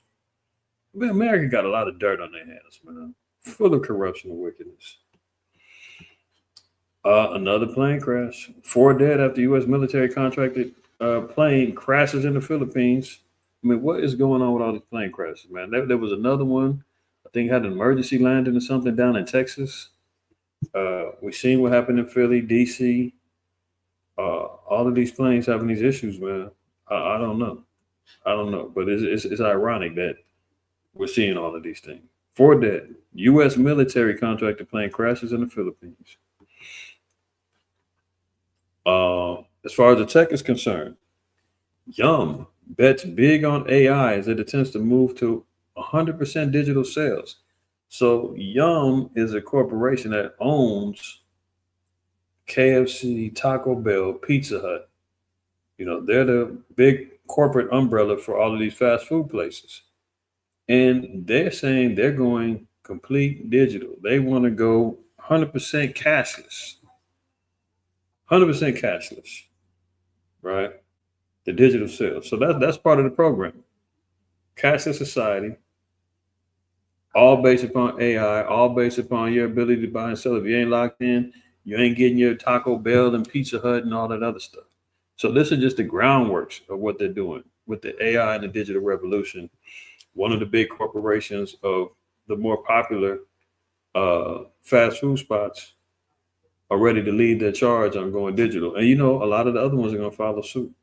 Man, America got a lot of dirt on their hands, man. Full of corruption and wickedness. Another plane crash. 4 dead after U.S. military contracted plane crashes in the Philippines. I mean, what is going on with all these plane crashes, man? There was another one. I think had an emergency landing or something down in Texas. We've seen what happened in Philly, DC. All of these planes having these issues, man. I don't know. I don't know, but it's ironic that we're seeing all of these things. 4 dead. U.S. military contractor plane crashes in the Philippines. As far as the tech is concerned, Yum bets big on AI as it attempts to move to 100% digital sales. So Yum is a corporation that owns KFC, Taco Bell, Pizza Hut. You know, they're the big corporate umbrella for all of these fast food places. And they're saying they're going complete digital. They want to go 100% cashless. 100% cashless, right? The digital sales. So that's part of the program. Cashless society, all based upon AI, all based upon your ability to buy and sell. If you ain't locked in, you ain't getting your Taco Bell and Pizza Hut and all that other stuff. So this is just the groundworks of what they're doing with the AI and the digital revolution. One of the big corporations of the more popular fast food spots are ready to lead their charge on going digital. And you know, a lot of the other ones are going to follow suit.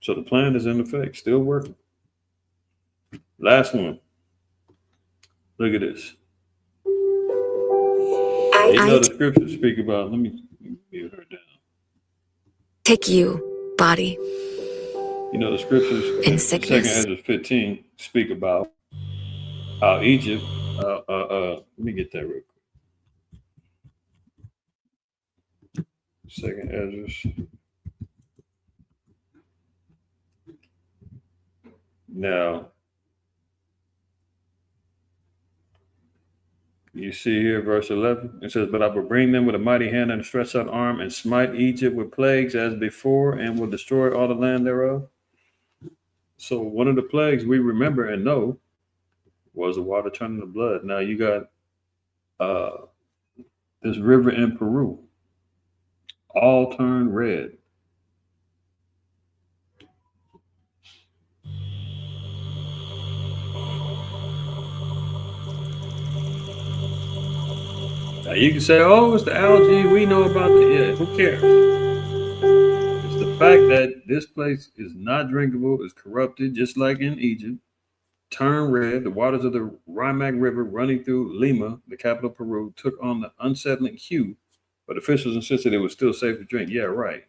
So the plan is in effect, still working. Last one. Look at this. You know the scriptures speak about, let me mute her down. Take you, body. You know the scriptures in 2 Ezra 15 speak about how Egypt, let me get that real quick. 2 Ezra. Now, you see here, verse 11, it says, "But I will bring them with a mighty hand and a stretched out arm and smite Egypt with plagues as before and will destroy all the land thereof." So one of the plagues we remember and know was the water turning to blood. Now you got this river in Peru, all turned red. Now you can say, "Oh, it's the algae. We know about the yeah." Who cares? It's the fact that this place is not drinkable, is corrupted, just like in Egypt. Turned red. The waters of the Rimac River running through Lima, the capital of Peru, took on the unsettling hue, but officials insisted it was still safe to drink. Yeah, right.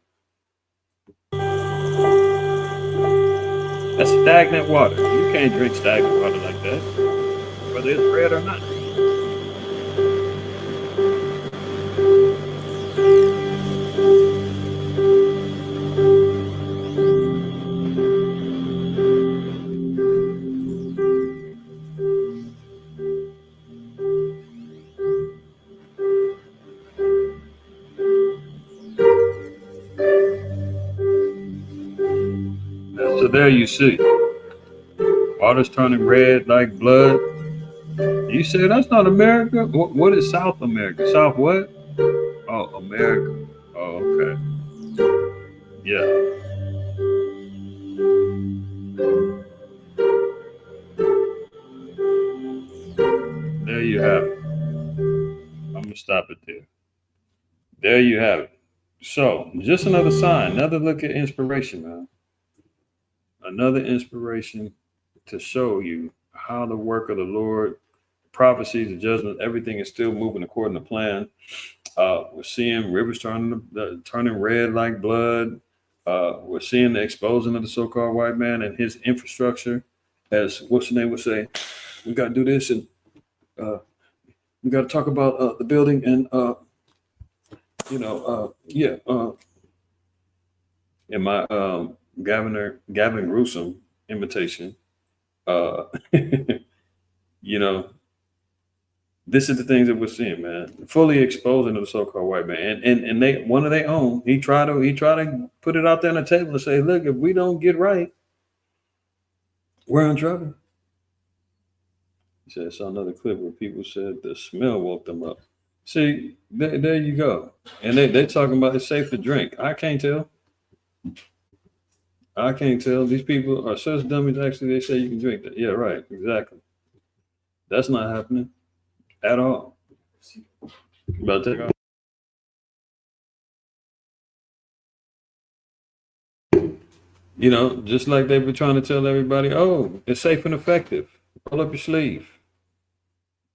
That's stagnant water. You can't drink stagnant water like that, whether it's red or not. So there you see, water's turning red like blood. You say that's not America? What is South America? South what? Oh, America. Oh, okay. Yeah. There you have it. I'm going to stop it there. There you have it. So, just another sign, another look at inspiration, man. Another inspiration to show you how the work of the Lord, prophecies, the judgment, everything is still moving according to plan. We're seeing rivers turning red like blood. We're seeing the exposing of the so-called white man and his infrastructure. As what's the name would say, we got to do this and we got to talk about the building and in my Gavin Newsom invitation, you know, this is the things that we're seeing, man. Fully exposing of the so-called white man, and they one of their own. He tried to put it out there on the table and say, look, if we don't get right, we're in trouble. He said, I saw another clip where people said the smell woke them up. See, there you go. And they talking about it's safe to drink. I can't tell. These people are such dummies. Actually, they say you can drink that. Yeah, right. Exactly. That's not happening at all. About to take off. You know, just like they've been trying to tell everybody, oh, it's safe and effective. Roll up your sleeve.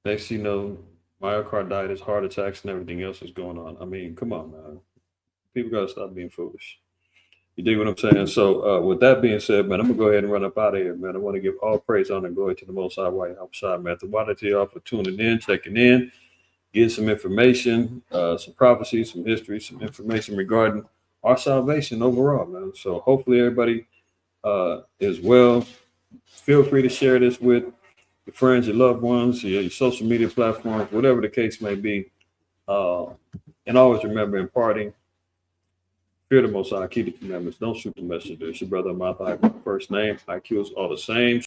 Next, you know, myocarditis, heart attacks, and everything else is going on. I mean, come on, man. People got to stop being foolish. You dig what I'm saying? So, with that being said, man, I'm going to go ahead and run up out of here, man. I want to give all praise, honor, and glory to the Most High, White House Side, man. Water to y'all for tuning in, checking in, getting some information, some prophecy, some history, some information regarding our salvation overall, man. So, hopefully, everybody is well. Feel free to share this with your friends, your loved ones, your social media platforms, whatever the case may be. And always remember, imparting, fear the Most High, keep the commandments, don't shoot the messenger. It's your brother, my first name. IQ is all the same.